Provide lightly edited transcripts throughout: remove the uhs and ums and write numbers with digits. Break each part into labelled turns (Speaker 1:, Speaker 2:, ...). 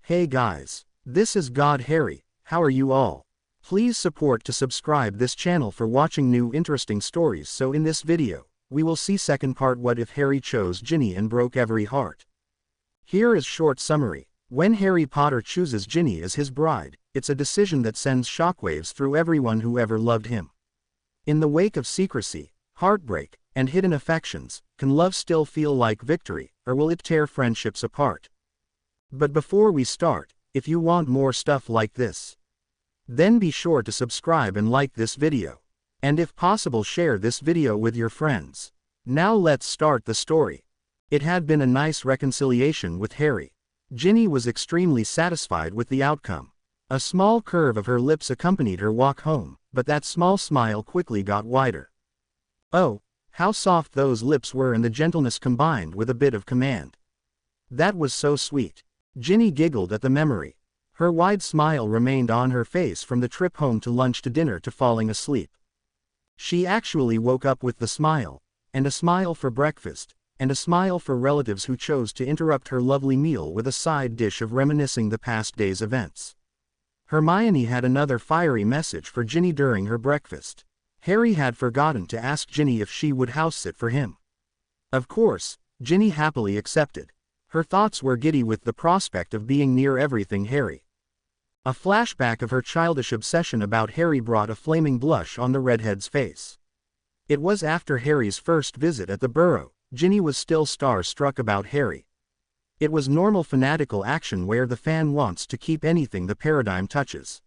Speaker 1: Hey guys, this is God Harry. How are you all? Please support to subscribe this channel for watching new interesting stories. So in this video, we will see second part, what if Harry chose Ginny and broke every heart. Here is short summary. When Harry Potter chooses Ginny as his bride, it's a decision that sends shockwaves through everyone who ever loved him. In the wake of secrecy, heartbreak, and hidden affections, can love still feel like victory, or will it tear friendships apart? But before we start, if you want more stuff like this, then be sure to subscribe and like this video. And if possible, share this video with your friends. Now let's start the story. It had been a nice reconciliation with Harry. Ginny was extremely satisfied with the outcome. A small curve of her lips accompanied her walk home, but that small smile quickly got wider. Oh, how soft those lips were, and the gentleness combined with a bit of command. That was so sweet. Ginny giggled at the memory. Her wide smile remained on her face from the trip home to lunch to dinner to falling asleep. She actually woke up with the smile, and a smile for breakfast, and a smile for relatives who chose to interrupt her lovely meal with a side dish of reminiscing the past day's events. Hermione had another fiery message for Ginny during her breakfast. Harry had forgotten to ask Ginny if she would house sit for him. Of course, Ginny happily accepted. Her thoughts were giddy with the prospect of being near everything Harry. A flashback of her childish obsession about Harry brought a flaming blush on the redhead's face. It was after Harry's first visit at the Burrow. Ginny was still star-struck about Harry. It was normal fanatical action where the fan wants to keep anything the paradigm touches.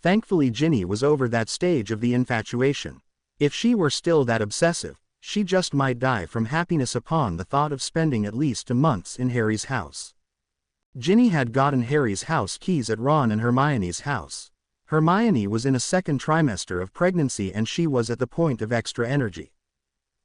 Speaker 1: Thankfully, Ginny was over that stage of the infatuation. If she were still that obsessive, she just might die from happiness upon the thought of spending at least a month in Harry's house. Ginny had gotten Harry's house keys at Ron and Hermione's house. Hermione was in a second trimester of pregnancy and she was at the point of extra energy.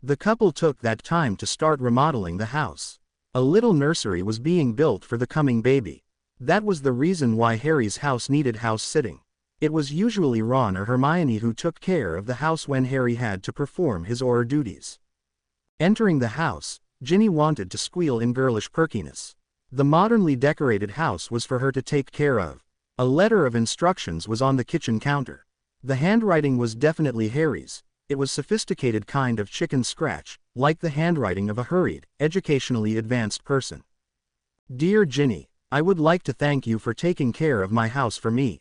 Speaker 1: The couple took that time to start remodeling the house. A little nursery was being built for the coming baby. That was the reason why Harry's house needed house sitting. It was usually Ron or Hermione who took care of the house when Harry had to perform his aura duties. Entering the house, Ginny wanted to squeal in girlish perkiness. The modernly decorated house was for her to take care of. A letter of instructions was on the kitchen counter. The handwriting was definitely Harry's. It was sophisticated kind of chicken scratch, like the handwriting of a hurried, educationally advanced person. Dear Ginny, I would like to thank you for taking care of my house for me.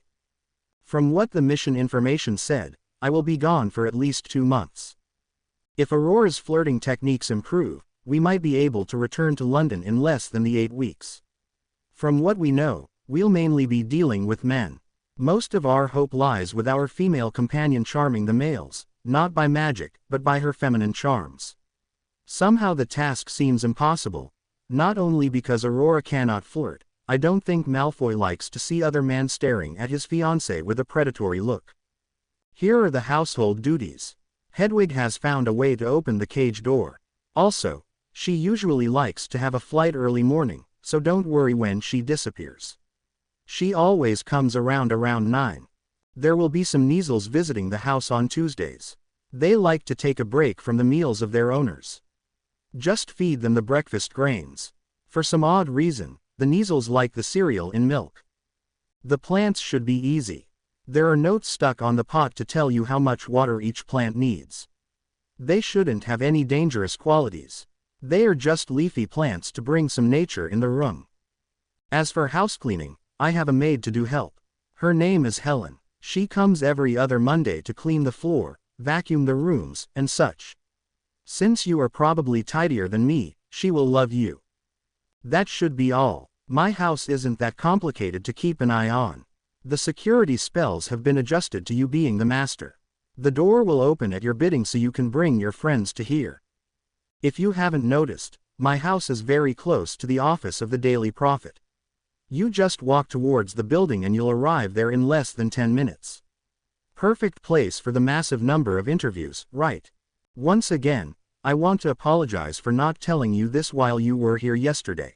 Speaker 1: From what the mission information said, I will be gone for at least 2 months. If Aurora's flirting techniques improve, we might be able to return to London in less than the 8 weeks. From what we know, we'll mainly be dealing with men. Most of our hope lies with our female companion charming the males, not by magic, but by her feminine charms. Somehow the task seems impossible, not only because Aurora cannot flirt. I don't think Malfoy likes to see other men staring at his fiancée with a predatory look. Here are the household duties. Hedwig has found a way to open the cage door. Also, she usually likes to have a flight early morning, so don't worry when she disappears. She always comes around 9. There will be some Neasels visiting the house on Tuesdays. They like to take a break from the meals of their owners. Just feed them the breakfast grains. For some odd reason, the Neasels like the cereal in milk. The plants should be easy. There are notes stuck on the pot to tell you how much water each plant needs. They shouldn't have any dangerous qualities. They are just leafy plants to bring some nature in the room. As for housecleaning, I have a maid to do help. Her name is Helen. She comes every other Monday to clean the floor, vacuum the rooms, and such. Since you are probably tidier than me, she will love you. That should be all. My house isn't that complicated to keep an eye on. The security spells have been adjusted to you being the master. The door will open at your bidding so you can bring your friends to here. If you haven't noticed, my house is very close to the office of the Daily Prophet. You just walk towards the building and you'll arrive there in less than 10 minutes. Perfect place for the massive number of interviews, right? Once again, I want to apologize for not telling you this while you were here yesterday.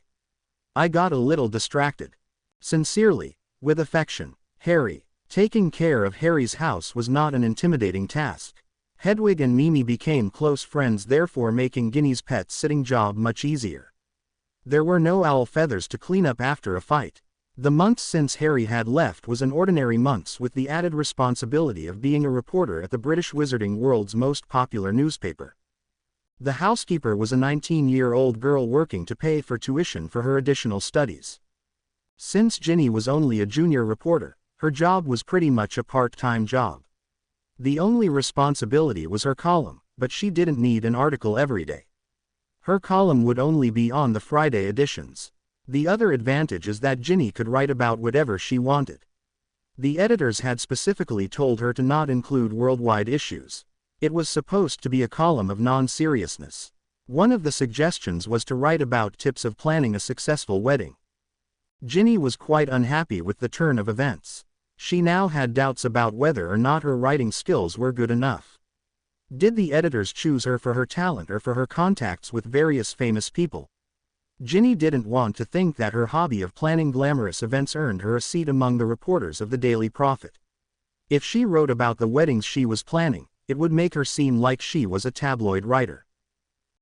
Speaker 1: I got a little distracted. Sincerely, with affection, Harry. Taking care of Harry's house was not an intimidating task. Hedwig and Mimi became close friends, therefore making Ginny's pet sitting job much easier. There were no owl feathers to clean up after a fight. The month since Harry had left was an ordinary month with the added responsibility of being a reporter at the British Wizarding World's most popular newspaper. The housekeeper was a 19-year-old girl working to pay for tuition for her additional studies. Since Ginny was only a junior reporter, her job was pretty much a part-time job. The only responsibility was her column, but she didn't need an article every day. Her column would only be on the Friday editions. The other advantage is that Ginny could write about whatever she wanted. The editors had specifically told her to not include worldwide issues. It was supposed to be a column of non-seriousness. One of the suggestions was to write about tips of planning a successful wedding. Ginny was quite unhappy with the turn of events. She now had doubts about whether or not her writing skills were good enough. Did the editors choose her for her talent or for her contacts with various famous people? Ginny didn't want to think that her hobby of planning glamorous events earned her a seat among the reporters of the Daily Prophet. If she wrote about the weddings she was planning, it would make her seem like she was a tabloid writer.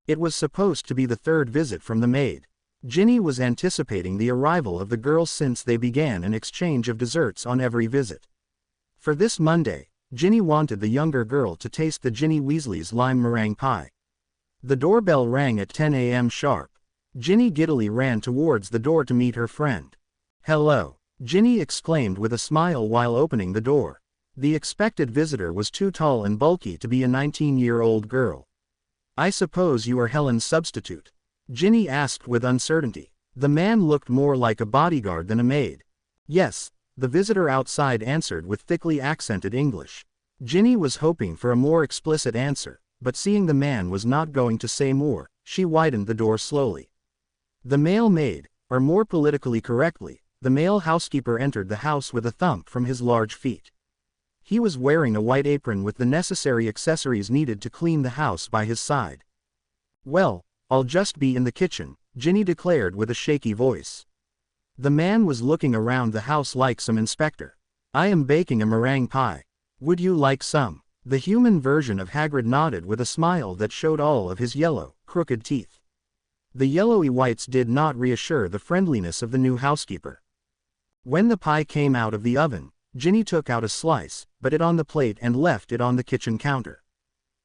Speaker 1: It was supposed to be the third visit from the maid. Ginny was anticipating the arrival of the girls since they began an exchange of desserts on every visit. For this Monday, Ginny wanted the younger girl to taste the Ginny Weasley's lime meringue pie. The doorbell rang at 10 a.m. sharp. Ginny giddily ran towards the door to meet her friend. "Hello," Ginny exclaimed with a smile while opening the door. The expected visitor was too tall and bulky to be a 19-year-old girl. "I suppose you are Helen's substitute?" Ginny asked with uncertainty. The man looked more like a bodyguard than a maid. "Yes," the visitor outside answered with thickly accented English. Ginny was hoping for a more explicit answer, but seeing the man was not going to say more, she widened the door slowly. The male maid, or more politically correctly, the male housekeeper entered the house with a thump from his large feet. He was wearing a white apron with the necessary accessories needed to clean the house by his side. "Well, I'll just be in the kitchen," Ginny declared with a shaky voice. The man was looking around the house like some inspector. "I am baking a meringue pie. Would you like some?" The human version of Hagrid nodded with a smile that showed all of his yellow, crooked teeth. The yellowy whites did not reassure the friendliness of the new housekeeper. When the pie came out of the oven, Ginny took out a slice, put it on the plate and left it on the kitchen counter.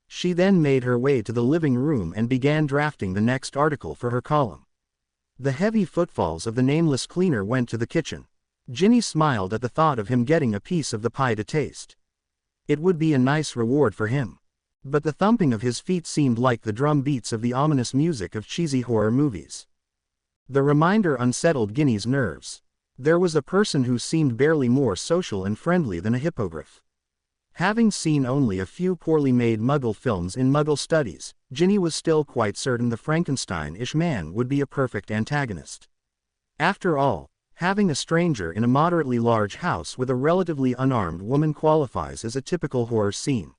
Speaker 1: She then made her way to the living room and began drafting the next article for her column. The heavy footfalls of the nameless cleaner went to the kitchen. Ginny smiled at the thought of him getting a piece of the pie to taste. It would be a nice reward for him. But the thumping of his feet seemed like the drum beats of the ominous music of cheesy horror movies. The reminder unsettled Ginny's nerves. There was a person who seemed barely more social and friendly than a hippogriff. Having seen only a few poorly made Muggle films in Muggle studies, Ginny was still quite certain the Frankenstein-ish man would be a perfect antagonist. After all, having a stranger in a moderately large house with a relatively unarmed woman qualifies as a typical horror scene.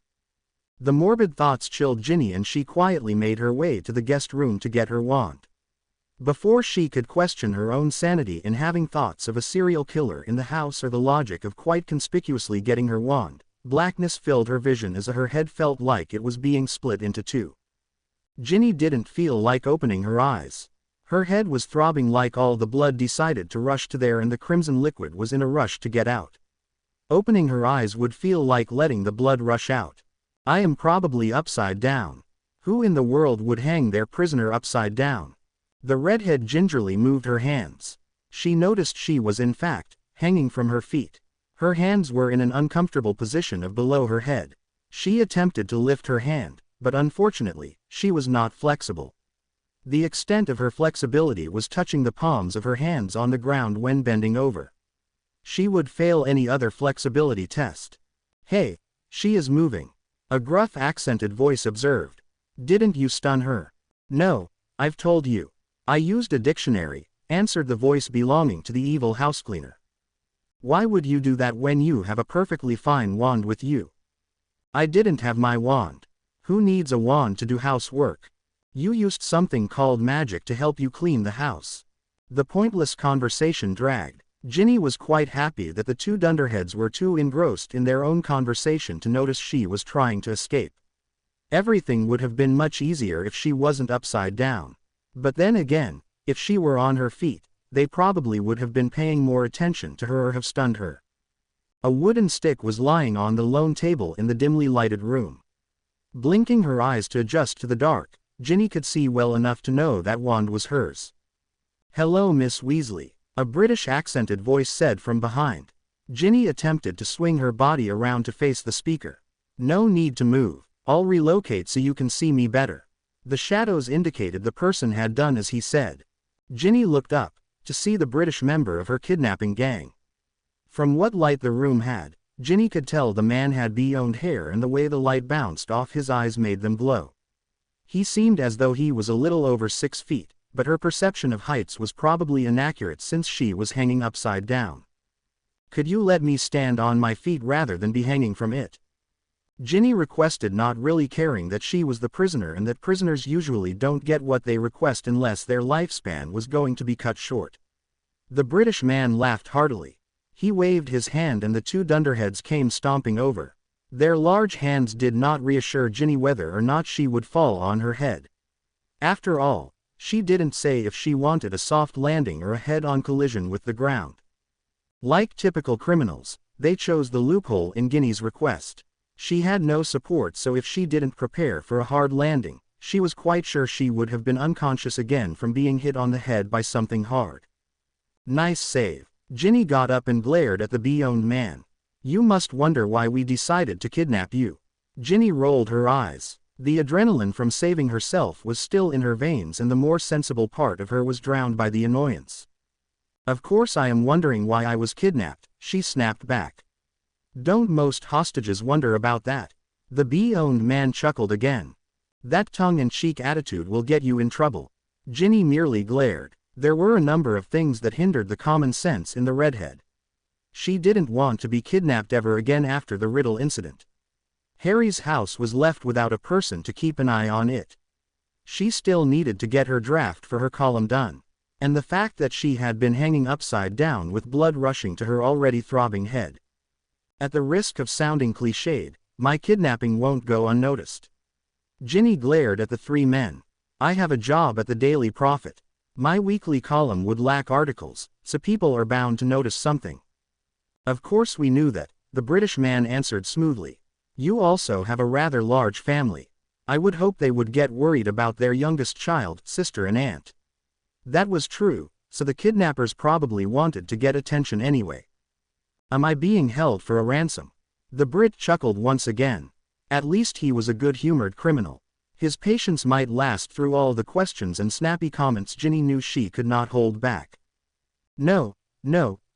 Speaker 1: The morbid thoughts chilled Ginny and she quietly made her way to the guest room to get her wand. Before she could question her own sanity in having thoughts of a serial killer in the house or the logic of quite conspicuously getting her wand, blackness filled her vision as her head felt like it was being split into two. Ginny didn't feel like opening her eyes. Her head was throbbing like all the blood decided to rush to there and the crimson liquid was in a rush to get out. Opening her eyes would feel like letting the blood rush out. "I am probably upside down. Who in the world would hang their prisoner upside down?" The redhead gingerly moved her hands. She noticed she was in fact hanging from her feet. Her hands were in an uncomfortable position of below her head. She attempted to lift her hand, but unfortunately, she was not flexible. The extent of her flexibility was touching the palms of her hands on the ground when bending over. She would fail any other flexibility test. "Hey, she is moving," a gruff accented voice observed. "Didn't you stun her?" "No, I've told you. I used a dictionary," answered the voice belonging to the evil housecleaner. "Why would you do that when you have a perfectly fine wand with you?" "I didn't have my wand. Who needs a wand to do housework? You used something called magic to help you clean the house." The pointless conversation dragged. Ginny was quite happy that the two dunderheads were too engrossed in their own conversation to notice she was trying to escape. Everything would have been much easier if she wasn't upside down. But then again, if she were on her feet, they probably would have been paying more attention to her or have stunned her. A wooden stick was lying on the lone table in the dimly lighted room. Blinking her eyes to adjust to the dark, Ginny could see well enough to know that wand was hers. "Hello, Miss Weasley," a British accented voice said from behind. Ginny attempted to swing her body around to face the speaker. "No need to move, I'll relocate so you can see me better." The shadows indicated the person had done as he said. Ginny looked up, to see the British member of her kidnapping gang. From what light the room had, Ginny could tell the man had bee-owned hair, and the way the light bounced off his eyes made them glow. He seemed as though he was a little over 6 feet, but her perception of heights was probably inaccurate since she was hanging upside down. "Could you let me stand on my feet rather than be hanging from it?" Ginny requested, not really caring that she was the prisoner and that prisoners usually don't get what they request unless their lifespan was going to be cut short. The British man laughed heartily. He waved his hand and the two dunderheads came stomping over. Their large hands did not reassure Ginny whether or not she would fall on her head. After all, she didn't say if she wanted a soft landing or a head-on collision with the ground. Like typical criminals, they chose the loophole in Ginny's request. She had no support, so if she didn't prepare for a hard landing, she was quite sure she would have been unconscious again from being hit on the head by something hard. "Nice save." Ginny got up and glared at the bee-owned man. "You must wonder why we decided to kidnap you." Ginny rolled her eyes. The adrenaline from saving herself was still in her veins and the more sensible part of her was drowned by the annoyance. "Of course I am wondering why I was kidnapped," she snapped back. "Don't most hostages wonder about that?" The bee-owned man chuckled again. "That tongue-in-cheek attitude will get you in trouble." Ginny merely glared. There were a number of things that hindered the common sense in the redhead. She didn't want to be kidnapped ever again after the Riddle incident. Harry's house was left without a person to keep an eye on it. She still needed to get her draft for her column done. And the fact that she had been hanging upside down with blood rushing to her already throbbing head. At the risk of sounding cliched, my kidnapping won't go unnoticed. Ginny glared at the three men. "I have a job at the Daily Prophet. My weekly column would lack articles, so people are bound to notice something." "Of course we knew that," the British man answered smoothly. "You also have a rather large family. I would hope they would get worried about their youngest child, sister and aunt." That was true, so the kidnappers probably wanted to get attention anyway. "Am I being held for a ransom?" The Brit chuckled once again. At least he was a good-humored criminal. His patience might last through all the questions and snappy comments Ginny knew she could not hold back. No,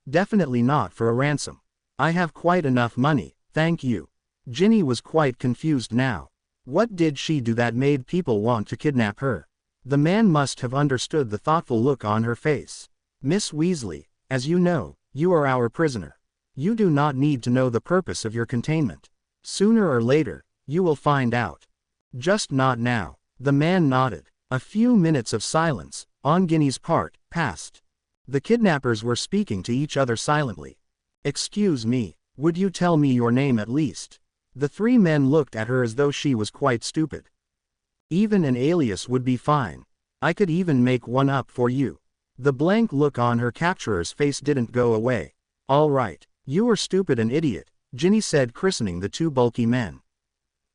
Speaker 1: definitely not for a ransom. I have quite enough money, thank you." Ginny was quite confused now. What did she do that made people want to kidnap her? The man must have understood the thoughtful look on her face. "Miss Weasley, as you know, you are our prisoner. You do not need to know the purpose of your containment. Sooner or later, you will find out. Just not now." The man nodded. A few minutes of silence, on Ginny's part, passed. The kidnappers were speaking to each other silently. "Excuse me, would you tell me your name at least?" The three men looked at her as though she was quite stupid. "Even an alias would be fine. I could even make one up for you." The blank look on her capturer's face didn't go away. "All right, you are stupid and idiot," Ginny said, christening the two bulky men.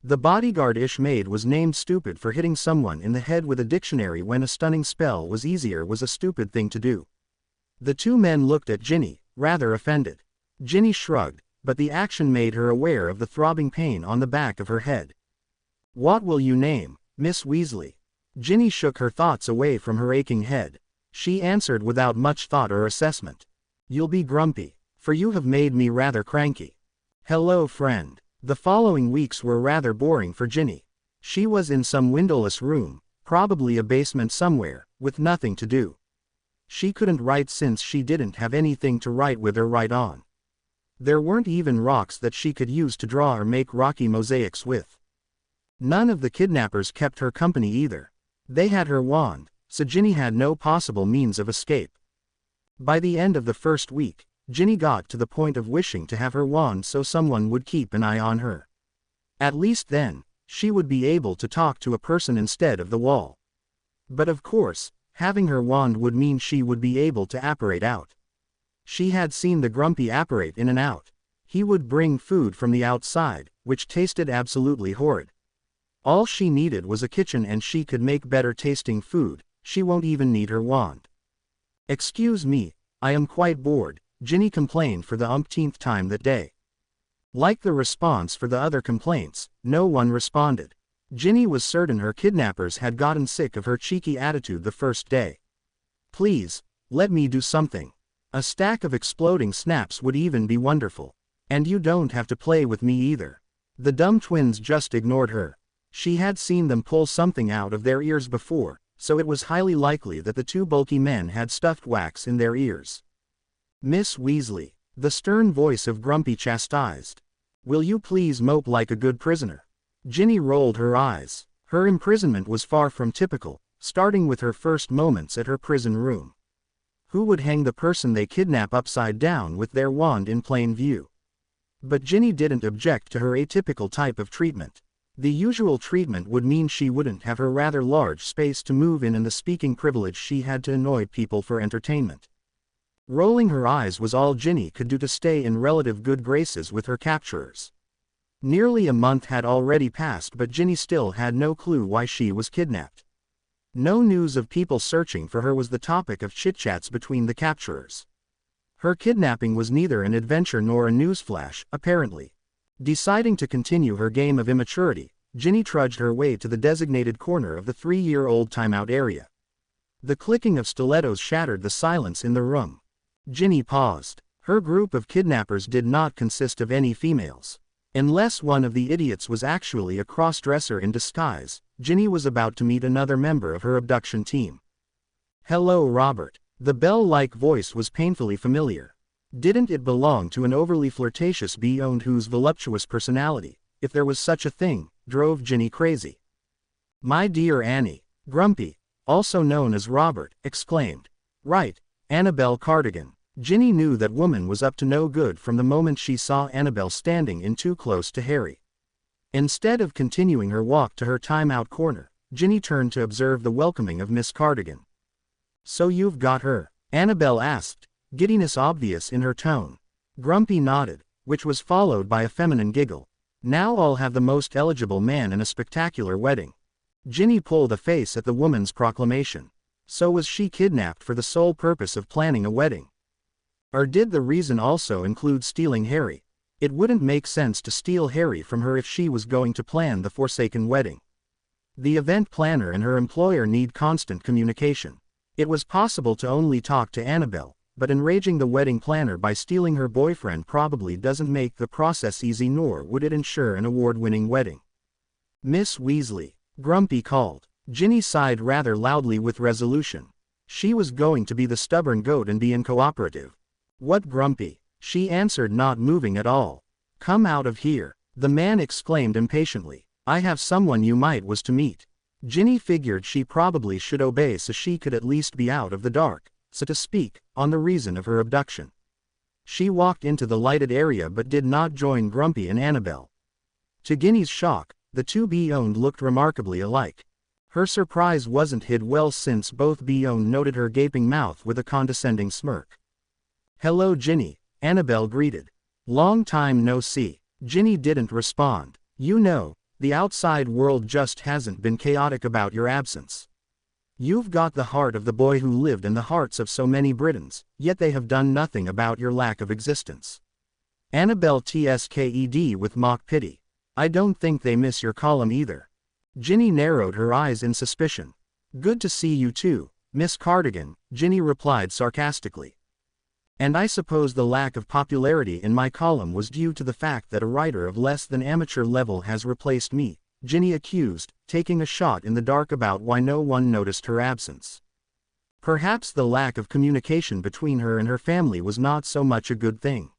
Speaker 1: The bodyguard Ishmael was named stupid for hitting someone in the head with a dictionary when a stunning spell was easier was a stupid thing to do. The two men looked at Ginny, rather offended. Ginny shrugged, but the action made her aware of the throbbing pain on the back of her head. "What will you name, Miss Weasley?" Ginny shook her thoughts away from her aching head. She answered without much thought or assessment. "You'll be Grumpy, for you have made me rather cranky." "Hello, friend." The following weeks were rather boring for Ginny. She was in some windowless room, probably a basement somewhere, with nothing to do. She couldn't write since she didn't have anything to write with or write on. There weren't even rocks that she could use to draw or make rocky mosaics with. None of the kidnappers kept her company either. They had her wand, so Ginny had no possible means of escape. By the end of the first week, Ginny got to the point of wishing to have her wand so someone would keep an eye on her. At least then, she would be able to talk to a person instead of the wall. But of course, Having her wand would mean she would be able to apparate out. She had seen the Grumpy apparate in and out. He would bring food from the outside, which tasted absolutely horrid. All she needed was a kitchen and she could make better tasting food. She won't even need her wand. "Excuse me, I am quite bored," Ginny complained for the umpteenth time that day. Like the response for the other complaints, no one responded. Ginny was certain her kidnappers had gotten sick of her cheeky attitude the first day. "Please, let me do something. A stack of exploding snaps would even be wonderful. And you don't have to play with me either." The dumb twins just ignored her. She had seen them pull something out of their ears before, so it was highly likely that the two bulky men had stuffed wax in their ears. "Miss Weasley," the stern voice of Grumpy chastised. "Will you please mope like a good prisoner?" Ginny rolled her eyes. Her imprisonment was far from typical, starting with her first moments at her prison room. Who would hang the person they kidnap upside down with their wand in plain view? But Ginny didn't object to her atypical type of treatment. The usual treatment would mean she wouldn't have her rather large space to move in and the speaking privilege she had to annoy people for entertainment. Rolling her eyes was all Ginny could do to stay in relative good graces with her capturers. Nearly a month had already passed, but Ginny still had no clue why she was kidnapped. No news of people searching for her was the topic of chit-chats between the capturers. Her kidnapping was neither an adventure nor a newsflash, apparently. Deciding to continue her game of immaturity, Ginny trudged her way to the designated corner of the 3-year-old timeout area. The clicking of stilettos shattered the silence in the room. Ginny paused. Her group of kidnappers did not consist of any females. Unless one of the idiots was actually a cross-dresser in disguise, Ginny was about to meet another member of her abduction team. "Hello, Robert." The bell-like voice was painfully familiar. Didn't it belong to an overly flirtatious beyond whose voluptuous personality, if there was such a thing, drove Ginny crazy? "My dear Annie," Grumpy, also known as Robert, exclaimed. "Right, Annabelle Cardigan." Ginny knew that woman was up to no good from the moment she saw Annabelle standing in too close to Harry. Instead of continuing her walk to her timeout corner, Ginny turned to observe the welcoming of Miss Cardigan. "So you've got her?" Annabelle asked, giddiness obvious in her tone. Grumpy nodded, which was followed by a feminine giggle. "Now I'll have the most eligible man in a spectacular wedding." Ginny pulled a face at the woman's proclamation. So was she kidnapped for the sole purpose of planning a wedding? Or did the reason also include stealing Harry? It wouldn't make sense to steal Harry from her if she was going to plan the Forsaken wedding. The event planner and her employer need constant communication. It was possible to only talk to Annabelle, but enraging the wedding planner by stealing her boyfriend probably doesn't make the process easy, nor would it ensure an award-winning wedding. "Miss Weasley," Grumpy called. Ginny sighed rather loudly with resolution. She was going to be the stubborn goat and be uncooperative. "What, Grumpy?" she answered, not moving at all. "Come out of here," the man exclaimed impatiently. "I have someone you might was to meet." Ginny figured she probably should obey so she could at least be out of the dark, so to speak, on the reason of her abduction. She walked into the lighted area but did not join Grumpy and Annabelle. To Ginny's shock, the two Beyond looked remarkably alike. Her surprise wasn't hid well since both Beyond noted her gaping mouth with a condescending smirk. "Hello, Ginny," Annabelle greeted. "Long time no see." Ginny didn't respond. "You know, the outside world just hasn't been chaotic about your absence. You've got the heart of the boy who lived in the hearts of so many Britons, yet they have done nothing about your lack of existence." Annabelle tsked with mock pity. "I don't think they miss your column either." Ginny narrowed her eyes in suspicion. "Good to see you too, Miss Cardigan," Ginny replied sarcastically. "And I suppose the lack of popularity in my column was due to the fact that a writer of less than amateur level has replaced me," Ginny accused, taking a shot in the dark about why no one noticed her absence. Perhaps the lack of communication between her and her family was not so much a good thing.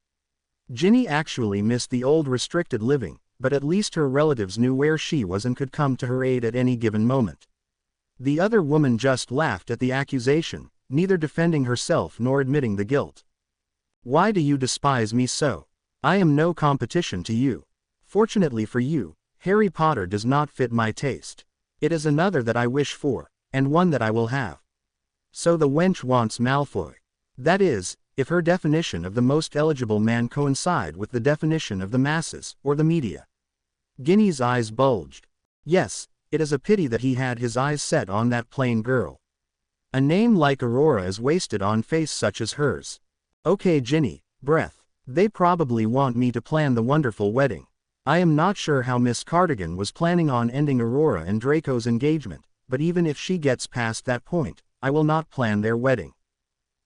Speaker 1: Ginny actually missed the old restricted living, but at least her relatives knew where she was and could come to her aid at any given moment. The other woman just laughed at the accusation, neither defending herself nor admitting the guilt. "Why do you despise me so? I am no competition to you. Fortunately for you, Harry Potter does not fit my taste. It is another that I wish for, and one that I will have." So the wench wants Malfoy. That is, if her definition of the most eligible man coincide with the definition of the masses, or the media. Ginny's eyes bulged. Yes, it is a pity that he had his eyes set on that plain girl. A name like Aurora is wasted on face such as hers. Okay Ginny, breath. They probably want me to plan the wonderful wedding. I am not sure how Miss Cardigan was planning on ending Aurora and Draco's engagement, but even if she gets past that point, I will not plan their wedding.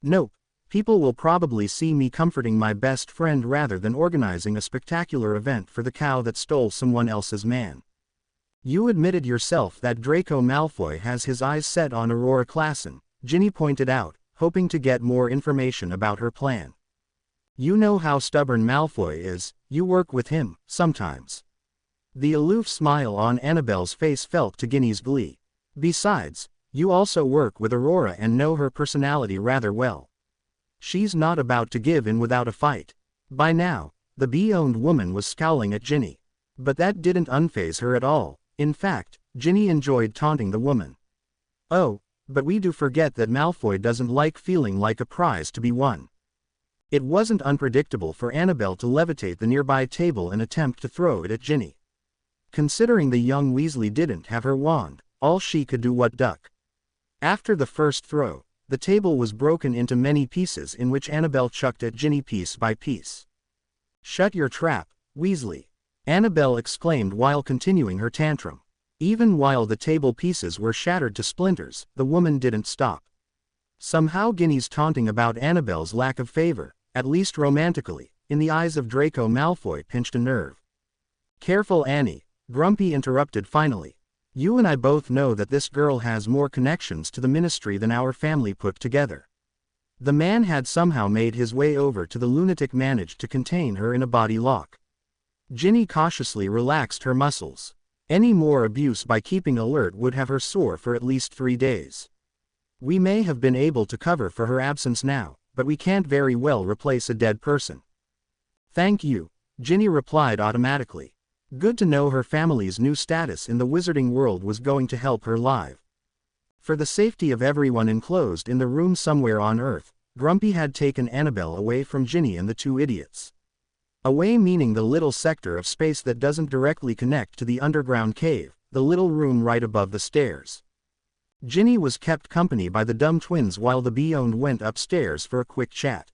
Speaker 1: Nope. People will probably see me comforting my best friend rather than organizing a spectacular event for the cow that stole someone else's man. You admitted yourself that Draco Malfoy has his eyes set on Aurora Classen, Ginny pointed out, hoping to get more information about her plan. You know how stubborn Malfoy is, you work with him, sometimes. The aloof smile on Annabelle's face felt to Ginny's glee. Besides, you also work with Aurora and know her personality rather well. She's not about to give in without a fight. By now, the bee-owned woman was scowling at Ginny. But that didn't unfaze her at all. In fact, Ginny enjoyed taunting the woman. Oh, but we do forget that Malfoy doesn't like feeling like a prize to be won. It wasn't unpredictable for Annabelle to levitate the nearby table and attempt to throw it at Ginny. Considering the young Weasley didn't have her wand, all she could do was duck. After the first throw, the table was broken into many pieces in which Annabelle chucked at Ginny piece by piece. Shut your trap, Weasley! Annabelle exclaimed while continuing her tantrum. Even while the table pieces were shattered to splinters, the woman didn't stop. Somehow Ginny's taunting about Annabelle's lack of favor, at least romantically, in the eyes of Draco Malfoy pinched a nerve. Careful Annie, Grumpy interrupted finally. You and I both know that this girl has more connections to the ministry than our family put together. The man had somehow made his way over to the lunatic managed to contain her in a body lock. Ginny cautiously relaxed her muscles. Any more abuse by keeping alert would have her sore for at least 3 days. We may have been able to cover for her absence now, but we can't very well replace a dead person. Thank you, Ginny replied automatically. Good to know her family's new status in the wizarding world was going to help her live. For the safety of everyone enclosed in the room somewhere on Earth, Grumpy had taken Annabelle away from Ginny and the two idiots. Away meaning the little sector of space that doesn't directly connect to the underground cave, the little room right above the stairs. Ginny was kept company by the dumb twins while the bee-owned went upstairs for a quick chat.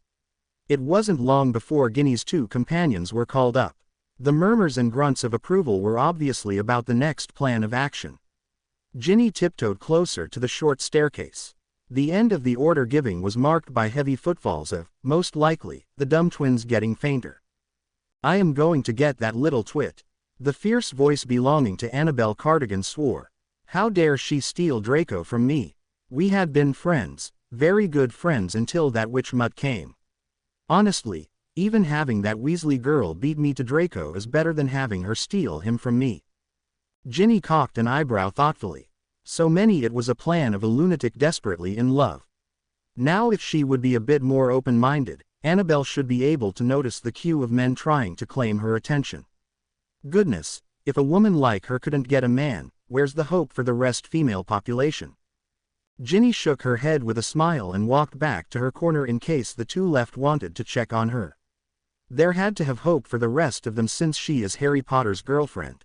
Speaker 1: It wasn't long before Ginny's two companions were called up. The murmurs and grunts of approval were obviously about the next plan of action. Ginny tiptoed closer to the short staircase. The end of the order giving was marked by heavy footfalls of, most likely, the dumb twins getting fainter. I am going to get that little twit. The fierce voice belonging to Annabelle Cardigan swore. How dare she steal Draco from me? We had been friends, very good friends until that witch mutt came. Honestly, even having that Weasley girl beat me to Draco is better than having her steal him from me. Ginny cocked an eyebrow thoughtfully. So many it was a plan of a lunatic desperately in love. Now if she would be a bit more open-minded, Annabelle should be able to notice the queue of men trying to claim her attention. Goodness, if a woman like her couldn't get a man, where's the hope for the rest female population? Ginny shook her head with a smile and walked back to her corner in case the two left wanted to check on her. There had to have hope for the rest of them since she is Harry Potter's girlfriend.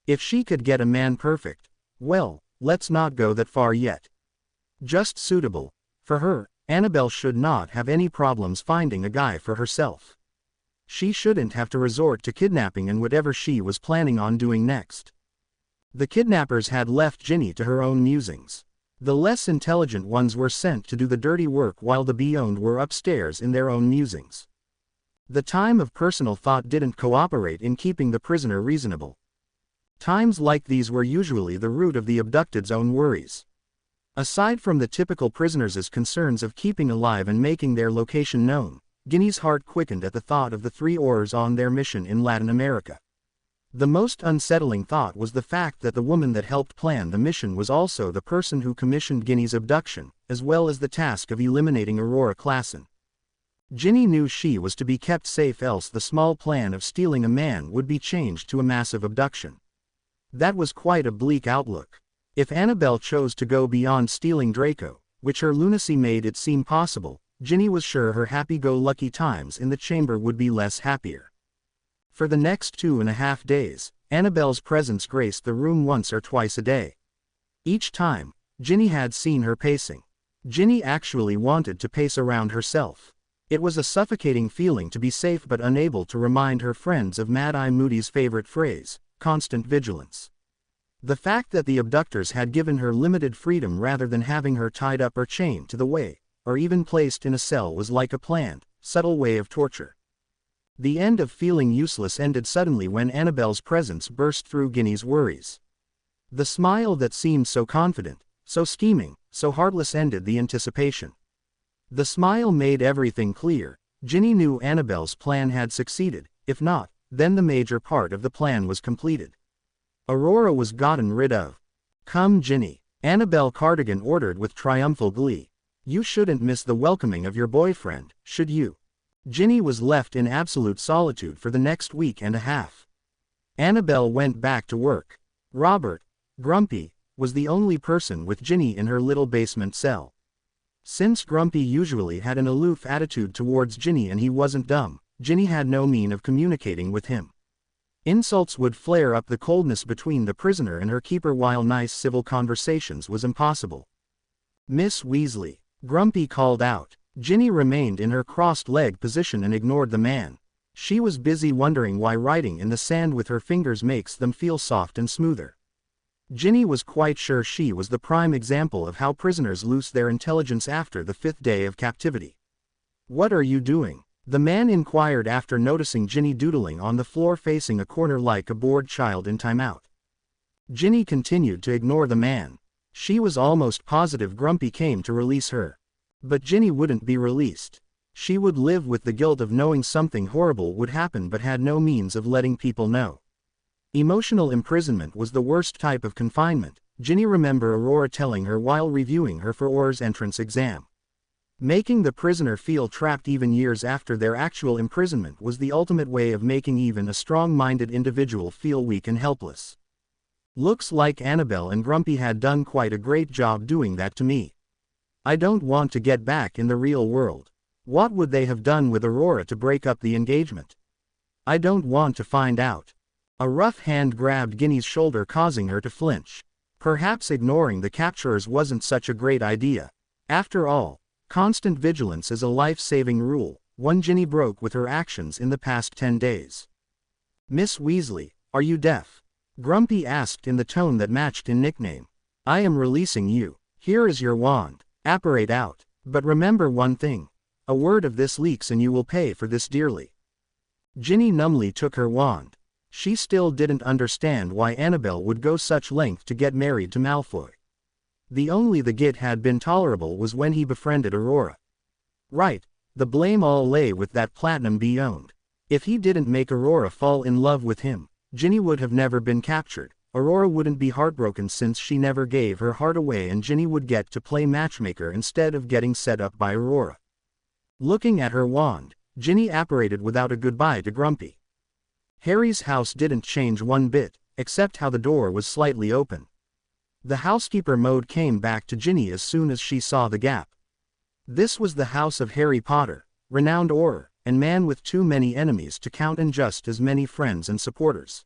Speaker 1: If she could get a man perfect, well, let's not go that far yet. Just suitable. For her, Annabelle should not have any problems finding a guy for herself. She shouldn't have to resort to kidnapping and whatever she was planning on doing next. The kidnappers had left Ginny to her own musings. The less intelligent ones were sent to do the dirty work while the bee-owned were upstairs in their own musings. The time of personal thought didn't cooperate in keeping the prisoner reasonable. Times like these were usually the root of the abducted's own worries. Aside from the typical prisoners' concerns of keeping alive and making their location known, Ginny's heart quickened at the thought of the three Aurors on their mission in Latin America. The most unsettling thought was the fact that the woman that helped plan the mission was also the person who commissioned Ginny's abduction, as well as the task of eliminating Aurora Classen. Ginny knew she was to be kept safe, else the small plan of stealing a man would be changed to a massive abduction. That was quite a bleak outlook. If Annabelle chose to go beyond stealing Draco, which her lunacy made it seem possible, Ginny was sure her happy-go-lucky times in the chamber would be less happier. For the next 2.5 days, Annabelle's presence graced the room once or twice a day. Each time, Ginny had seen her pacing. Ginny actually wanted to pace around herself. It was a suffocating feeling to be safe but unable to remind her friends of Mad-Eye Moody's favorite phrase, constant vigilance. The fact that the abductors had given her limited freedom rather than having her tied up or chained to the way, or even placed in a cell was like a planned, subtle way of torture. The end of feeling useless ended suddenly when Annabelle's presence burst through Ginny's worries. The smile that seemed so confident, so scheming, so heartless ended the anticipation. The smile made everything clear. Ginny knew Annabelle's plan had succeeded. If not, then the major part of the plan was completed. Aurora was gotten rid of. "Come, Ginny," Annabelle Cardigan ordered with triumphal glee. "You shouldn't miss the welcoming of your boyfriend, should you?" Ginny was left in absolute solitude for the next week and a half. Annabelle went back to work. Robert, Grumpy, was the only person with Ginny in her little basement cell. Since Grumpy usually had an aloof attitude towards Ginny and he wasn't dumb, Ginny had no mean of communicating with him. Insults would flare up the coldness between the prisoner and her keeper while nice civil conversations was impossible. "Miss Weasley," Grumpy called out. Ginny remained in her crossed-leg position and ignored the man. She was busy wondering why writing in the sand with her fingers makes them feel soft and smoother. Ginny was quite sure she was the prime example of how prisoners lose their intelligence after the 5th day of captivity. "What are you doing?" the man inquired after noticing Ginny doodling on the floor facing a corner like a bored child in timeout. Ginny continued to ignore the man. She was almost positive Grumpy came to release her. But Ginny wouldn't be released. She would live with the guilt of knowing something horrible would happen but had no means of letting people know. Emotional imprisonment was the worst type of confinement, Ginny remembered Aurora telling her while reviewing her for Auror's entrance exam. Making the prisoner feel trapped even years after their actual imprisonment was the ultimate way of making even a strong-minded individual feel weak and helpless. "Looks like Annabelle and Grumpy had done quite a great job doing that to me. I don't want to get back in the real world. What would they have done with Aurora to break up the engagement? I don't want to find out." A rough hand grabbed Ginny's shoulder causing her to flinch. Perhaps ignoring the capturers wasn't such a great idea. After all, constant vigilance is a life-saving rule, one Ginny broke with her actions in the past 10 days. "Miss Weasley, are you deaf?" Grumpy asked in the tone that matched his nickname. "I am releasing you. Here is your wand. Apparate out. But remember one thing. A word of this leaks and you will pay for this dearly." Ginny numbly took her wand. She still didn't understand why Annabelle would go such length to get married to Malfoy. The only the Git had been tolerable was when he befriended Aurora. Right, the blame all lay with that platinum beyond. If he didn't make Aurora fall in love with him, Ginny would have never been captured. Aurora wouldn't be heartbroken since she never gave her heart away and Ginny would get to play matchmaker instead of getting set up by Aurora. Looking at her wand, Ginny apparated without a goodbye to Grumpy. Harry's house didn't change one bit, except how the door was slightly open. The housekeeper mode came back to Ginny as soon as she saw the gap. This was the house of Harry Potter, renowned Auror, and man with too many enemies to count and just as many friends and supporters.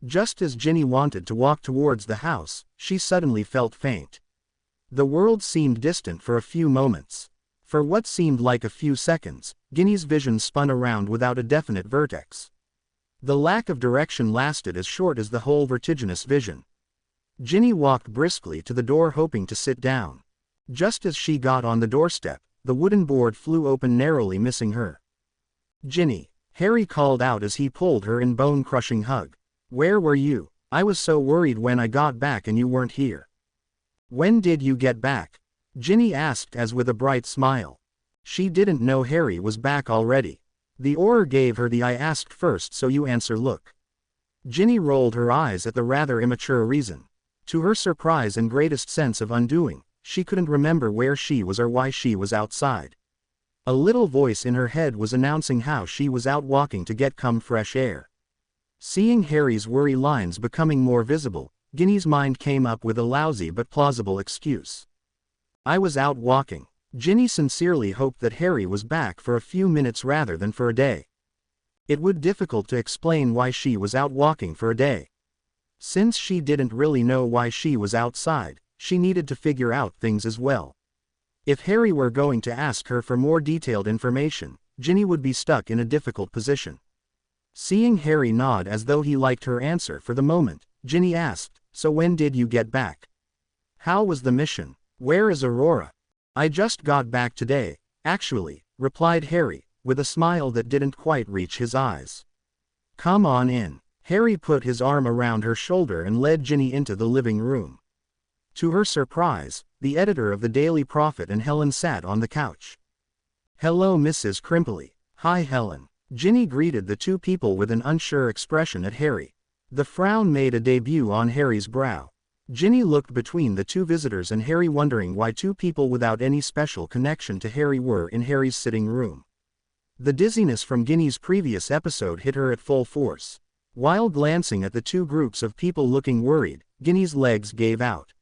Speaker 1: Just as Ginny wanted to walk towards the house, she suddenly felt faint. The world seemed distant for a few moments. For what seemed like a few seconds, Ginny's vision spun around without a definite vertex. The lack of direction lasted as short as the whole vertiginous vision. Ginny walked briskly to the door hoping to sit down. Just as she got on the doorstep, the wooden board flew open narrowly missing her. "Ginny," Harry called out as he pulled her in bone-crushing hug. "Where were you? I was so worried when I got back and you weren't here." "When did you get back?" Ginny asked as with a bright smile. She didn't know Harry was back already. The Auror gave her the "I asked first so you answer" look. Ginny rolled her eyes at the rather immature reason. To her surprise and greatest sense of undoing, she couldn't remember where she was or why she was outside. A little voice in her head was announcing how she was out walking to get some fresh air. Seeing Harry's worry lines becoming more visible, Ginny's mind came up with a lousy but plausible excuse. I was out walking. Ginny sincerely hoped that Harry was back for a few minutes rather than for a day. It would be difficult to explain why she was out walking for a day. Since she didn't really know why she was outside, she needed to figure out things as well. If Harry were going to ask her for more detailed information, Ginny would be stuck in a difficult position. Seeing Harry nod as though he liked her answer for the moment, Ginny asked, "So when did you get back? How was the mission? Where is Aurora?" "I just got back today, actually," replied Harry, with a smile that didn't quite reach his eyes. "Come on in." Harry put his arm around her shoulder and led Ginny into the living room. To her surprise, the editor of the Daily Prophet and Helen sat on the couch. "Hello, Mrs. Crimpley." "Hi, Helen." Ginny greeted the two people with an unsure expression at Harry. The frown made a debut on Harry's brow. Ginny looked between the two visitors and Harry, wondering why two people without any special connection to Harry were in Harry's sitting room. The dizziness from Ginny's previous episode hit her at full force. While glancing at the two groups of people looking worried, Ginny's legs gave out.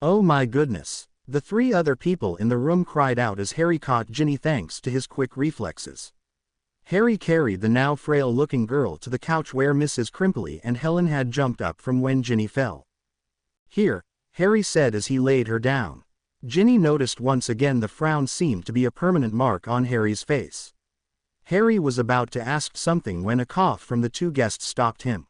Speaker 1: "Oh my goodness!" The three other people in the room cried out as Harry caught Ginny thanks to his quick reflexes. Harry carried the now frail-looking girl to the couch where Mrs. Crimpley and Helen had jumped up from when Ginny fell. "Here," Harry said as he laid her down. Ginny noticed once again the frown seemed to be a permanent mark on Harry's face. Harry was about to ask something when a cough from the two guests stopped him.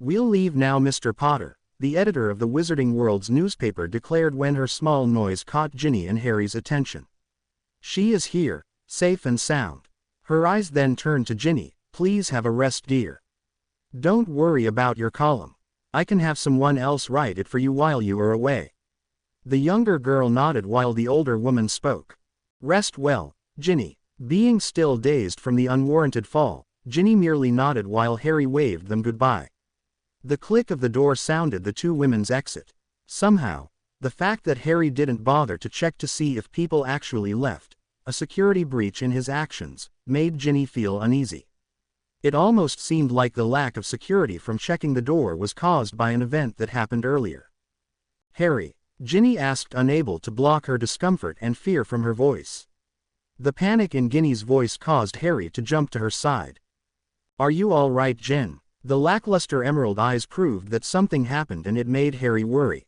Speaker 1: "We'll leave now, Mr. Potter," the editor of the Wizarding World's newspaper declared when her small noise caught Ginny and Harry's attention. "She is here, safe and sound." Her eyes then turned to Ginny. "Please have a rest, dear. Don't worry about your column. I can have someone else write it for you while you are away." The younger girl nodded while the older woman spoke. "Rest well, Ginny." Being still dazed from the unwarranted fall, Ginny merely nodded while Harry waved them goodbye. The click of the door sounded the two women's exit. Somehow, the fact that Harry didn't bother to check to see if people actually left, a security breach in his actions, made Ginny feel uneasy. It almost seemed like the lack of security from checking the door was caused by an event that happened earlier. "Harry?" Ginny asked, unable to block her discomfort and fear from her voice. The panic in Ginny's voice caused Harry to jump to her side. "Are you all right, Jen?" The lackluster emerald eyes proved that something happened, and it made Harry worry.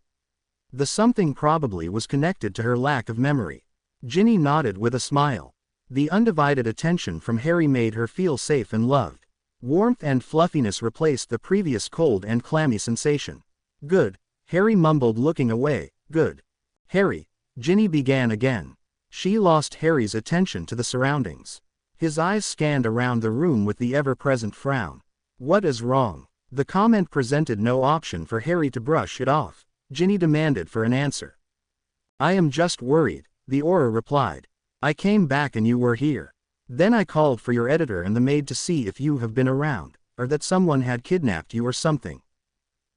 Speaker 1: The something probably was connected to her lack of memory. Ginny nodded with a smile. The undivided attention from Harry made her feel safe and loved. Warmth and fluffiness replaced the previous cold and clammy sensation. "Good," Harry mumbled, looking away. "Good. Harry," Ginny began again. She lost Harry's attention to the surroundings. His eyes scanned around the room with the ever-present frown. "What is wrong?" The comment presented no option for Harry to brush it off. Ginny demanded for an answer. "I am just worried," the aura replied. "I came back and you were here. Then I called for your editor and the maid to see if you have been around, or that someone had kidnapped you or something.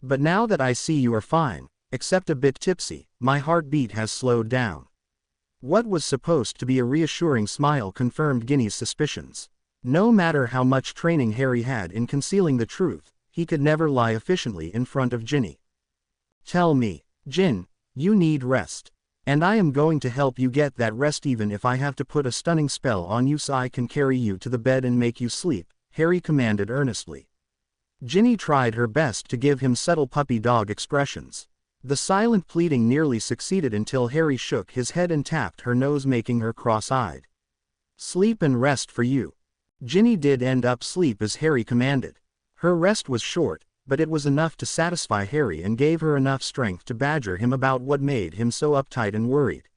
Speaker 1: But now that I see you are fine, except a bit tipsy, my heartbeat has slowed down." What was supposed to be a reassuring smile confirmed Ginny's suspicions. No matter how much training Harry had in concealing the truth, he could never lie efficiently in front of Ginny. "Tell me, Jin, you need rest. And I am going to help you get that rest, even if I have to put a stunning spell on you so I can carry you to the bed and make you sleep," Harry commanded earnestly. Ginny tried her best to give him subtle puppy dog expressions. The silent pleading nearly succeeded until Harry shook his head and tapped her nose, making her cross-eyed. "Sleep and rest for you." Ginny did end up sleep as Harry commanded. Her rest was short, but it was enough to satisfy Harry and gave her enough strength to badger him about what made him so uptight and worried.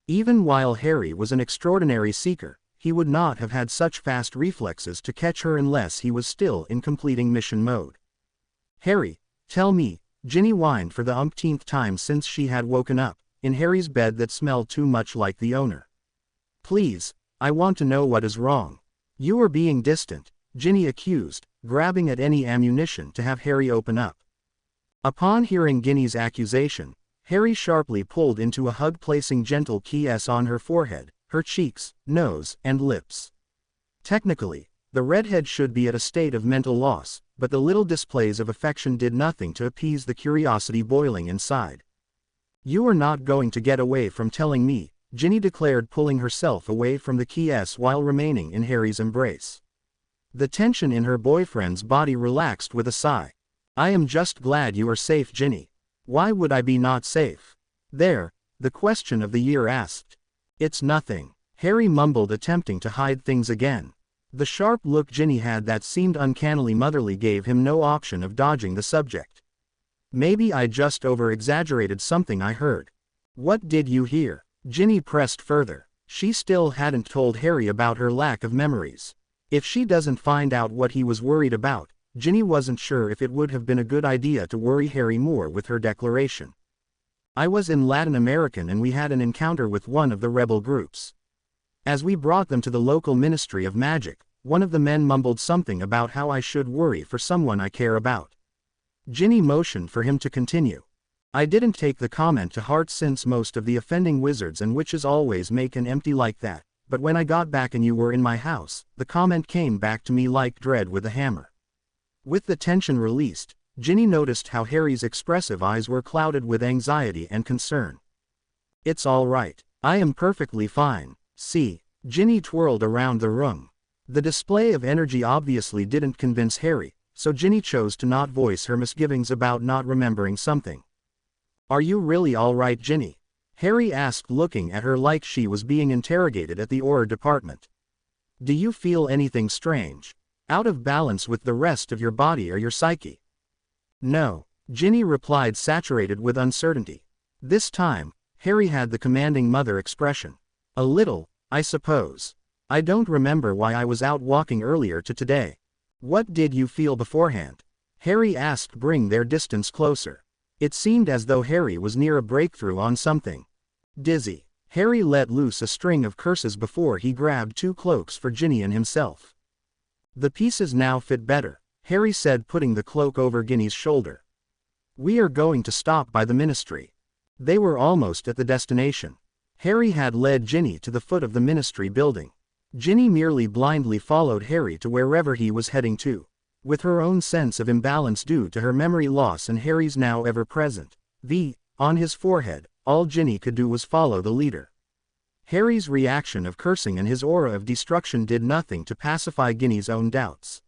Speaker 1: Even while Harry was an extraordinary seeker, he would not have had such fast reflexes to catch her unless he was still in completing mission mode. "Harry, tell me," Ginny whined for the umpteenth time since she had woken up, in Harry's bed that smelled too much like the owner. "Please, I want to know what is wrong." "You are being distant," Ginny accused, grabbing at any ammunition to have Harry open up. Upon hearing Ginny's accusation, Harry sharply pulled into a hug, placing gentle kisses on her forehead, her cheeks, nose, and lips. Technically, the redhead should be at a state of mental loss, but the little displays of affection did nothing to appease the curiosity boiling inside. You are not going to get away from telling me, Ginny declared, pulling herself away from the key while remaining in Harry's embrace. The tension in her boyfriend's body relaxed with a sigh. I am just glad you are safe, Ginny. Why would I be not safe? There, the question of the year asked. It's nothing, Harry mumbled, attempting to hide things again. The sharp look Ginny had that seemed uncannily motherly gave him no option of dodging the subject. Maybe I just over-exaggerated something I heard. What did you hear? Ginny pressed further. She still hadn't told Harry about her lack of memories. If she doesn't find out what he was worried about, Ginny wasn't sure if it would have been a good idea to worry Harry more with her declaration. I was in Latin America and we had an encounter with one of the rebel groups. As we brought them to the local Ministry of Magic, one of the men mumbled something about how I should worry for someone I care about. Ginny motioned for him to continue. I didn't take the comment to heart since most of the offending wizards and witches always make an empty like that, but when I got back and you were in my house, the comment came back to me like dread with a hammer. With the tension released, Ginny noticed how Harry's expressive eyes were clouded with anxiety and concern. It's all right. I am perfectly fine. See, Ginny twirled around the room. The display of energy obviously didn't convince Harry, so Ginny chose to not voice her misgivings about not remembering something. Are you really all right, Ginny? Harry asked, looking at her like she was being interrogated at the Auror department. Do you feel anything strange? Out of balance with the rest of your body or your psyche? No, Ginny replied, saturated with uncertainty. This time, Harry had the commanding mother expression. A little, I suppose. I don't remember why I was out walking earlier today. What did you feel beforehand? Harry asked, bring their distance closer. It seemed as though Harry was near a breakthrough on something. Dizzy. Harry let loose a string of curses before he grabbed 2 cloaks for Ginny and himself. The pieces now fit better, Harry said, putting the cloak over Ginny's shoulder. We are going to stop by the ministry. They were almost at the destination. Harry had led Ginny to the foot of the ministry building. Ginny merely blindly followed Harry to wherever he was heading to. With her own sense of imbalance due to her memory loss and Harry's now ever-present V on his forehead, all Ginny could do was follow the leader. Harry's reaction of cursing and his aura of destruction did nothing to pacify Ginny's own doubts.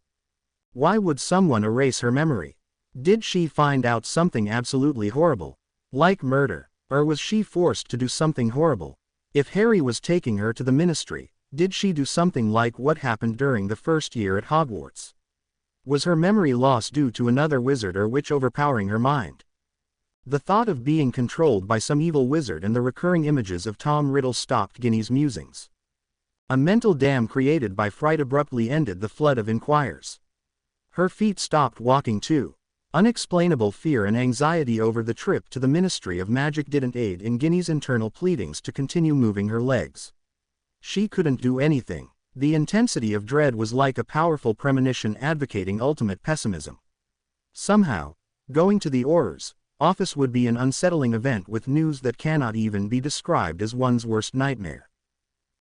Speaker 1: Why would someone erase her memory? Did she find out something absolutely horrible, like murder, or was she forced to do something horrible? If Harry was taking her to the ministry, did she do something like what happened during the first year at Hogwarts? Was her memory loss due to another wizard or witch overpowering her mind? The thought of being controlled by some evil wizard and the recurring images of Tom Riddle stopped Ginny's musings. A mental dam created by fright abruptly ended the flood of inquiries. Her feet stopped walking too. Unexplainable fear and anxiety over the trip to the Ministry of Magic didn't aid in Ginny's internal pleadings to continue moving her legs. She couldn't do anything. The intensity of dread was like a powerful premonition advocating ultimate pessimism. Somehow, going to the Auror's office would be an unsettling event with news that cannot even be described as one's worst nightmare.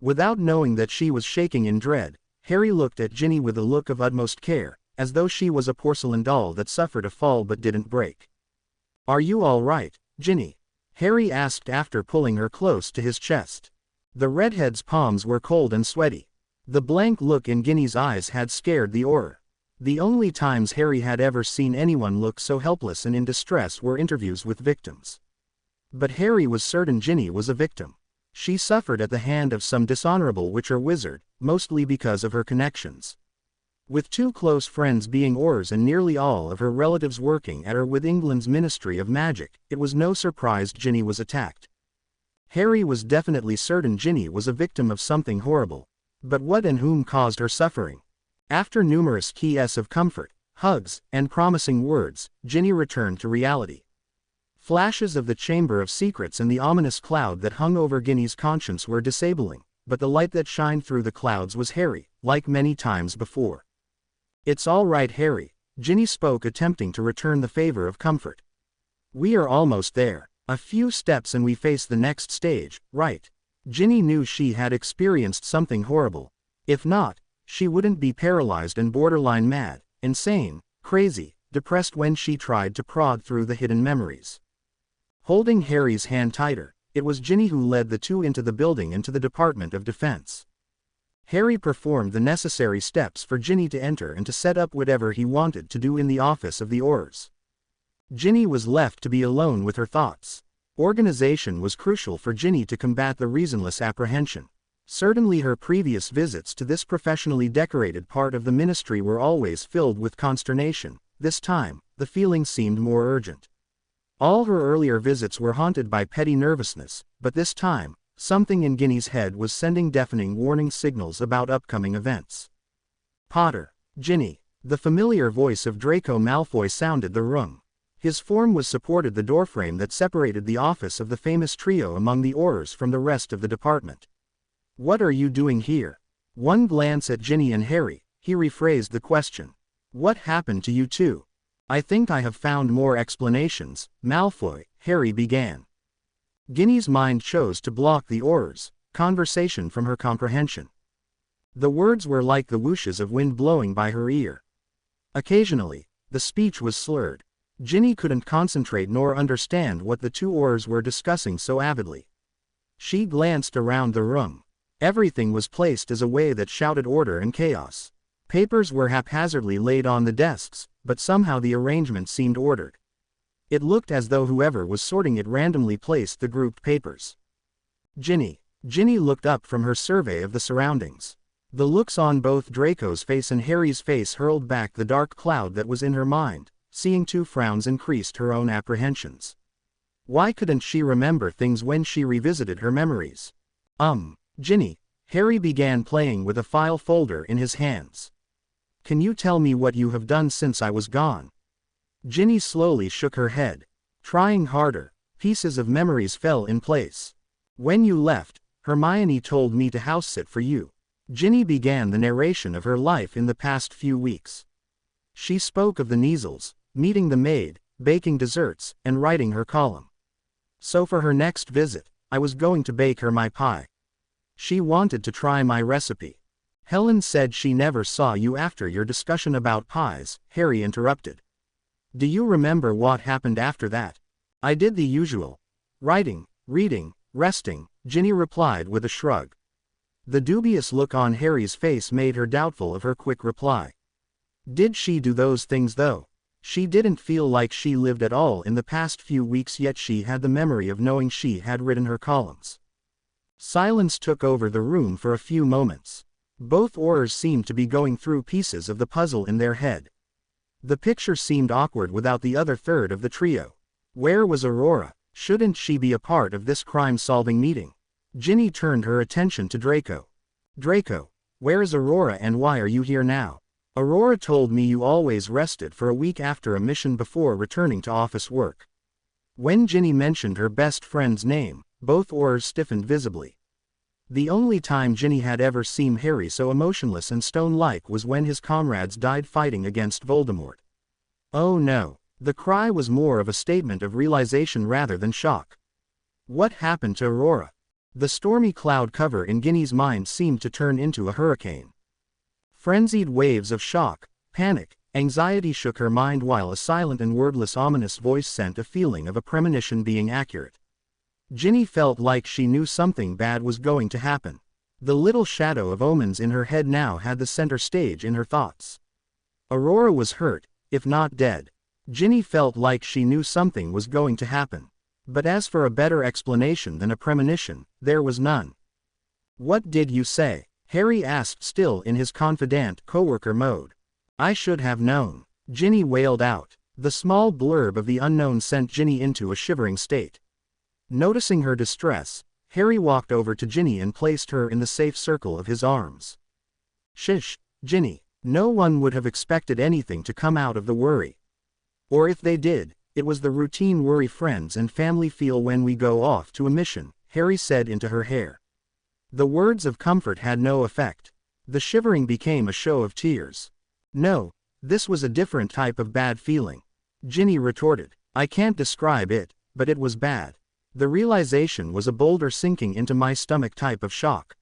Speaker 1: Without knowing that she was shaking in dread, Harry looked at Ginny with a look of utmost care, as though she was a porcelain doll that suffered a fall but didn't break. Are you all right, Ginny? Harry asked after pulling her close to his chest. The redhead's palms were cold and sweaty. The blank look in Ginny's eyes had scared the Auror. The only times Harry had ever seen anyone look so helpless and in distress were interviews with victims. But Harry was certain Ginny was a victim. She suffered at the hand of some dishonorable witch or wizard, mostly because of her connections. With 2 close friends being Aurors and nearly all of her relatives working at or with England's Ministry of Magic, it was no surprise Ginny was attacked. Harry was definitely certain Ginny was a victim of something horrible. But what and whom caused her suffering? After numerous keys of comfort, hugs, and promising words, Ginny returned to reality. Flashes of the Chamber of Secrets and the ominous cloud that hung over Ginny's conscience were disabling, but the light that shined through the clouds was Harry, like many times before. It's all right, Harry, Ginny spoke, attempting to return the favor of comfort. We are almost there. A few steps and we face the next stage, right? Ginny knew she had experienced something horrible. If not, she wouldn't be paralyzed and borderline mad, insane, crazy, depressed when she tried to prod through the hidden memories. Holding Harry's hand tighter, it was Ginny who led the two into the building and to the Department of Defense. Harry performed the necessary steps for Ginny to enter and to set up whatever he wanted to do in the office of the Aurors. Ginny was left to be alone with her thoughts. Organization was crucial for Ginny to combat the reasonless apprehension. Certainly her previous visits to this professionally decorated part of the ministry were always filled with consternation. This time, the feeling seemed more urgent. All her earlier visits were haunted by petty nervousness, but this time, something in Ginny's head was sending deafening warning signals about upcoming events. Potter. Ginny. The familiar voice of Draco Malfoy sounded the room. His form was supported the doorframe that separated the office of the famous trio among the Aurors from the rest of the department. "What are you doing here?" One glance at Ginny and Harry, he rephrased the question. "What happened to you two?" "I think I have found more explanations, Malfoy," Harry began. Ginny's mind chose to block the Aurors' conversation from her comprehension. The words were like the whooshes of wind blowing by her ear. Occasionally, the speech was slurred. Ginny couldn't concentrate nor understand what the two Aurors were discussing so avidly. She glanced around the room. Everything was placed as a way that shouted order and chaos. Papers were haphazardly laid on the desks, but somehow the arrangement seemed ordered. It looked as though whoever was sorting it randomly placed the grouped papers. Ginny. Ginny looked up from her survey of the surroundings. The looks on both Draco's face and Harry's face hurled back the dark cloud that was in her mind. Seeing two frowns increased her own apprehensions. Why couldn't she remember things when she revisited her memories? Ginny. Harry began playing with a file folder in his hands. "Can you tell me what you have done since I was gone?" Ginny slowly shook her head. Trying harder, pieces of memories fell in place. "When you left, Hermione told me to house-sit for you." Ginny began the narration of her life in the past few weeks. She spoke of the Neasels, meeting the maid, baking desserts, and writing her column. "So for her next visit, I was going to bake her my pie. She wanted to try my recipe." "Helen said she never saw you after your discussion about pies," Harry interrupted. "Do you remember what happened after that?" "I did the usual. Writing, reading, resting," Ginny replied with a shrug. The dubious look on Harry's face made her doubtful of her quick reply. Did she do those things though? She didn't feel like she lived at all in the past few weeks, yet she had the memory of knowing she had written her columns. Silence took over the room for a few moments. Both Aurors seemed to be going through pieces of the puzzle in their head. The picture seemed awkward without the other third of the trio. Where was Aurora? Shouldn't she be a part of this crime-solving meeting? Ginny turned her attention to Draco. "Draco, where is Aurora and why are you here now?" "Aurora told me you always rested for a week after a mission before returning to office work." When Ginny mentioned her best friend's name, both Aurors stiffened visibly. The only time Ginny had ever seen Harry so emotionless and stone-like was when his comrades died fighting against Voldemort. Oh no, the cry was more of a statement of realization rather than shock. What happened to Aurora? The stormy cloud cover in Ginny's mind seemed to turn into a hurricane. Frenzied waves of shock, panic, anxiety shook her mind while a silent and wordless ominous voice sent a feeling of a premonition being accurate. Ginny felt like she knew something bad was going to happen. The little shadow of omens in her head now had the center stage in her thoughts. Aurora was hurt, if not dead. Ginny felt like she knew something was going to happen. But as for a better explanation than a premonition, there was none. "What did you say?" Harry asked, still in his confidant coworker mode. "I should have known," Ginny wailed out. The small blurb of the unknown sent Ginny into a shivering state. Noticing her distress, Harry walked over to Ginny and placed her in the safe circle of his arms. "Shish, Ginny, no one would have expected anything to come out of the worry. Or if they did, it was the routine worry friends and family feel when we go off to a mission," Harry said into her hair. The words of comfort had no effect. The shivering became a show of tears. "No, this was a different type of bad feeling," Ginny retorted. "I can't describe it, but it was bad. The realization was a boulder sinking into my stomach type of shock."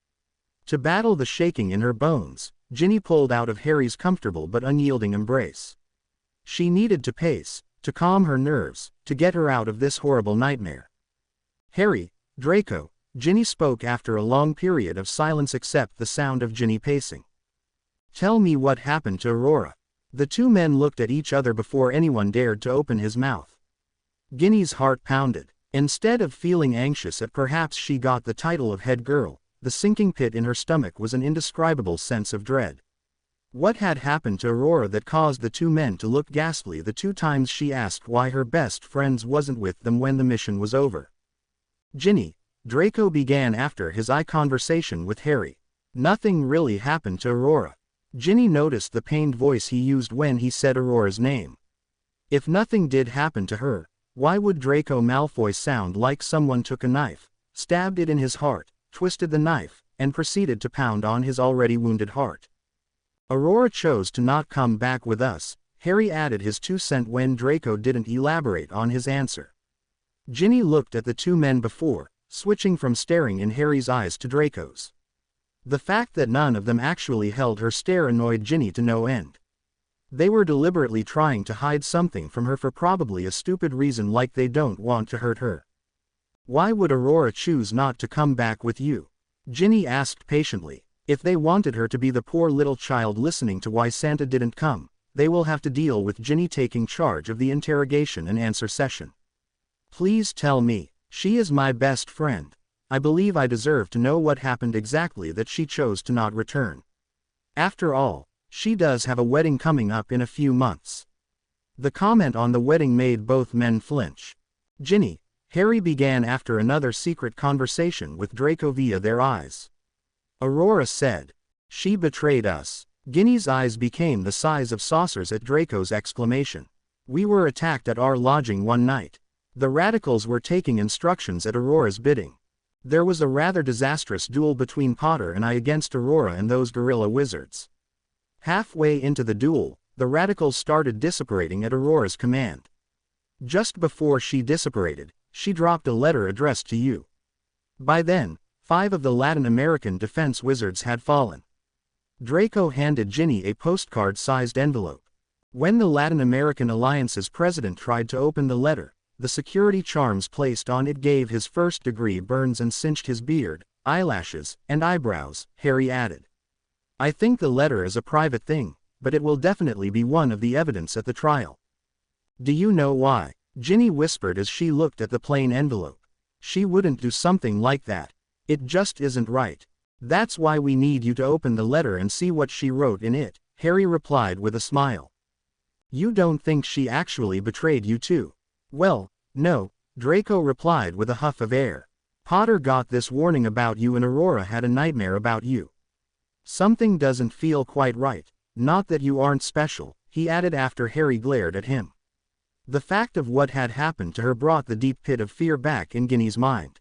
Speaker 1: To battle the shaking in her bones, Ginny pulled out of Harry's comfortable but unyielding embrace. She needed to pace, to calm her nerves, to get her out of this horrible nightmare. Harry, Draco, Ginny spoke after a long period of silence except the sound of Ginny pacing. Tell me what happened to Aurora. The two men looked at each other before anyone dared to open his mouth. Ginny's heart pounded. Instead of feeling anxious at perhaps she got the title of head girl, the sinking pit in her stomach was an indescribable sense of dread. What had happened to Aurora that caused the two men to look ghastly the two times she asked why her best friend wasn't with them when the mission was over? Ginny, Draco began after his eye conversation with Harry. Nothing really happened to Aurora. Ginny noticed the pained voice he used when he said Aurora's name. If nothing did happen to her, why would Draco Malfoy sound like someone took a knife, stabbed it in his heart, twisted the knife, and proceeded to pound on his already wounded heart? Aurora chose to not come back with us, Harry added his 2 cents when Draco didn't elaborate on his answer. Ginny looked at the two men before, switching from staring in Harry's eyes to Draco's. The fact that none of them actually held her stare annoyed Ginny to no end. They were deliberately trying to hide something from her for probably a stupid reason like they don't want to hurt her. Why would Aurora choose not to come back with you? Ginny asked patiently. If they wanted her to be the poor little child listening to why Santa didn't come, they will have to deal with Ginny taking charge of the interrogation and answer session. Please tell me, she is my best friend. I believe I deserve to know what happened exactly that she chose to not return. After all, she does have a wedding coming up in a few months. The comment on the wedding made both men flinch. Ginny, Harry began after another secret conversation with Draco via their eyes. Aurora said. She betrayed us. Ginny's eyes became the size of saucers at Draco's exclamation. We were attacked at our lodging one night. The radicals were taking instructions at Aurora's bidding. There was a rather disastrous duel between Potter and I against Aurora and those gorilla wizards. Halfway into the duel, the radicals started dissipating at Aurora's command. Just before she dissipated, she dropped a letter addressed to you. By then, 5 of the Latin American defense wizards had fallen. Draco handed Ginny a postcard-sized envelope. When the Latin American Alliance's president tried to open the letter, the security charms placed on it gave his first-degree burns and cinched his beard, eyelashes, and eyebrows, Harry added. I think the letter is a private thing, but it will definitely be one of the evidence at the trial. Do you know why? Ginny whispered as she looked at the plain envelope. She wouldn't do something like that. It just isn't right. That's why we need you to open the letter and see what she wrote in it, Harry replied with a smile. You don't think she actually betrayed you too? Well, no, Draco replied with a huff of air. Potter got this warning about you and Aurora had a nightmare about you. Something doesn't feel quite right, not that you aren't special, he added after Harry glared at him. The fact of what had happened to her brought the deep pit of fear back in Ginny's mind.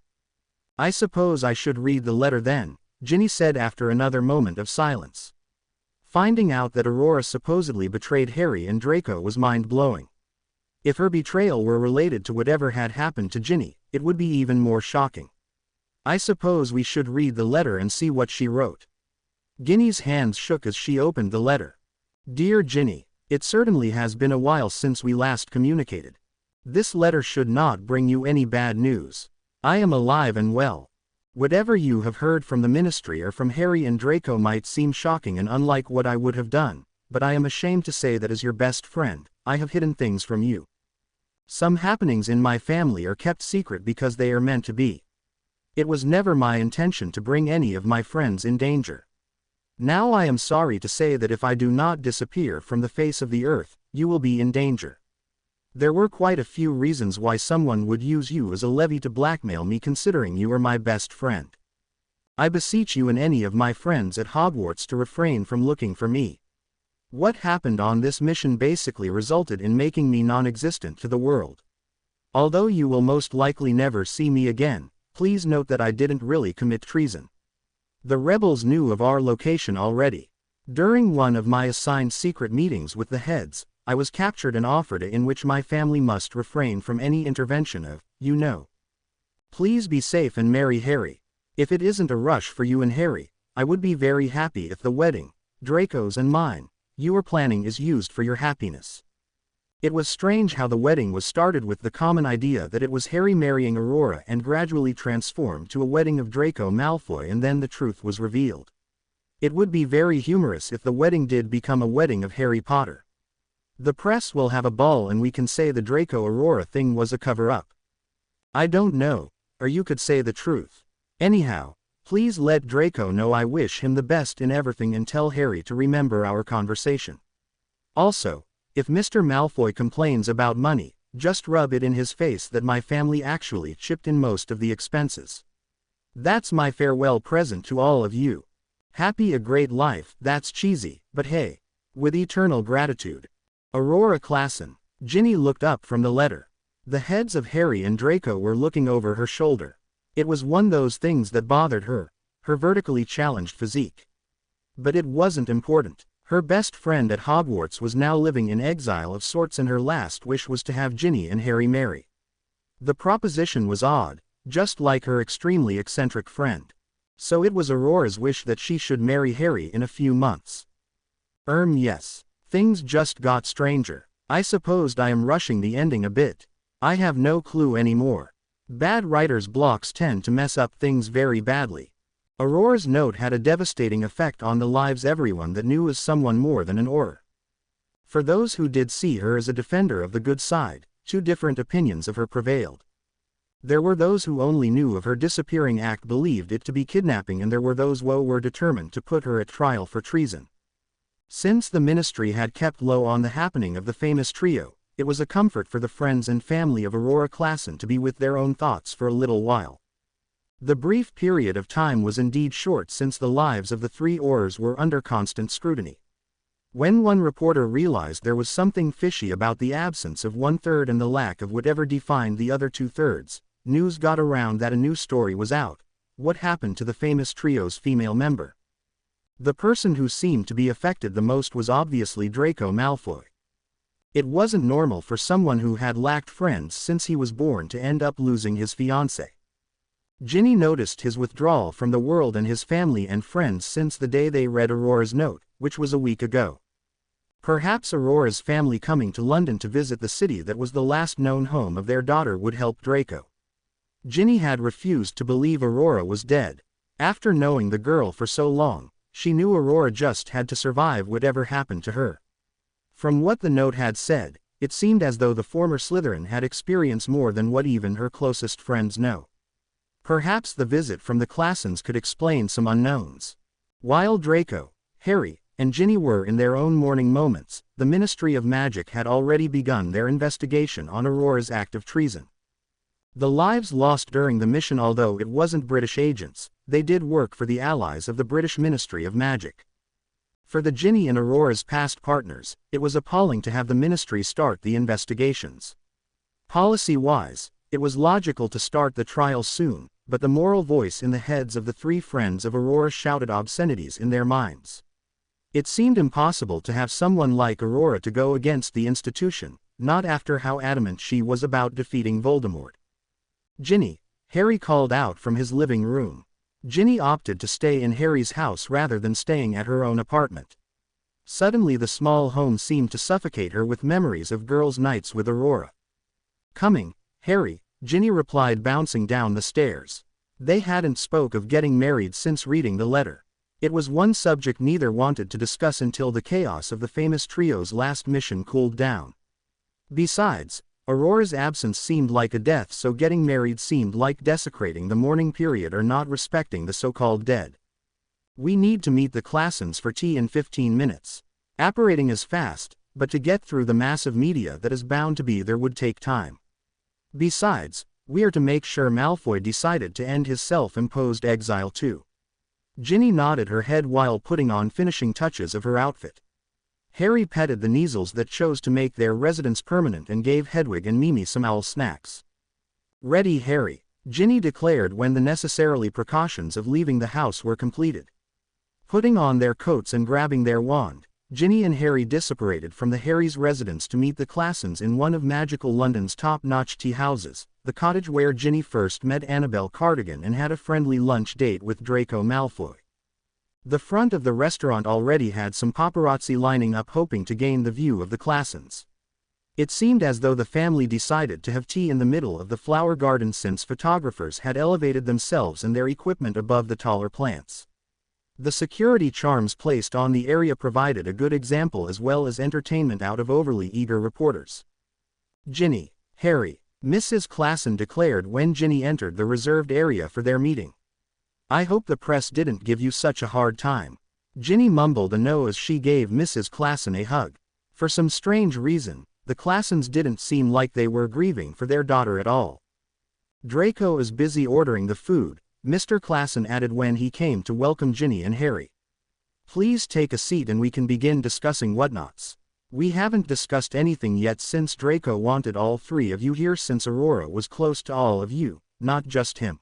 Speaker 1: I suppose I should read the letter then, Ginny said after another moment of silence. Finding out that Aurora supposedly betrayed Harry and Draco was mind-blowing. If her betrayal were related to whatever had happened to Ginny, it would be even more shocking. I suppose we should read the letter and see what she wrote. Ginny's hands shook as she opened the letter. Dear Ginny, it certainly has been a while since we last communicated. This letter should not bring you any bad news. I am alive and well. Whatever you have heard from the Ministry or from Harry and Draco might seem shocking and unlike what I would have done, but I am ashamed to say that as your best friend, I have hidden things from you. Some happenings in my family are kept secret because they are meant to be. It was never my intention to bring any of my friends in danger. Now I am sorry to say that if I do not disappear from the face of the earth, you will be in danger. There were quite a few reasons why someone would use you as a levy to blackmail me considering you are my best friend. I beseech you and any of my friends at Hogwarts to refrain from looking for me. What happened on this mission basically resulted in making me non-existent to the world. Although you will most likely never see me again, please note that I didn't really commit treason. The rebels knew of our location already. During one of my assigned secret meetings with the heads, I was captured and offered in which my family must refrain from any intervention of, you know. Please be safe and marry Harry. If it isn't a rush for you and Harry, I would be very happy if the wedding, Draco's and mine, you are planning is used for your happiness. It was strange how the wedding was started with the common idea that it was Harry marrying Aurora and gradually transformed to a wedding of Draco Malfoy, and then the truth was revealed. It would be very humorous if the wedding did become a wedding of Harry Potter. The press will have a ball and we can say the Draco-Aurora thing was a cover-up. I don't know, or you could say the truth. Anyhow, please let Draco know I wish him the best in everything and tell Harry to remember our conversation. Also, if Mr. Malfoy complains about money, just rub it in his face that my family actually chipped in most of the expenses. That's my farewell present to all of you. Happy a great life. That's cheesy, but hey. With eternal gratitude. Aurora Klassen. Ginny looked up from the letter. The heads of Harry and Draco were looking over her shoulder. It was one of those things that bothered her, her vertically challenged physique. But it wasn't important. Her best friend at Hogwarts was now living in exile of sorts, and her last wish was to have Ginny and Harry marry. The proposition was odd, just like her extremely eccentric friend. So it was Aurora's wish that she should marry Harry in a few months. Yes. Things just got stranger. I supposed I am rushing the ending a bit. I have no clue anymore. Bad writer's blocks tend to mess up things very badly. Aurora's note had a devastating effect on the lives everyone that knew as someone more than an Auror. For those who did see her as a defender of the good side, two different opinions of her prevailed. There were those who only knew of her disappearing act believed it to be kidnapping, and there were those who were determined to put her at trial for treason. Since the ministry had kept low on the happening of the famous trio, it was a comfort for the friends and family of Aurora Klassen to be with their own thoughts for a little while. The brief period of time was indeed short, since the lives of the three Aurors were under constant scrutiny. When one reporter realized there was something fishy about the absence of 1/3 and the lack of whatever defined the other 2/3, news got around that a new story was out. What happened to the famous trio's female member? The person who seemed to be affected the most was obviously Draco Malfoy. It wasn't normal for someone who had lacked friends since he was born to end up losing his fiancée. Ginny noticed his withdrawal from the world and his family and friends since the day they read Aurora's note, which was a week ago. Perhaps Aurora's family coming to London to visit the city that was the last known home of their daughter would help Draco. Ginny had refused to believe Aurora was dead. After knowing the girl for so long, she knew Aurora just had to survive whatever happened to her. From what the note had said, it seemed as though the former Slytherin had experienced more than what even her closest friends know. Perhaps the visit from the Klassens could explain some unknowns. While Draco, Harry, and Ginny were in their own mourning moments, the Ministry of Magic had already begun their investigation on Aurora's act of treason. The lives lost during the mission, although it wasn't British agents, they did work for the allies of the British Ministry of Magic. For the Ginny and Aurora's past partners, it was appalling to have the ministry start the investigations. Policy-wise, it was logical to start the trial soon, but the moral voice in the heads of the three friends of Aurora shouted obscenities in their minds. It seemed impossible to have someone like Aurora to go against the institution, not after how adamant she was about defeating Voldemort. Ginny, Harry called out from his living room. Ginny opted to stay in Harry's house rather than staying at her own apartment. Suddenly the small home seemed to suffocate her with memories of girls' nights with Aurora. "Coming, Harry," Ginny replied, bouncing down the stairs. They hadn't spoke of getting married since reading the letter. It was one subject neither wanted to discuss until the chaos of the famous trio's last mission cooled down. Besides, Aurora's absence seemed like a death, so getting married seemed like desecrating the mourning period or not respecting the so-called dead. "We need to meet the Klassens for tea in 15 minutes. Apparating is fast, but to get through the massive media that is bound to be there would take time. Besides, we are to make sure Malfoy decided to end his self-imposed exile too." Ginny nodded her head while putting on finishing touches of her outfit. Harry petted the Neasels that chose to make their residence permanent and gave Hedwig and Mimi some owl snacks. "Ready, Harry," Ginny declared when the necessary precautions of leaving the house were completed. Putting on their coats and grabbing their wand, Ginny and Harry disapparated from the Harry's residence to meet the Klassens in one of magical London's top-notch tea houses, the cottage where Ginny first met Annabelle Cardigan and had a friendly lunch date with Draco Malfoy. The front of the restaurant already had some paparazzi lining up hoping to gain the view of the Klassens. It seemed as though the family decided to have tea in the middle of the flower garden since photographers had elevated themselves and their equipment above the taller plants. The security charms placed on the area provided a good example as well as entertainment out of overly eager reporters. "Ginny, Harry," Mrs. Klassen declared when Ginny entered the reserved area for their meeting. "I hope the press didn't give you such a hard time." Ginny mumbled a no as she gave Mrs. Klassen a hug. For some strange reason, the Klassens didn't seem like they were grieving for their daughter at all. "Draco is busy ordering the food," Mr. Klassen added when he came to welcome Ginny and Harry. "Please take a seat and we can begin discussing whatnots. We haven't discussed anything yet since Draco wanted all three of you here since Aurora was close to all of you, not just him."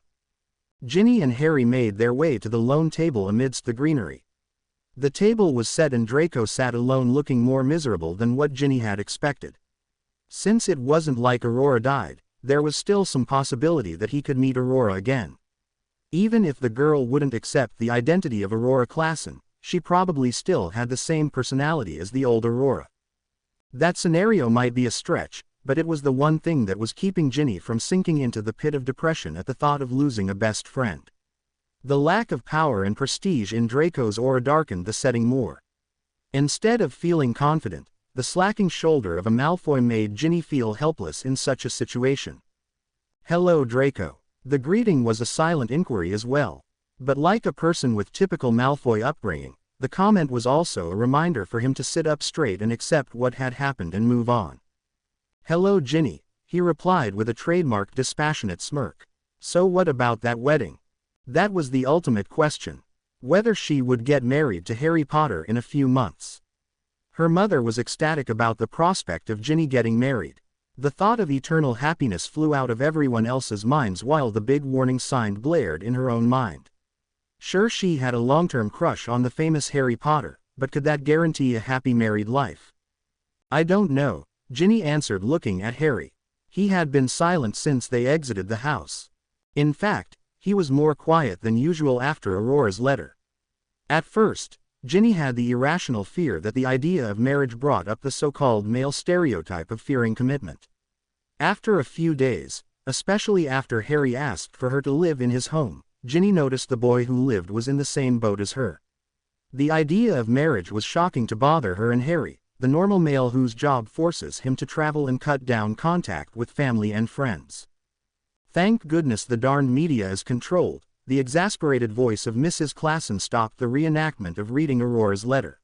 Speaker 1: Ginny and Harry made their way to the lone table amidst the greenery. The table was set and Draco sat alone looking more miserable than what Ginny had expected. Since it wasn't like Aurora died, there was still some possibility that he could meet Aurora again. Even if the girl wouldn't accept the identity of Aurora Klassen, she probably still had the same personality as the old Aurora. That scenario might be a stretch, but it was the one thing that was keeping Ginny from sinking into the pit of depression at the thought of losing a best friend. The lack of power and prestige in Draco's aura darkened the setting more. Instead of feeling confident, the slacking shoulder of a Malfoy made Ginny feel helpless in such a situation. "Hello, Draco." The greeting was a silent inquiry as well. But like a person with typical Malfoy upbringing, the comment was also a reminder for him to sit up straight and accept what had happened and move on. "Hello, Ginny," he replied with a trademark dispassionate smirk. "So what about that wedding?" That was the ultimate question. Whether she would get married to Harry Potter in a few months. Her mother was ecstatic about the prospect of Ginny getting married. The thought of eternal happiness flew out of everyone else's minds while the big warning sign blared in her own mind. Sure, she had a long-term crush on the famous Harry Potter, but could that guarantee a happy married life? "I don't know," Ginny answered looking at Harry. He had been silent since they exited the house. In fact, he was more quiet than usual after Aurora's letter. At first, Ginny had the irrational fear that the idea of marriage brought up the so-called male stereotype of fearing commitment. After a few days, especially after Harry asked for her to live in his home, Ginny noticed the boy who lived was in the same boat as her. The idea of marriage was shocking to bother her and Harry, the normal male whose job forces him to travel and cut down contact with family and friends. "Thank goodness the darned media is controlled," the exasperated voice of Mrs. Klassen stopped the reenactment of reading Aurora's letter.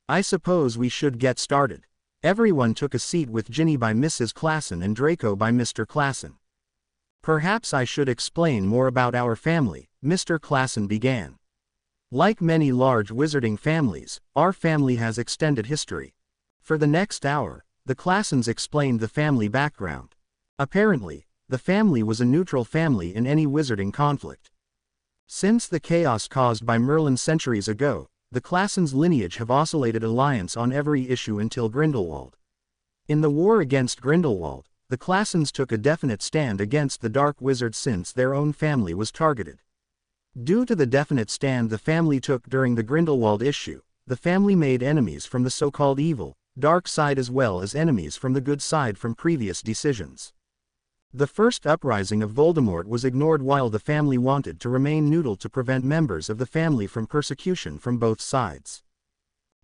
Speaker 1: "I suppose we should get started." Everyone took a seat with Ginny by Mrs. Klassen and Draco by Mr. Klassen. "Perhaps I should explain more about our family," Mr. Klassen began. "Like many large wizarding families, our family has extended history." For the next hour, the Klassens explained the family background. Apparently, the family was a neutral family in any wizarding conflict. Since the chaos caused by Merlin centuries ago, the Klassens' lineage have oscillated alliance on every issue until Grindelwald. In the war against Grindelwald, the Klassens took a definite stand against the Dark Wizard since their own family was targeted. Due to the definite stand the family took during the Grindelwald issue, the family made enemies from the so-called evil, dark side as well as enemies from the good side from previous decisions. The first uprising of Voldemort was ignored while the family wanted to remain neutral to prevent members of the family from persecution from both sides.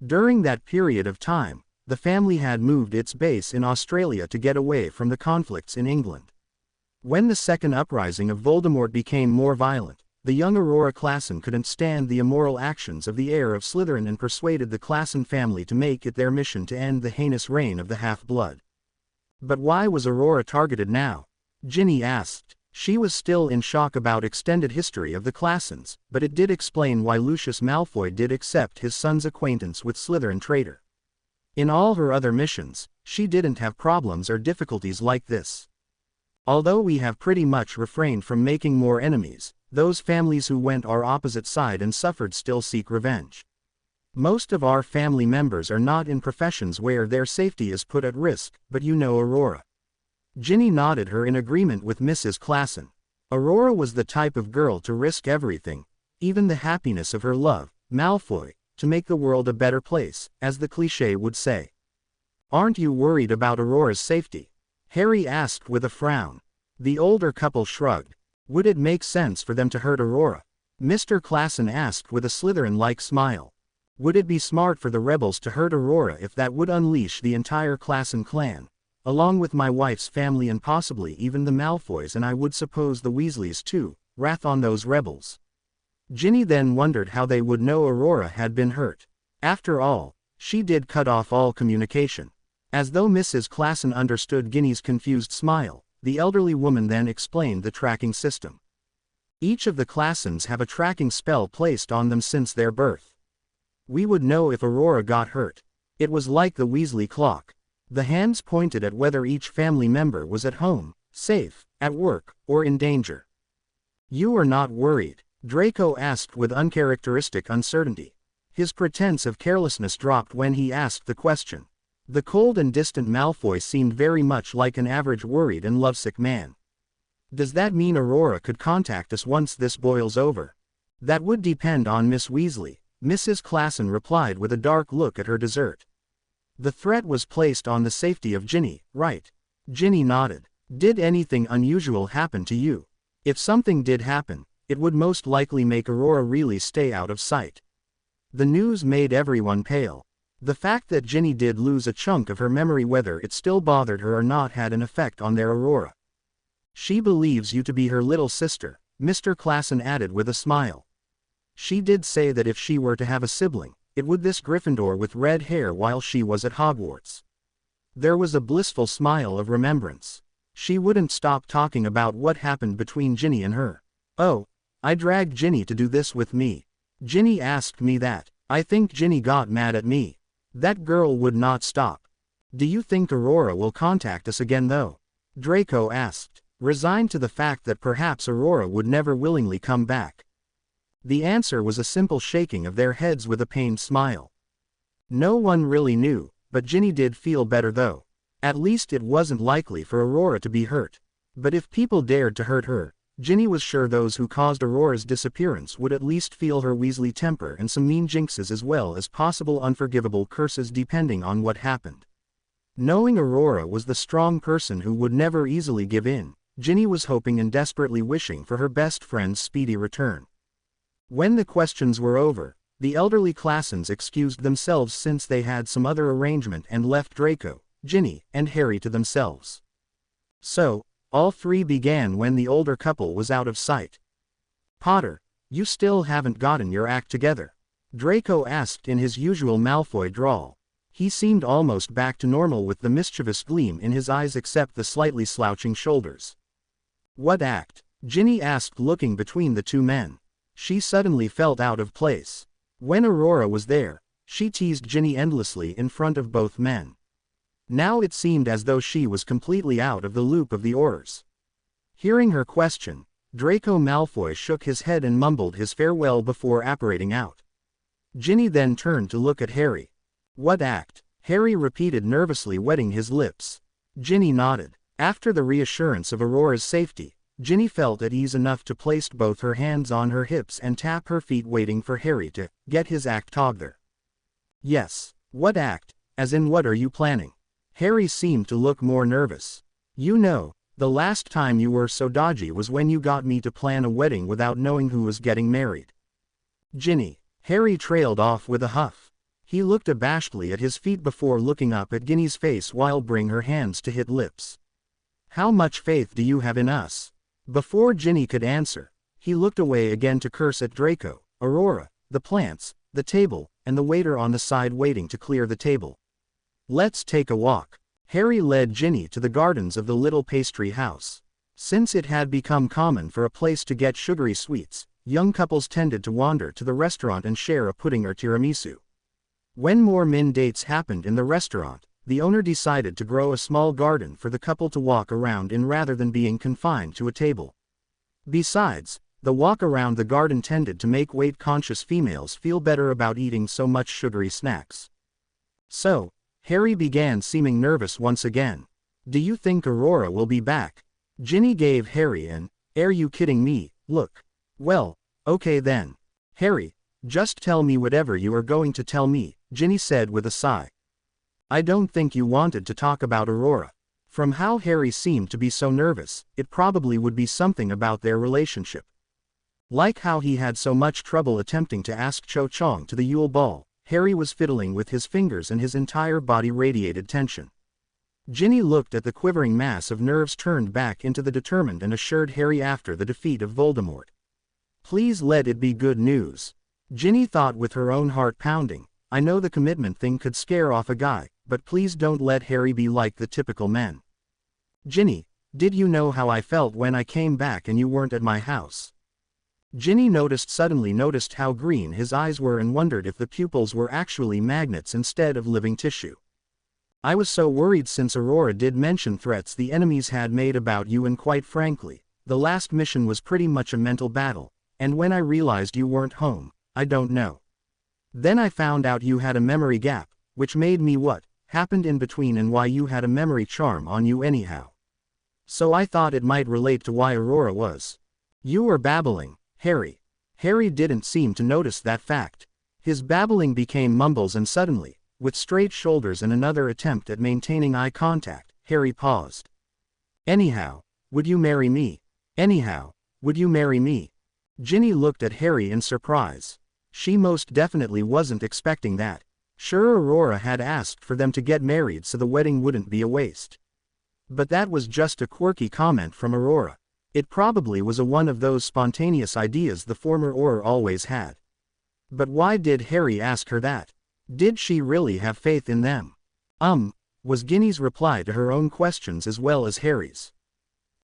Speaker 1: During that period of time, the family had moved its base in Australia to get away from the conflicts in England. When the second uprising of Voldemort became more violent, the young Aurora Klassen couldn't stand the immoral actions of the heir of Slytherin and persuaded the Klassen family to make it their mission to end the heinous reign of the Half-Blood. But why was Aurora targeted now? Ginny asked. She was still in shock about extended history of the Klassens, but it did explain why Lucius Malfoy did accept his son's acquaintance with Slytherin traitor. In all her other missions, she didn't have problems or difficulties like this. Although we have pretty much refrained from making more enemies, those families who went our opposite side and suffered still seek revenge. Most of our family members are not in professions where their safety is put at risk, but you know Aurora. Ginny nodded her in agreement with Mrs. Klassen. Aurora was the type of girl to risk everything, even the happiness of her love, Malfoy, to make the world a better place, as the cliché would say. Aren't you worried about Aurora's safety? Harry asked with a frown. The older couple shrugged. Would it make sense for them to hurt Aurora? Mr. Klassen asked with a Slytherin-like smile. Would it be smart for the rebels to hurt Aurora if that would unleash the entire Klassen clan, along with my wife's family and possibly even the Malfoys, and I would suppose the Weasleys too, wrath on those rebels? Ginny then wondered how they would know Aurora had been hurt. After all, she did cut off all communication. As though Mrs. Klassen understood Ginny's confused smile, the elderly woman then explained the tracking system. Each of the Klassens have a tracking spell placed on them since their birth. We would know if Aurora got hurt. It was like the Weasley clock. The hands pointed at whether each family member was at home, safe, at work, or in danger. You are not worried? Draco asked with uncharacteristic uncertainty. His pretense of carelessness dropped when he asked the question. The cold and distant Malfoy seemed very much like an average worried and lovesick man. Does that mean Aurora could contact us once this boils over? That would depend on Miss Weasley, Mrs. Klassen replied with a dark look at her dessert. The threat was placed on the safety of Ginny, right? Ginny nodded. Did anything unusual happen to you? If something did happen, it would most likely make Aurora really stay out of sight. The news made everyone pale. The fact that Ginny did lose a chunk of her memory, whether it still bothered her or not, had an effect on their Aurora. She believes you to be her little sister, Mr. Klassen added with a smile. She did say that if she were to have a sibling, it would this Gryffindor with red hair while she was at Hogwarts. There was a blissful smile of remembrance. She wouldn't stop talking about what happened between Ginny and her. Oh, I dragged Ginny to do this with me. Ginny asked me that. I think Ginny got mad at me. That girl would not stop. Do you think Aurora will contact us again though? Draco asked, resigned to the fact that perhaps Aurora would never willingly come back. The answer was a simple shaking of their heads with a pained smile. No one really knew, but Ginny did feel better though. At least it wasn't likely for Aurora to be hurt. But if people dared to hurt her, Ginny was sure those who caused Aurora's disappearance would at least feel her Weasley temper and some mean jinxes as well as possible unforgivable curses depending on what happened. Knowing Aurora was the strong person who would never easily give in, Ginny was hoping and desperately wishing for her best friend's speedy return. When the questions were over, the elderly Klassens excused themselves since they had some other arrangement and left Draco, Ginny, and Harry to themselves. So, all three began when the older couple was out of sight. Potter, you still haven't gotten your act together? Draco asked in his usual Malfoy drawl. He seemed almost back to normal with the mischievous gleam in his eyes except the slightly slouching shoulders. What act? Ginny asked looking between the two men. She suddenly felt out of place. When Aurora was there, she teased Ginny endlessly in front of both men. Now it seemed as though she was completely out of the loop of the Aurors. Hearing her question, Draco Malfoy shook his head and mumbled his farewell before apparating out. Ginny then turned to look at Harry. What act? Harry repeated nervously, wetting his lips. Ginny nodded. After the reassurance of Aurora's safety, Ginny felt at ease enough to place both her hands on her hips and tap her feet, waiting for Harry to get his act together. Yes. What act? As in, what are you planning? Harry seemed to look more nervous. You know, the last time you were so dodgy was when you got me to plan a wedding without knowing who was getting married. Ginny. Harry trailed off with a huff. He looked abashedly at his feet before looking up at Ginny's face while bringing her hands to his lips. How much faith do you have in us? Before Ginny could answer, he looked away again to curse at Draco, Aurora, the plants, the table, and the waiter on the side waiting to clear the table. Let's take a walk. Harry led Ginny to the gardens of the little pastry house. Since it had become common for a place to get sugary sweets, young couples tended to wander to the restaurant and share a pudding or tiramisu. When more min dates happened in the restaurant, the owner decided to grow a small garden for the couple to walk around in rather than being confined to a table. Besides, the walk around the garden tended to make weight-conscious females feel better about eating so much sugary snacks. So, Harry began seeming nervous once again. Do you think Aurora will be back? Ginny gave Harry an, "Are you kidding me?" look. Well, okay then. Harry, just tell me whatever you are going to tell me, Ginny said with a sigh. I don't think you wanted to talk about Aurora. From how Harry seemed to be so nervous, it probably would be something about their relationship. Like how he had so much trouble attempting to ask Cho Chang to the Yule Ball, Harry was fiddling with his fingers and his entire body radiated tension. Ginny looked at the quivering mass of nerves turned back into the determined and assured Harry after the defeat of Voldemort. Please let it be good news. Ginny thought with her own heart pounding, I know the commitment thing could scare off a guy, but please don't let Harry be like the typical men. Ginny, did you know how I felt when I came back and you weren't at my house? Ginny suddenly noticed how green his eyes were and wondered if the pupils were actually magnets instead of living tissue. I was so worried since Aurora did mention threats the enemies had made about you, and quite frankly, the last mission was pretty much a mental battle, and when I realized you weren't home, I don't know. Then I found out you had a memory gap, which made me what happened in between and why you had a memory charm on you anyhow. So I thought it might relate to why Aurora was. You were babbling, Harry. Harry didn't seem to notice that fact. His babbling became mumbles and suddenly, with straight shoulders and another attempt at maintaining eye contact, Harry paused. Anyhow, would you marry me? Anyhow, would you marry me? Ginny looked at Harry in surprise. She most definitely wasn't expecting that. Sure, Aurora had asked for them to get married so the wedding wouldn't be a waste. But that was just a quirky comment from Aurora. It probably was one of those spontaneous ideas the former Aurora always had. But why did Harry ask her that? Did she really have faith in them? Was Ginny's reply to her own questions as well as Harry's.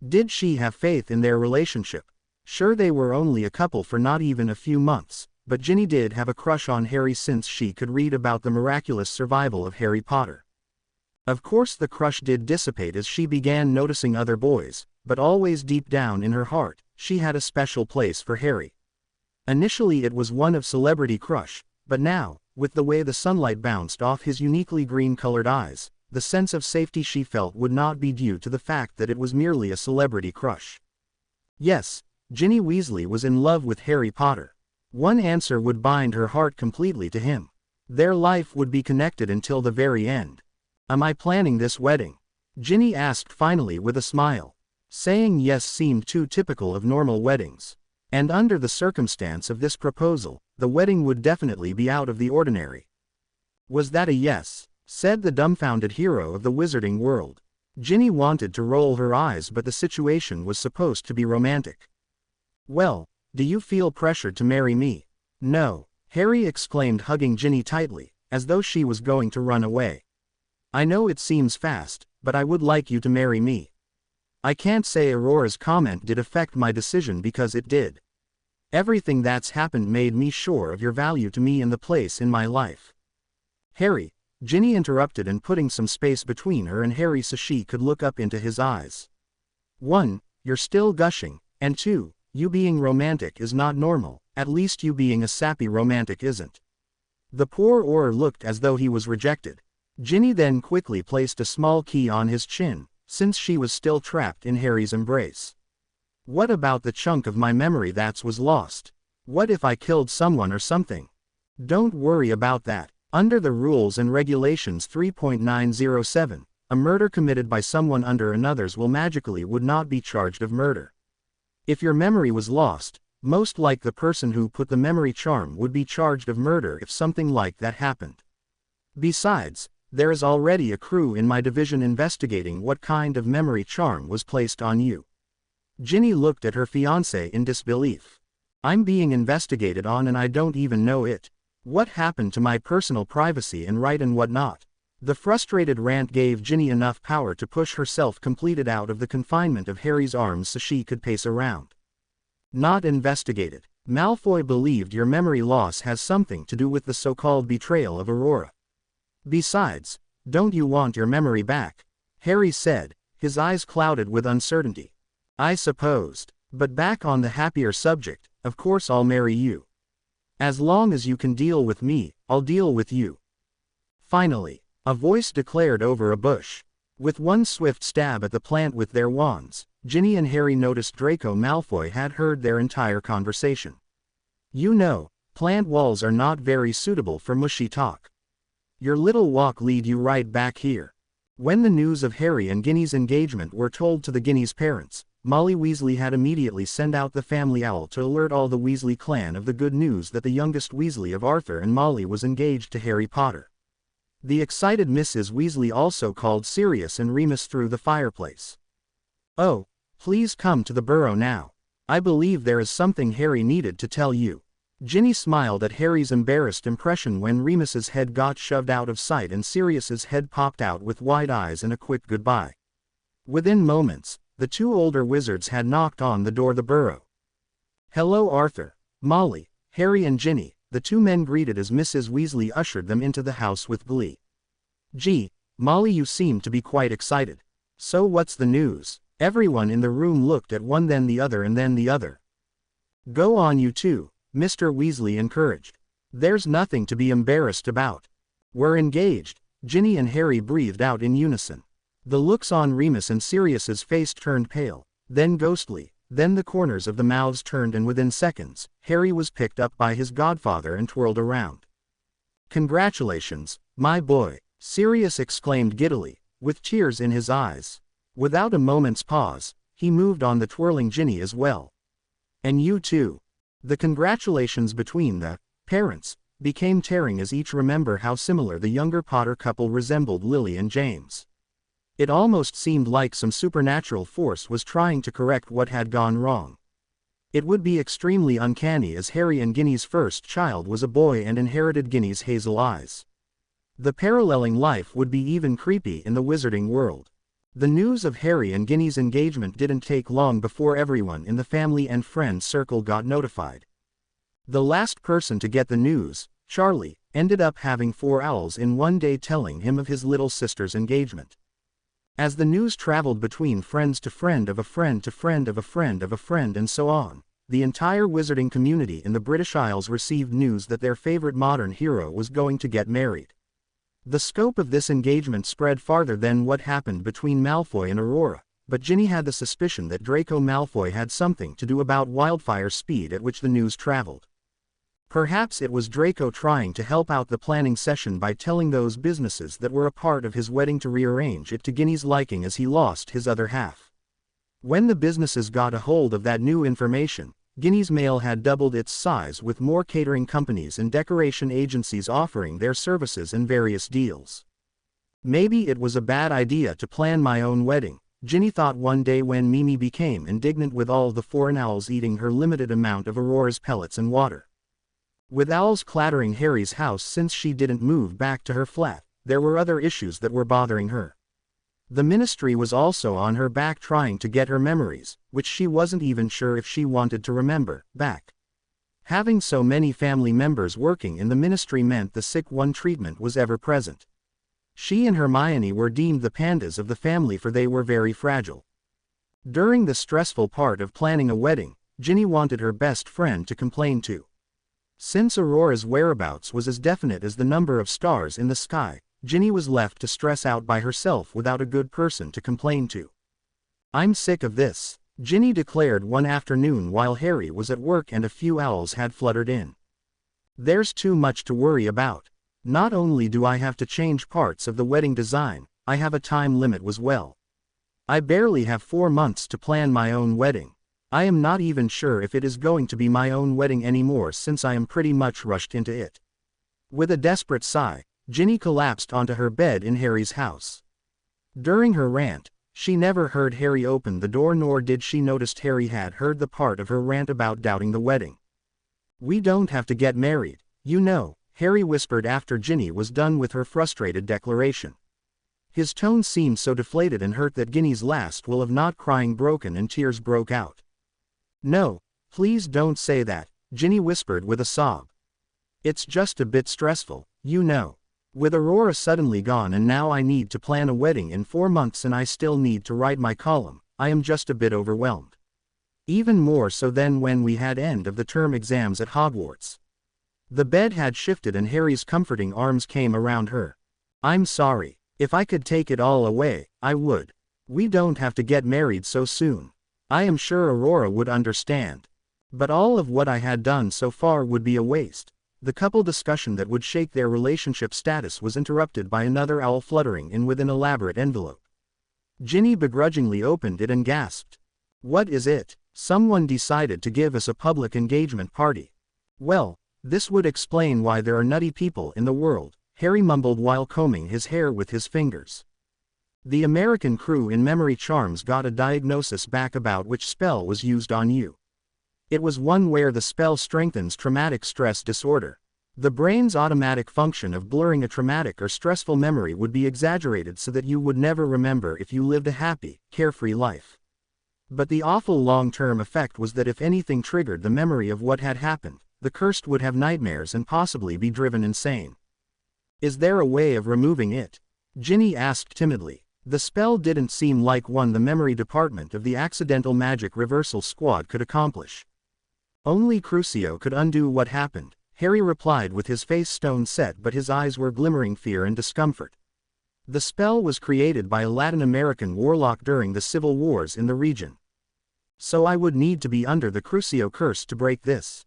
Speaker 1: Did she have faith in their relationship? Sure, they were only a couple for not even a few months, but Ginny did have a crush on Harry since she could read about the miraculous survival of Harry Potter. Of course the crush did dissipate as she began noticing other boys, but always deep down in her heart, she had a special place for Harry. Initially it was one of celebrity crush, but now, with the way the sunlight bounced off his uniquely green-colored eyes, the sense of safety she felt would not be due to the fact that it was merely a celebrity crush. Yes, Ginny Weasley was in love with Harry Potter. One answer would bind her heart completely to him. Their life would be connected until the very end. Am I planning this wedding? Ginny asked finally with a smile. Saying yes seemed too typical of normal weddings. And under the circumstance of this proposal, the wedding would definitely be out of the ordinary. Was that a yes? Said the dumbfounded hero of the wizarding world. Ginny wanted to roll her eyes, but the situation was supposed to be romantic. Well, do you feel pressured to marry me? No, Harry exclaimed, hugging Ginny tightly, as though she was going to run away. I know it seems fast, but I would like you to marry me. I can't say Aurora's comment did affect my decision because it did. Everything that's happened made me sure of your value to me and the place in my life. Harry, Ginny interrupted and putting some space between her and Harry so she could look up into his eyes. 1. You're still gushing, and 2. You being romantic is not normal, at least you being a sappy romantic isn't. The poor Auror looked as though he was rejected. Ginny then quickly placed a small key on his chin, since she was still trapped in Harry's embrace. What about the chunk of my memory that was lost? What if I killed someone or something? Don't worry about that. Under the rules and regulations 3.907, a murder committed by someone under another's will magically would not be charged of murder. If your memory was lost, most like the person who put the memory charm would be charged of murder if something like that happened. Besides, there is already a crew in my division investigating what kind of memory charm was placed on you. Ginny looked at her fiancé in disbelief. I'm being investigated on and I don't even know it. What happened to my personal privacy and right and whatnot? The frustrated rant gave Ginny enough power to push herself completed out of the confinement of Harry's arms so she could pace around. Not investigated. Malfoy believed your memory loss has something to do with the so-called betrayal of Aurora. Besides, don't you want your memory back? Harry said, his eyes clouded with uncertainty. I supposed. But back on the happier subject, of course I'll marry you. As long as you can deal with me, I'll deal with you. Finally, a voice declared over a bush. With one swift stab at the plant with their wands, Ginny and Harry noticed Draco Malfoy had heard their entire conversation. You know, plant walls are not very suitable for mushy talk. Your little walk lead you right back here. When the news of Harry and Ginny's engagement were told to the Ginny's parents, Molly Weasley had immediately sent out the family owl to alert all the Weasley clan of the good news that the youngest Weasley of Arthur and Molly was engaged to Harry Potter. The excited Mrs. Weasley also called Sirius and Remus through the fireplace. "Oh, please come to the burrow now. I believe there is something Harry needed to tell you." Ginny smiled at Harry's embarrassed impression when Remus's head got shoved out of sight and Sirius's head popped out with wide eyes and a quick goodbye. Within moments, the two older wizards had knocked on the door of the burrow. "Hello Arthur, Molly, Harry and Ginny," the two men greeted as Mrs. Weasley ushered them into the house with glee. "Gee, Molly, you seem to be quite excited. So what's the news?" Everyone in the room looked at one then the other and then the other. "Go on you two," Mr. Weasley encouraged. "There's nothing to be embarrassed about. We're engaged," Ginny and Harry breathed out in unison. The looks on Remus and Sirius's face turned pale, then ghostly, then the corners of the mouths turned and within seconds, Harry was picked up by his godfather and twirled around. "Congratulations, my boy," Sirius exclaimed giddily, with tears in his eyes. Without a moment's pause, he moved on the twirling Ginny as well. "And you too." The congratulations between the parents became tearing as each remembered how similar the younger Potter couple resembled Lily and James. It almost seemed like some supernatural force was trying to correct what had gone wrong. It would be extremely uncanny as Harry and Ginny's first child was a boy and inherited Ginny's hazel eyes. The paralleling life would be even creepy in the wizarding world. The news of Harry and Ginny's engagement didn't take long before everyone in the family and friend circle got notified. The last person to get the news, Charlie, ended up having 4 owls in one day telling him of his little sister's engagement. As the news traveled between friends to friend of a friend to friend of a friend of a friend and so on, the entire wizarding community in the British Isles received news that their favorite modern hero was going to get married. The scope of this engagement spread farther than what happened between Malfoy and Aurora, but Ginny had the suspicion that Draco Malfoy had something to do about wildfire speed at which the news traveled. Perhaps it was Draco trying to help out the planning session by telling those businesses that were a part of his wedding to rearrange it to Ginny's liking as he lost his other half. When the businesses got a hold of that new information, Ginny's mail had doubled its size with more catering companies and decoration agencies offering their services and various deals. Maybe it was a bad idea to plan my own wedding, Ginny thought one day when Mimi became indignant with all the foreign owls eating her limited amount of Aurora's pellets and water. With owls clattering Harry's house since she didn't move back to her flat, there were other issues that were bothering her. The ministry was also on her back trying to get her memories, which she wasn't even sure if she wanted to remember, back. Having so many family members working in the ministry meant the sick one treatment was ever present. She and Hermione were deemed the pandas of the family for they were very fragile. During the stressful part of planning a wedding, Ginny wanted her best friend to complain to. Since Aurora's whereabouts was as definite as the number of stars in the sky, Ginny was left to stress out by herself without a good person to complain to. "I'm sick of this," Ginny declared one afternoon while Harry was at work and a few owls had fluttered in. "There's too much to worry about. Not only do I have to change parts of the wedding design, I have a time limit as well. I barely have 4 months to plan my own wedding. I am not even sure if it is going to be my own wedding anymore since I am pretty much rushed into it." With a desperate sigh, Ginny collapsed onto her bed in Harry's house. During her rant, she never heard Harry open the door nor did she notice Harry had heard the part of her rant about doubting the wedding. "We don't have to get married, you know," Harry whispered after Ginny was done with her frustrated declaration. His tone seemed so deflated and hurt that Ginny's last will of not crying broken and tears broke out. "No, please don't say that," Ginny whispered with a sob. "It's just a bit stressful, you know. With Aurora suddenly gone and now I need to plan a wedding in 4 months and I still need to write my column, I am just a bit overwhelmed. Even more so than when we had end of the term exams at Hogwarts." The bed had shifted and Harry's comforting arms came around her. "I'm sorry. If I could take it all away, I would. We don't have to get married so soon. I am sure Aurora would understand. But all of what I had done so far would be a waste. The couple discussion that would shake their relationship status was interrupted by another owl fluttering in with an elaborate envelope. Ginny begrudgingly opened it and gasped. "What is it?" "Someone decided to give us a public engagement party." "Well, this would explain why there are nutty people in the world," Harry mumbled while combing his hair with his fingers. "The American crew in Memory Charms got a diagnosis back about which spell was used on you. It was one where the spell strengthens traumatic stress disorder. The brain's automatic function of blurring a traumatic or stressful memory would be exaggerated so that you would never remember if you lived a happy, carefree life. But the awful long-term effect was that if anything triggered the memory of what had happened, the cursed would have nightmares and possibly be driven insane." "Is there a way of removing it?" Ginny asked timidly. The spell didn't seem like one the memory department of the Accidental Magic Reversal Squad could accomplish. "Only Crucio could undo what happened," Harry replied with his face stone set, but his eyes were glimmering fear and discomfort. "The spell was created by a Latin American warlock during the civil wars in the region. So I would need to be under the Crucio curse to break this?"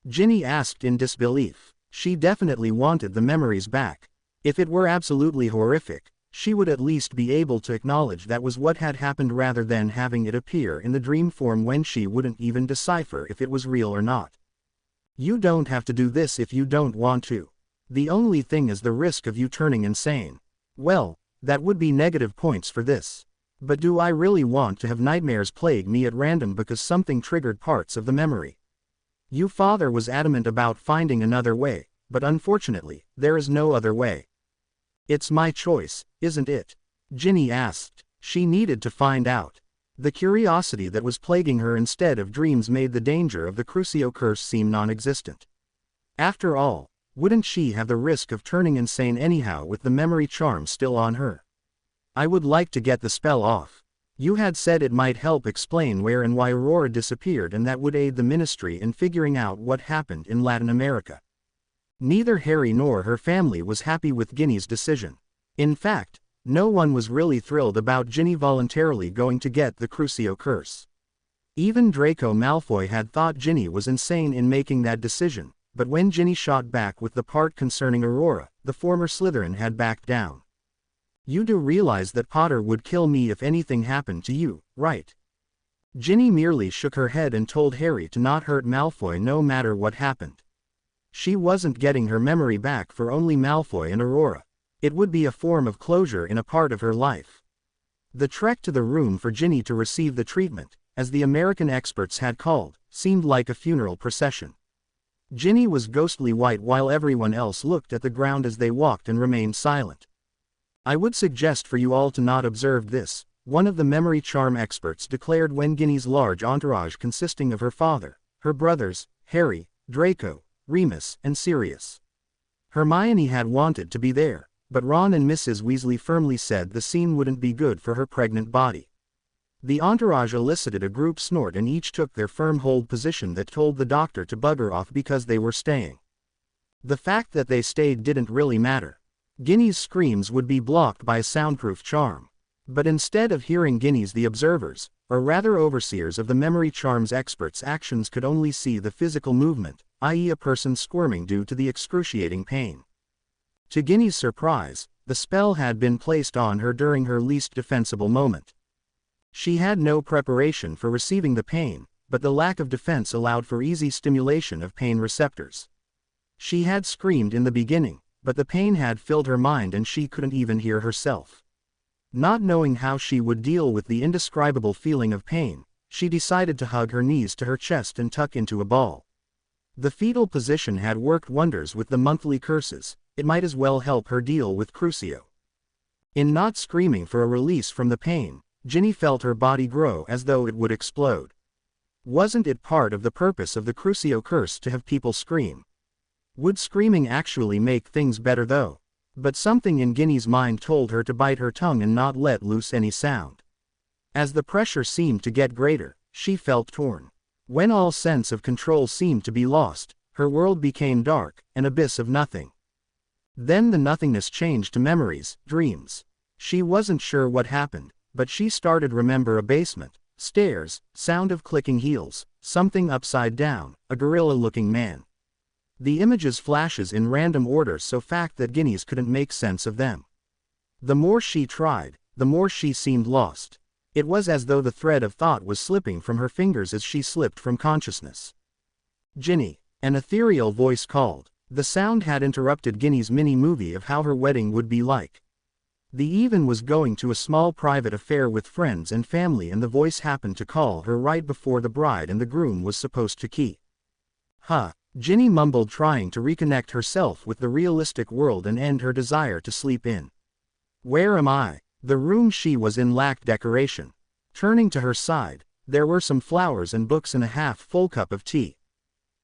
Speaker 1: Ginny asked in disbelief. She definitely wanted the memories back. If it were absolutely horrific, she would at least be able to acknowledge that was what had happened rather than having it appear in the dream form when she wouldn't even decipher if it was real or not. "You don't have to do this if you don't want to. The only thing is the risk of you turning insane." "Well, that would be negative points for this. But do I really want to have nightmares plague me at random because something triggered parts of the memory?" "Your father was adamant about finding another way, but unfortunately, there is no other way." "It's my choice, isn't it?" Ginny asked. She needed to find out. The curiosity that was plaguing her instead of dreams made the danger of the Crucio curse seem non-existent. After all, wouldn't she have the risk of turning insane anyhow with the memory charm still on her? "I would like to get the spell off. You had said it might help explain where and why Aurora disappeared, and that would aid the Ministry in figuring out what happened in Latin America." Neither Harry nor her family was happy with Ginny's decision. In fact, no one was really thrilled about Ginny voluntarily going to get the Crucio curse. Even Draco Malfoy had thought Ginny was insane in making that decision, but when Ginny shot back with the part concerning Aurora, the former Slytherin had backed down. "You do realize that Potter would kill me if anything happened to you, right?" Ginny merely shook her head and told Harry to not hurt Malfoy no matter what happened. She wasn't getting her memory back for only Malfoy and Aurora. It would be a form of closure in a part of her life. The trek to the room for Ginny to receive the treatment, as the American experts had called, seemed like a funeral procession. Ginny was ghostly white while everyone else looked at the ground as they walked and remained silent. "I would suggest for you all to not observe this," one of the memory charm experts declared when Ginny's large entourage consisting of her father, her brothers, Harry, Draco, Remus, and Sirius. Hermione had wanted to be there, but Ron and Mrs. Weasley firmly said the scene wouldn't be good for her pregnant body. The entourage elicited a group snort and each took their firm hold position that told the doctor to bugger off because they were staying. The fact that they stayed didn't really matter. Ginny's screams would be blocked by a soundproof charm. But instead of hearing Ginny's, the observers, or rather overseers of the memory charm's experts' actions could only see the physical movement, i.e. a person squirming due to the excruciating pain. To Ginny's surprise, the spell had been placed on her during her least defensible moment. She had no preparation for receiving the pain, but the lack of defense allowed for easy stimulation of pain receptors. She had screamed in the beginning, but the pain had filled her mind and she couldn't even hear herself. Not knowing how she would deal with the indescribable feeling of pain, she decided to hug her knees to her chest and tuck into a ball. The fetal position had worked wonders with the monthly curses. It might as well help her deal with Crucio. In not screaming for a release from the pain, Ginny felt her body grow as though it would explode. Wasn't it part of the purpose of the Crucio curse to have people scream? Would screaming actually make things better though? But something in Ginny's mind told her to bite her tongue and not let loose any sound. As the pressure seemed to get greater, she felt torn. When all sense of control seemed to be lost, her world became dark, an abyss of nothing. Then the nothingness changed to memories, dreams. She wasn't sure what happened, but she started remember a basement, stairs, sound of clicking heels, something upside down, a gorilla-looking man. The images flashes in random order so fast that Ginny's couldn't make sense of them. The more she tried, the more she seemed lost. It was as though the thread of thought was slipping from her fingers as she slipped from consciousness. Ginny, an ethereal voice called. The sound had interrupted Ginny's mini-movie of how her wedding would be like. The even was going to a small private affair with friends and family, and the voice happened to call her right before the bride and the groom was supposed to key. Huh, Ginny mumbled, trying to reconnect herself with the realistic world and end her desire to sleep in. Where am I? The room she was in lacked decoration. Turning to her side, there were some flowers and books and a half-full cup of tea.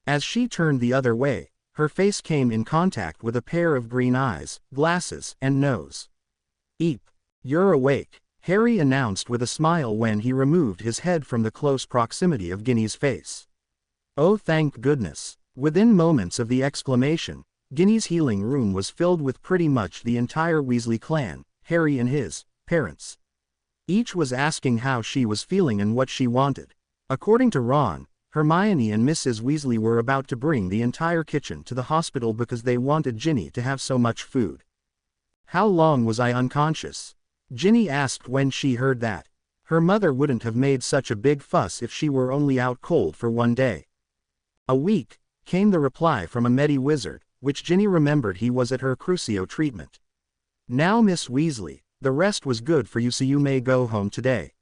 Speaker 1: As she turned the other way, her face came in contact with a pair of green eyes, glasses, and nose. Eep. You're awake, Harry announced with a smile when he removed his head from the close proximity of Ginny's face. Oh, thank goodness. Within moments of the exclamation, Ginny's healing room was filled with pretty much the entire Weasley clan, Harry and his parents. Each was asking how she was feeling and what she wanted. According to Ron, Hermione and Mrs. Weasley were about to bring the entire kitchen to the hospital because they wanted Ginny to have so much food. How long was I unconscious? Ginny asked when she heard that. Her mother wouldn't have made such a big fuss if she were only out cold for one day. A week, came the reply from a Medi-Wizard, which Ginny remembered he was at her Crucio treatment. Now Miss Weasley, the rest was good for you, so you may go home today.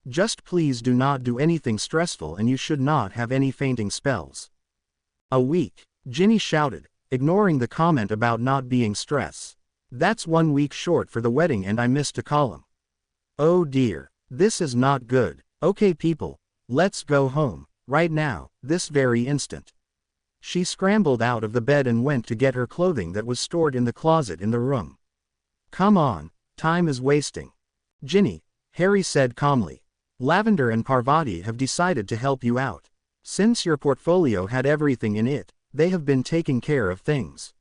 Speaker 1: Just please do not do anything stressful, and you should not have any fainting spells. A week, Ginny shouted, ignoring the comment about not being stress. That's 1 week short for the wedding and I missed a column. Oh dear, this is not good. Okay people, let's go home, right now, this very instant. She scrambled out of the bed and went to get her clothing that was stored in the closet in the room. Come on, time is wasting. Ginny, Harry said calmly. Lavender and Parvati have decided to help you out. Since your portfolio had everything in it, they have been taking care of things.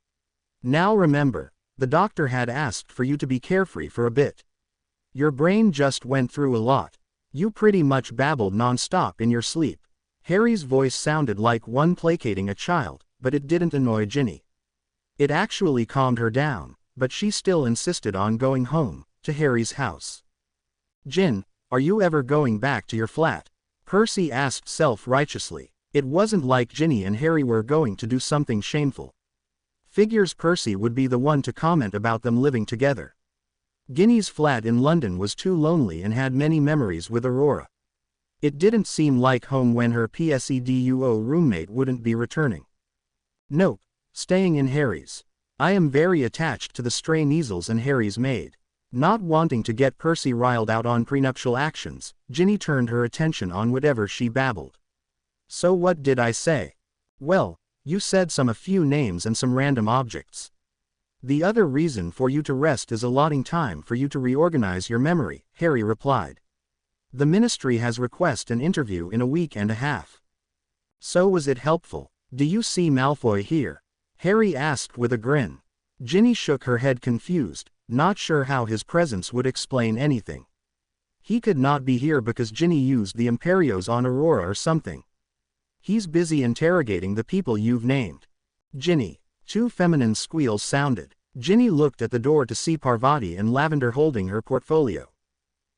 Speaker 1: Now remember, the doctor had asked for you to be carefree for a bit. Your brain just went through a lot. You pretty much babbled non-stop in your sleep. Harry's voice sounded like one placating a child, but it didn't annoy Ginny. It actually calmed her down, but she still insisted on going home, to Harry's house. Gin, are you ever going back to your flat? Percy asked self-righteously. It wasn't like Ginny and Harry were going to do something shameful. Figures Percy would be the one to comment about them living together. Ginny's flat in London was too lonely and had many memories with Aurora. It didn't seem like home when her PSEDUO roommate wouldn't be returning. Nope, staying in Harry's. I am very attached to the stray measles and Harry's maid. Not wanting to get Percy riled out on prenuptial actions, Ginny turned her attention on whatever she babbled. So what did I say? Well, you said a few names and some random objects. The other reason for you to rest is allotting time for you to reorganize your memory, Harry replied. The ministry has requested an interview in a week and a half. So was it helpful? Do you see Malfoy here? Harry asked with a grin. Ginny shook her head confused, not sure how his presence would explain anything. He could not be here because Ginny used the Imperios on Aurora or something. He's busy interrogating the people you've named. Ginny. 2 feminine squeals sounded. Ginny looked at the door to see Parvati and Lavender holding her portfolio.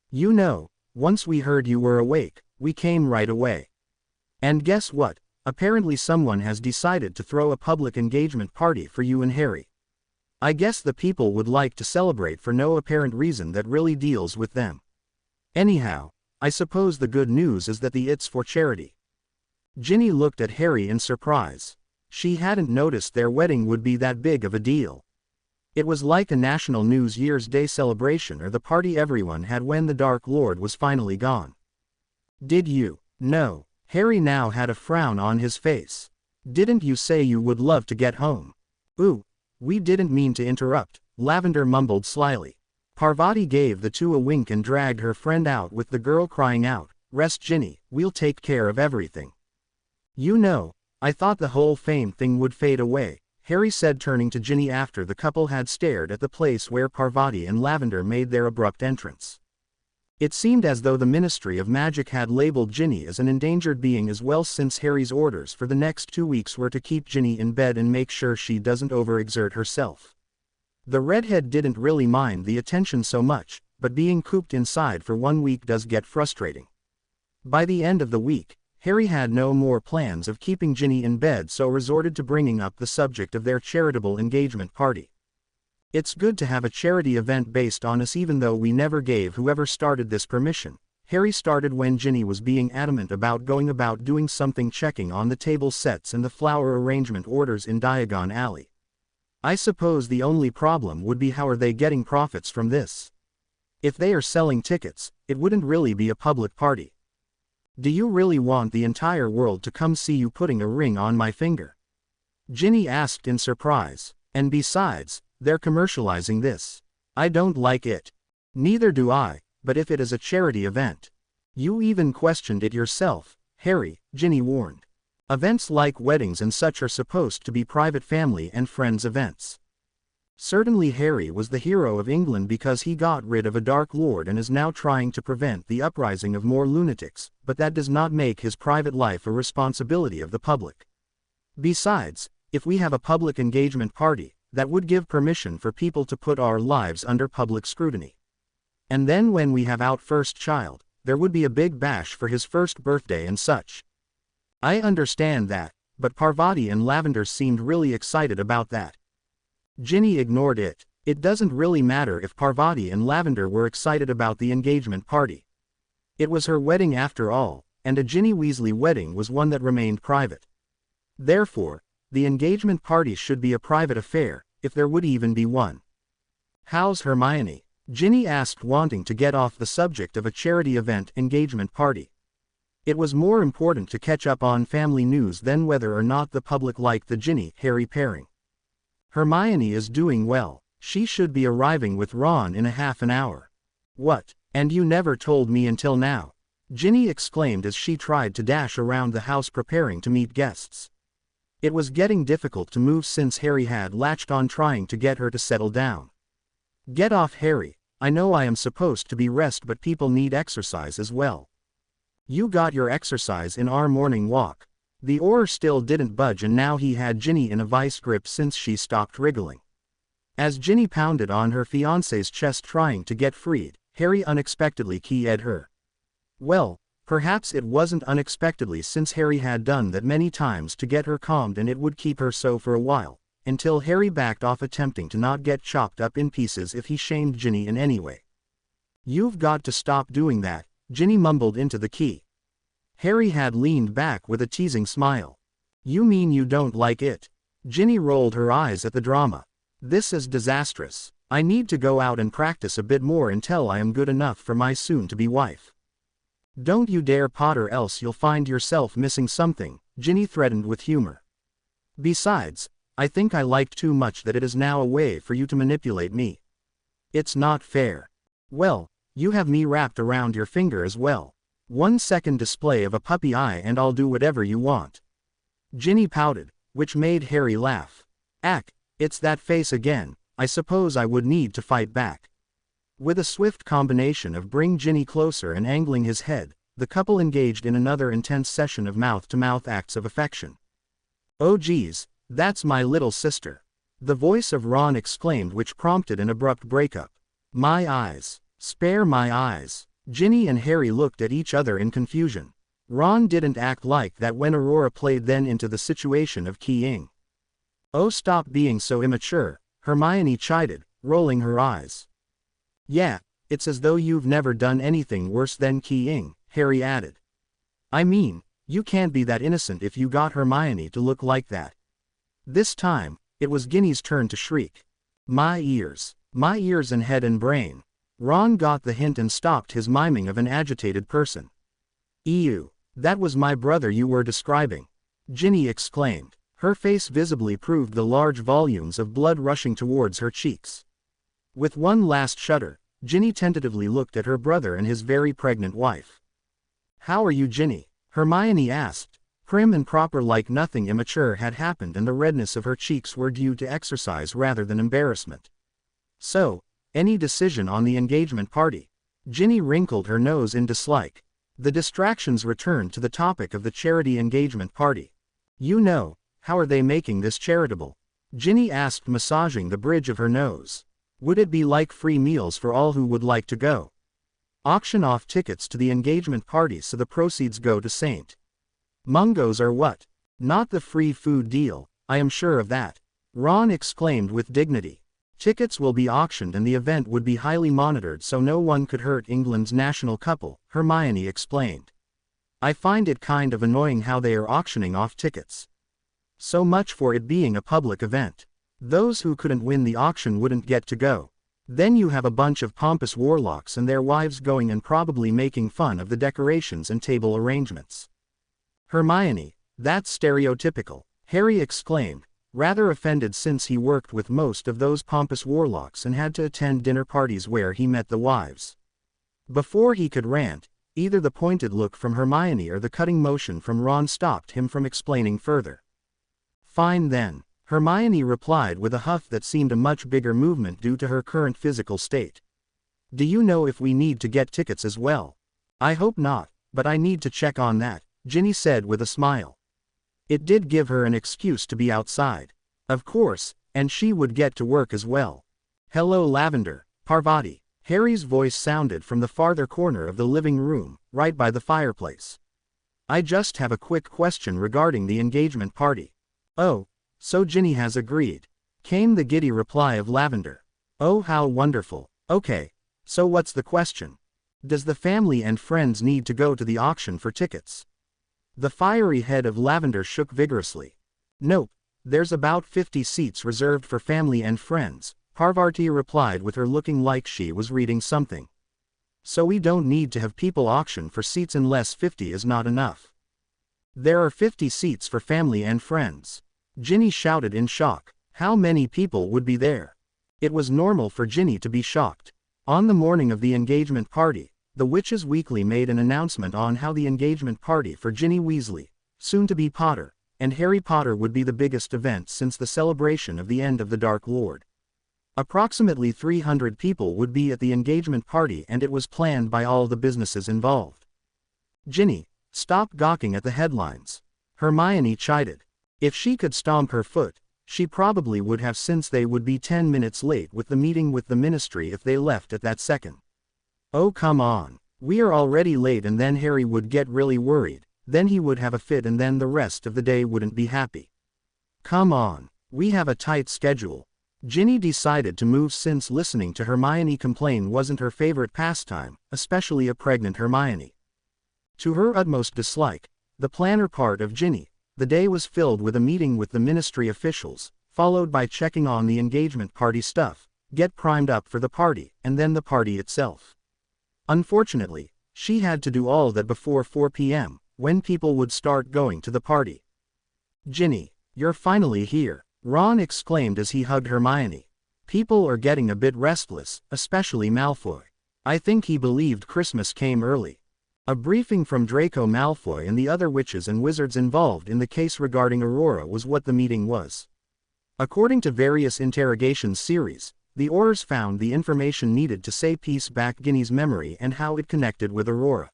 Speaker 1: You know, once we heard you were awake, we came right away. And guess what? Apparently someone has decided to throw a public engagement party for you and Harry. I guess the people would like to celebrate for no apparent reason that really deals with them. Anyhow, I suppose the good news is that it's for charity. Ginny looked at Harry in surprise. She hadn't noticed their wedding would be that big of a deal. It was like a national New Year's Day celebration or the party everyone had when the Dark Lord was finally gone. Did you? No. Harry now had a frown on his face. Didn't you say you would love to get home? Ooh, we didn't mean to interrupt, Lavender mumbled slyly. Parvati gave the two a wink and dragged her friend out with the girl crying out, Rest Ginny, we'll take care of everything. You know, I thought the whole fame thing would fade away, Harry said turning to Ginny after the couple had stared at the place where Parvati and Lavender made their abrupt entrance. It seemed as though the Ministry of Magic had labeled Ginny as an endangered being as well, since Harry's orders for the next 2 weeks were to keep Ginny in bed and make sure she doesn't overexert herself. The redhead didn't really mind the attention so much, but being cooped inside for 1 week does get frustrating. By the end of the week, Harry had no more plans of keeping Ginny in bed, so resorted to bringing up the subject of their charitable engagement party. It's good to have a charity event based on us, even though we never gave whoever started this permission. Harry started when Ginny was being adamant about going about doing something, checking on the table sets and the flower arrangement orders in Diagon Alley. I suppose the only problem would be how are they getting profits from this? If they are selling tickets, it wouldn't really be a public party. Do you really want the entire world to come see you putting a ring on my finger? Ginny asked in surprise. And besides, they're commercializing this. I don't like it. Neither do I, but if it is a charity event. You even questioned it yourself, Harry, Ginny warned. Events like weddings and such are supposed to be private family and friends events. Certainly Harry was the hero of England because he got rid of a Dark Lord and is now trying to prevent the uprising of more lunatics, but that does not make his private life a responsibility of the public. Besides, if we have a public engagement party, that would give permission for people to put our lives under public scrutiny. And then when we have our first child, there would be a big bash for his first birthday and such. I understand that, but Parvati and Lavender seemed really excited about that. Ginny ignored it. It doesn't really matter if Parvati and Lavender were excited about the engagement party. It was her wedding after all, and a Ginny Weasley wedding was one that remained private. Therefore, the engagement party should be a private affair, if there would even be one. How's Hermione? Ginny asked, wanting to get off the subject of a charity event engagement party. It was more important to catch up on family news than whether or not the public liked the Ginny-Harry pairing. Hermione is doing well. She should be arriving with Ron in a half an hour. What? And you never told me until now? Ginny exclaimed as she tried to dash around the house preparing to meet guests. It was getting difficult to move since Harry had latched on, trying to get her to settle down. Get off, Harry. I know I am supposed to be rest, but people need exercise as well. You got your exercise in our morning walk. The oar still didn't budge, and now he had Ginny in a vice grip since she stopped wriggling. As Ginny pounded on her fiancé's chest trying to get freed, Harry unexpectedly keyed her. Well, perhaps it wasn't unexpectedly, since Harry had done that many times to get her calmed, and it would keep her so for a while, until Harry backed off, attempting to not get chopped up in pieces if he shamed Ginny in any way. You've got to stop doing that, Ginny mumbled into the key. Harry had leaned back with a teasing smile. You mean you don't like it? Ginny rolled her eyes at the drama. This is disastrous. I need to go out and practice a bit more until I am good enough for my soon-to-be wife. Don't you dare, Potter, else you'll find yourself missing something, Ginny threatened with humor. Besides, I think I liked too much that it is now a way for you to manipulate me. It's not fair. Well, you have me wrapped around your finger as well. 1 second display of a puppy eye and I'll do whatever you want. Ginny pouted, which made Harry laugh. Ack, it's that face again. I suppose I would need to fight back. With a swift combination of bring Ginny closer and angling his head, the couple engaged in another intense session of mouth-to-mouth acts of affection. Oh geez, that's my little sister. The voice of Ron exclaimed, which prompted an abrupt breakup. My eyes. Spare my eyes. Ginny and Harry looked at each other in confusion. Ron didn't act like that when Aurora played then into the situation of keying. Oh, stop being so immature, Hermione chided, rolling her eyes. Yeah, it's as though you've never done anything worse than keying, Harry added. I mean, you can't be that innocent if you got Hermione to look like that. This time, it was Ginny's turn to shriek. My ears and head and brain. Ron got the hint and stopped his miming of an agitated person. Ew, that was my brother you were describing, Ginny exclaimed. Her face visibly proved the large volumes of blood rushing towards her cheeks. With one last shudder, Ginny tentatively looked at her brother and his very pregnant wife. How are you, Ginny? Hermione asked, prim and proper, like nothing immature had happened, and the redness of her cheeks were due to exercise rather than embarrassment. So, any decision on the engagement party? Ginny wrinkled her nose in dislike. The distractions returned to the topic of the charity engagement party. You know, how are they making this charitable? Ginny asked, massaging the bridge of her nose. Would it be like free meals for all who would like to go? Auction off tickets to the engagement party so the proceeds go to St. Mungo's or what? Not the free food deal, I am sure of that. Ron exclaimed with dignity. Tickets will be auctioned and the event would be highly monitored so no one could hurt England's national couple, Hermione explained. I find it kind of annoying how they are auctioning off tickets. So much for it being a public event. Those who couldn't win the auction wouldn't get to go. Then you have a bunch of pompous warlocks and their wives going and probably making fun of the decorations and table arrangements. Hermione, that's stereotypical, Harry exclaimed, rather offended since he worked with most of those pompous warlocks and had to attend dinner parties where he met the wives. Before he could rant, either the pointed look from Hermione or the cutting motion from Ron stopped him from explaining further. Fine then, Hermione replied with a huff that seemed a much bigger movement due to her current physical state. Do you know if we need to get tickets as well? I hope not, but I need to check on that, Ginny said with a smile. It did give her an excuse to be outside. Of course, and she would get to work as well. Hello Lavender, Parvati, Harry's voice sounded from the farther corner of the living room, right by the fireplace. I just have a quick question regarding the engagement party. Oh, so Ginny has agreed, came the giddy reply of Lavender. Oh how wonderful, okay, so what's the question? Does the family and friends need to go to the auction for tickets? The fiery head of Lavender shook vigorously. Nope, there's about 50 seats reserved for family and friends, Parvati replied with her looking like she was reading something. So we don't need to have people auction for seats unless 50 is not enough. There are 50 seats for family and friends. Ginny shouted in shock. How many people would be there? It was normal for Ginny to be shocked. On the morning of the engagement party, the Witches Weekly made an announcement on how the engagement party for Ginny Weasley, soon to be Potter, and Harry Potter would be the biggest event since the celebration of the end of the Dark Lord. Approximately 300 people would be at the engagement party and it was planned by all the businesses involved. Ginny, stop gawking at the headlines. Hermione chided. If she could stomp her foot, she probably would have since they would be 10 minutes late with the meeting with the ministry if they left at that second. Oh come on, we are already late and then Harry would get really worried, then he would have a fit and then the rest of the day wouldn't be happy. Come on, we have a tight schedule. Ginny decided to move since listening to Hermione complain wasn't her favorite pastime, especially a pregnant Hermione. To her utmost dislike, the planner part of Ginny, the day was filled with a meeting with the ministry officials, followed by checking on the engagement party stuff, get primed up for the party, and then the party itself. Unfortunately, she had to do all that before 4 p.m., when people would start going to the party. Ginny, you're finally here, Ron exclaimed as he hugged Hermione. People are getting a bit restless, especially Malfoy. I think he believed Christmas came early. A briefing from Draco Malfoy and the other witches and wizards involved in the case regarding Aurora was what the meeting was. According to various interrogation series, the Aurors found the information needed to say piece back Ginny's memory and how it connected with Aurora.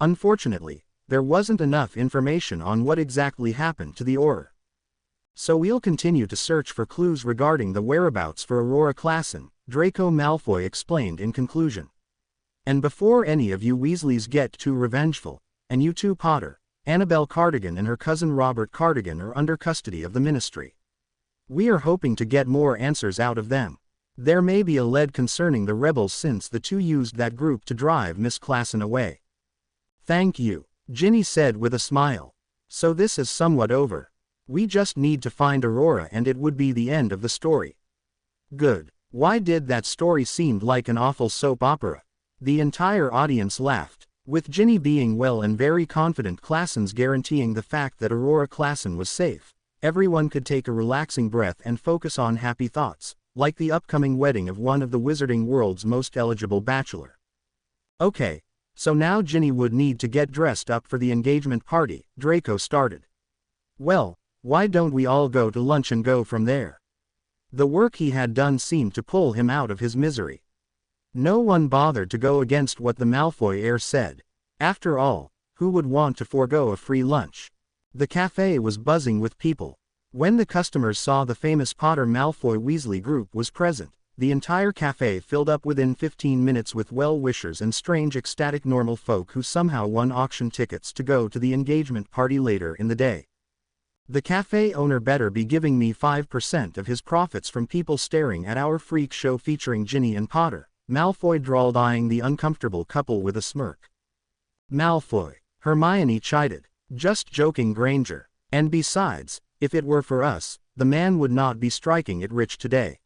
Speaker 1: Unfortunately, there wasn't enough information on what exactly happened to the Auror. So we'll continue to search for clues regarding the whereabouts for Aurora Classen, Draco Malfoy explained in conclusion. And before any of you Weasleys get too revengeful, and you too Potter, Annabelle Cardigan and her cousin Robert Cardigan are under custody of the ministry. We are hoping to get more answers out of them. There may be a lead concerning the rebels since the two used that group to drive Miss Classen away. Thank you, Ginny said with a smile. So this is somewhat over. We just need to find Aurora and it would be the end of the story. Good. Why did that story seem like an awful soap opera? The entire audience laughed, with Ginny being well and very confident Classen's guaranteeing the fact that Aurora Classen was safe. Everyone could take a relaxing breath and focus on happy thoughts, like the upcoming wedding of one of the wizarding world's most eligible bachelor. Okay, so now Ginny would need to get dressed up for the engagement party, Draco started. Well, why don't we all go to lunch and go from there? The work he had done seemed to pull him out of his misery. No one bothered to go against what the Malfoy heir said. After all, who would want to forego a free lunch? The cafe was buzzing with people. When the customers saw the famous Potter Malfoy Weasley group was present, the entire cafe filled up within 15 minutes with well-wishers and strange ecstatic normal folk who somehow won auction tickets to go to the engagement party later in the day. The cafe owner better be giving me 5% of his profits from people staring at our freak show featuring Ginny and Potter, Malfoy drawled, eyeing the uncomfortable couple with a smirk. Malfoy, Hermione chided. Just joking, Granger. And besides, if it were for us, the man would not be striking it rich today.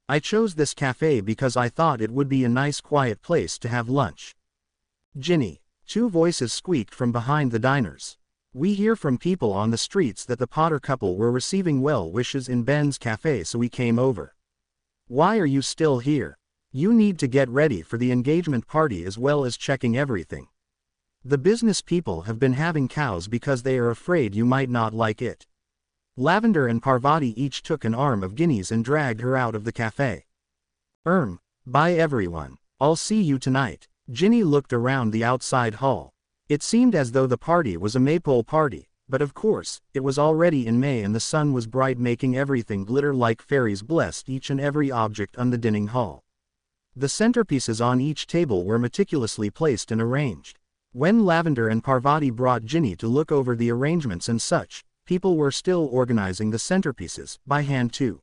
Speaker 1: I chose this cafe because I thought it would be a nice quiet place to have lunch. Ginny, two voices squeaked from behind the diners. We hear from people on the streets that the Potter couple were receiving well wishes in Ben's cafe, so we came over. Why are you still here? You need to get ready for the engagement party as well as checking everything. The business people have been having cows because they are afraid you might not like it. Lavender and Parvati each took an arm of Ginny's and dragged her out of the cafe. Bye everyone. I'll see you tonight. Ginny looked around the outside hall. It seemed as though the party was a maypole party, but of course, it was already in May and the sun was bright, making everything glitter like fairies blessed each and every object on the dining hall. The centerpieces on each table were meticulously placed and arranged. When Lavender and Parvati brought Ginny to look over the arrangements and such, people were still organizing the centerpieces, by hand too.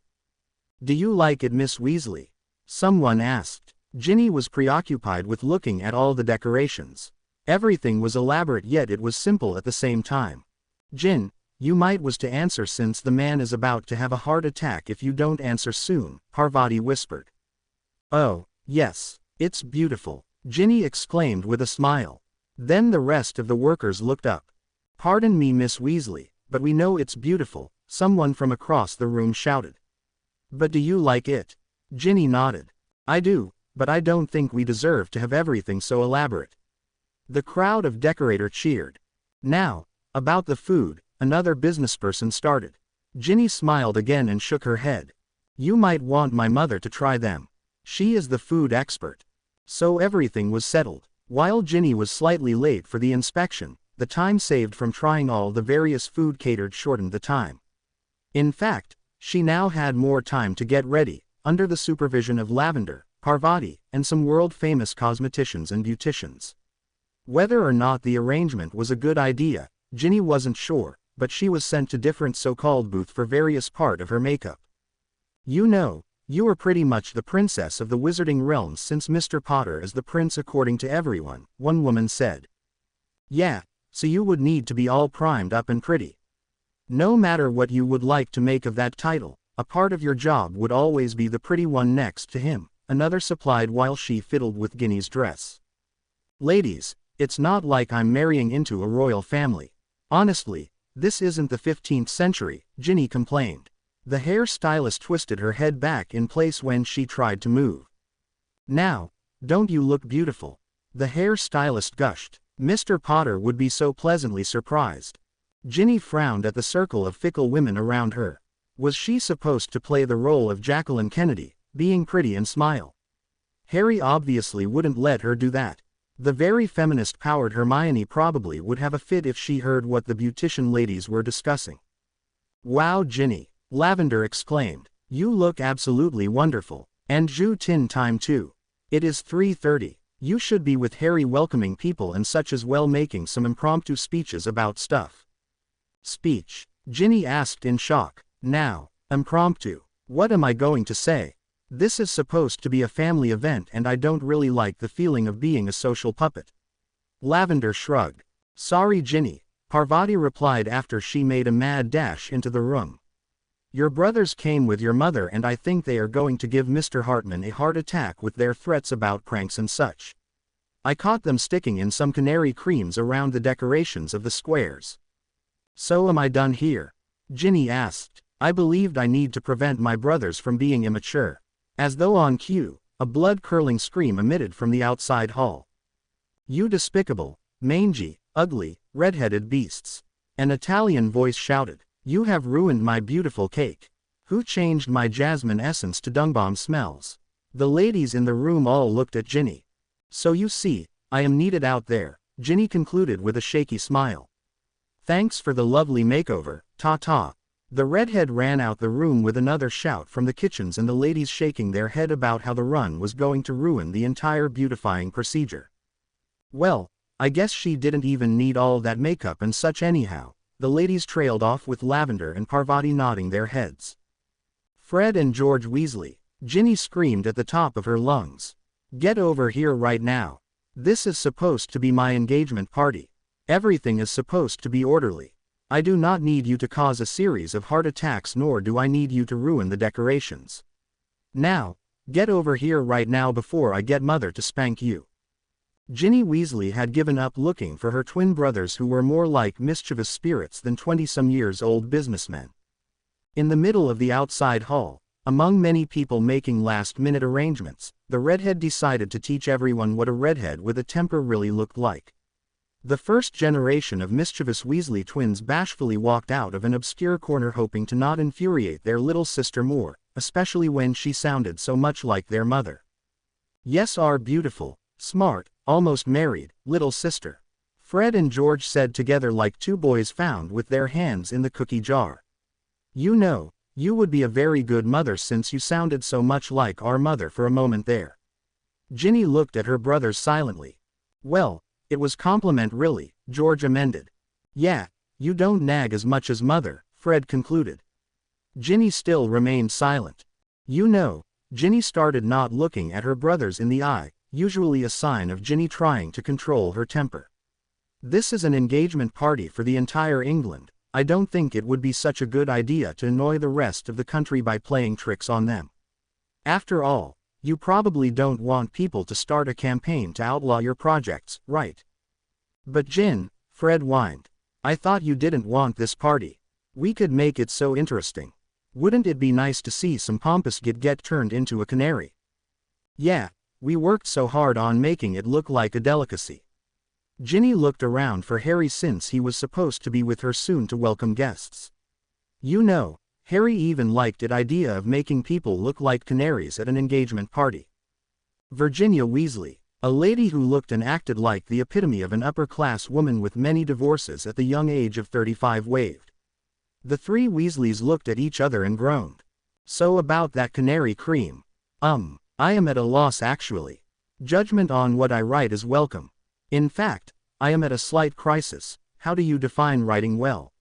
Speaker 1: Do you like it, Miss Weasley? Someone asked. Ginny was preoccupied with looking at all the decorations. Everything was elaborate, yet it was simple at the same time. Gin, you might was to answer, since the man is about to have a heart attack if you don't answer soon, Parvati whispered. Oh, yes, it's beautiful, Ginny exclaimed with a smile. Then the rest of the workers looked up. Pardon me, Miss Weasley, but we know it's beautiful, someone from across the room shouted. But do you like it? Ginny nodded. I do, but I don't think we deserve to have everything so elaborate. The crowd of decorator cheered. Now, about the food, another businessperson started. Ginny smiled again and shook her head. You might want my mother to try them. She is the food expert. So everything was settled. While Ginny was slightly late for the inspection, the time saved from trying all the various food catered shortened the time. In fact, she now had more time to get ready, under the supervision of Lavender, Parvati, and some world-famous cosmeticians and beauticians. Whether or not the arrangement was a good idea, Ginny wasn't sure, but she was sent to different so-called booths for various part of her makeup. You know, you are pretty much the princess of the wizarding realm since Mr. Potter is the prince according to everyone, one woman said. Yeah, so you would need to be all primed up and pretty. No matter what you would like to make of that title, a part of your job would always be the pretty one next to him, another supplied while she fiddled with Ginny's dress. Ladies, it's not like I'm marrying into a royal family. Honestly, this isn't the 15th century, Ginny complained. The hair stylist twisted her head back in place when she tried to move. Now, don't you look beautiful? The hair stylist gushed. Mr. Potter would be so pleasantly surprised. Ginny frowned at the circle of fickle women around her. Was she supposed to play the role of Jacqueline Kennedy, being pretty and smile? Harry obviously wouldn't let her do that. The very feminist-powered Hermione probably would have a fit if she heard what the beautician ladies were discussing. Wow, Ginny, Lavender exclaimed. You look absolutely wonderful. And Ju Tin time too. It is 3:30. You should be with Harry welcoming people and such as well, making some impromptu speeches about stuff. Speech? Ginny asked in shock. Now, impromptu. What am I going to say? This is supposed to be a family event and I don't really like the feeling of being a social puppet. Lavender shrugged. Sorry, Ginny, Parvati replied after she made a mad dash into the room. Your brothers came with your mother and I think they are going to give Mr. Hartman a heart attack with their threats about pranks and such. I caught them sticking in some canary creams around the decorations of the squares. So am I done here? Ginny asked. I believed I need to prevent my brothers from being immature. As though on cue, a blood-curdling scream emitted from the outside hall. You despicable, mangy, ugly, red-headed beasts. An Italian voice shouted. You have ruined my beautiful cake. Who changed my jasmine essence to dung bomb smells? The ladies in the room all looked at Ginny. So you see, I am needed out there, Ginny concluded with a shaky smile. Thanks for the lovely makeover, ta-ta. The redhead ran out the room with another shout from the kitchens and the ladies shaking their head about how the run was going to ruin the entire beautifying procedure. Well, I guess she didn't even need all that makeup and such anyhow, the ladies trailed off with Lavender and Parvati nodding their heads. Fred and George Weasley, Ginny screamed at the top of her lungs. Get over here right now. This is supposed to be my engagement party. Everything is supposed to be orderly. I do not need you to cause a series of heart attacks, nor do I need you to ruin the decorations. Now, get over here right now before I get Mother to spank you. Ginny Weasley had given up looking for her twin brothers, who were more like mischievous spirits than 20-some-years-old businessmen. In the middle of the outside hall, among many people making last-minute arrangements, the redhead decided to teach everyone what a redhead with a temper really looked like. The first generation of mischievous Weasley twins bashfully walked out of an obscure corner, hoping to not infuriate their little sister more, especially when she sounded so much like their mother. Yes, our beautiful, smart, almost married, little sister, Fred and George said together like two boys found with their hands in the cookie jar. You know, you would be a very good mother since you sounded so much like our mother for a moment there. Ginny looked at her brothers silently. Well, it was compliment really, George amended. Yeah, you don't nag as much as Mother, Fred concluded. Ginny still remained silent. You know, Ginny started not looking at her brothers in the eye, usually a sign of Ginny trying to control her temper. This is an engagement party for the entire England. I don't think it would be such a good idea to annoy the rest of the country by playing tricks on them. After all, you probably don't want people to start a campaign to outlaw your projects, right? But Gin, Fred whined. I thought you didn't want this party. We could make it so interesting. Wouldn't it be nice to see some pompous get turned into a canary? Yeah, we worked so hard on making it look like a delicacy. Ginny looked around for Harry since he was supposed to be with her soon to welcome guests. You know, Harry even liked the idea of making people look like canaries at an engagement party. Virginia Weasley, a lady who looked and acted like the epitome of an upper-class woman with many divorces at the young age of 35, waved. The three Weasleys looked at each other and groaned. So about that canary cream. I am at a loss actually. Judgment on what I write is welcome. In fact, I am at a slight crisis. How do you define writing well?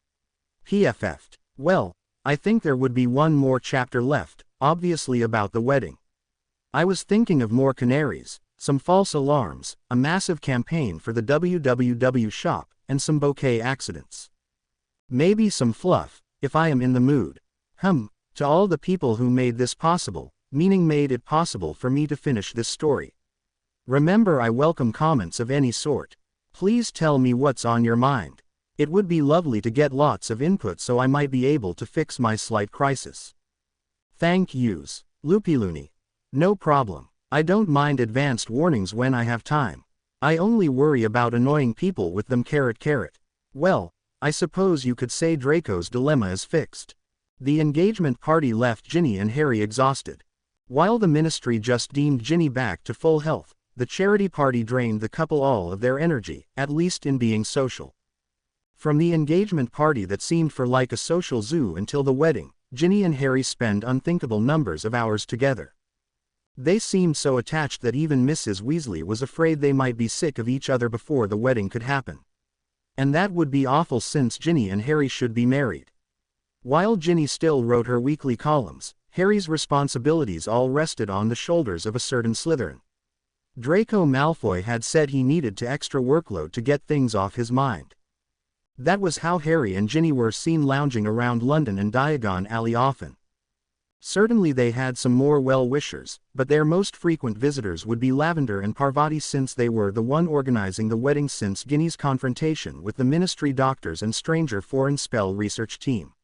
Speaker 1: PFF'd. Well, I think there would be one more chapter left, obviously about the wedding. I was thinking of more canaries, some false alarms, a massive campaign for the WWW shop, and some bouquet accidents. Maybe some fluff, if I am in the mood. To all the people who made this possible, meaning made it possible for me to finish this story. Remember, I welcome comments of any sort. Please tell me what's on your mind. It would be lovely to get lots of input so I might be able to fix my slight crisis. Thank yous, Loopy-loony. No problem. I don't mind advanced warnings when I have time. I only worry about annoying people with them. Well, I suppose you could say Draco's dilemma is fixed. The engagement party left Ginny and Harry exhausted. While the ministry just deemed Ginny back to full health, the charity party drained the couple all of their energy, at least in being social. From the engagement party that seemed for like a social zoo until the wedding, Ginny and Harry spent unthinkable numbers of hours together. They seemed so attached that even Mrs. Weasley was afraid they might be sick of each other before the wedding could happen. And that would be awful since Ginny and Harry should be married. While Ginny still wrote her weekly columns, Harry's responsibilities all rested on the shoulders of a certain Slytherin. Draco Malfoy had said he needed to extra workload to get things off his mind. That was how Harry and Ginny were seen lounging around London and Diagon Alley often. Certainly they had some more well-wishers, but their most frequent visitors would be Lavender and Parvati, since they were the one organizing the wedding since Ginny's confrontation with the ministry doctors and stranger foreign spell research team.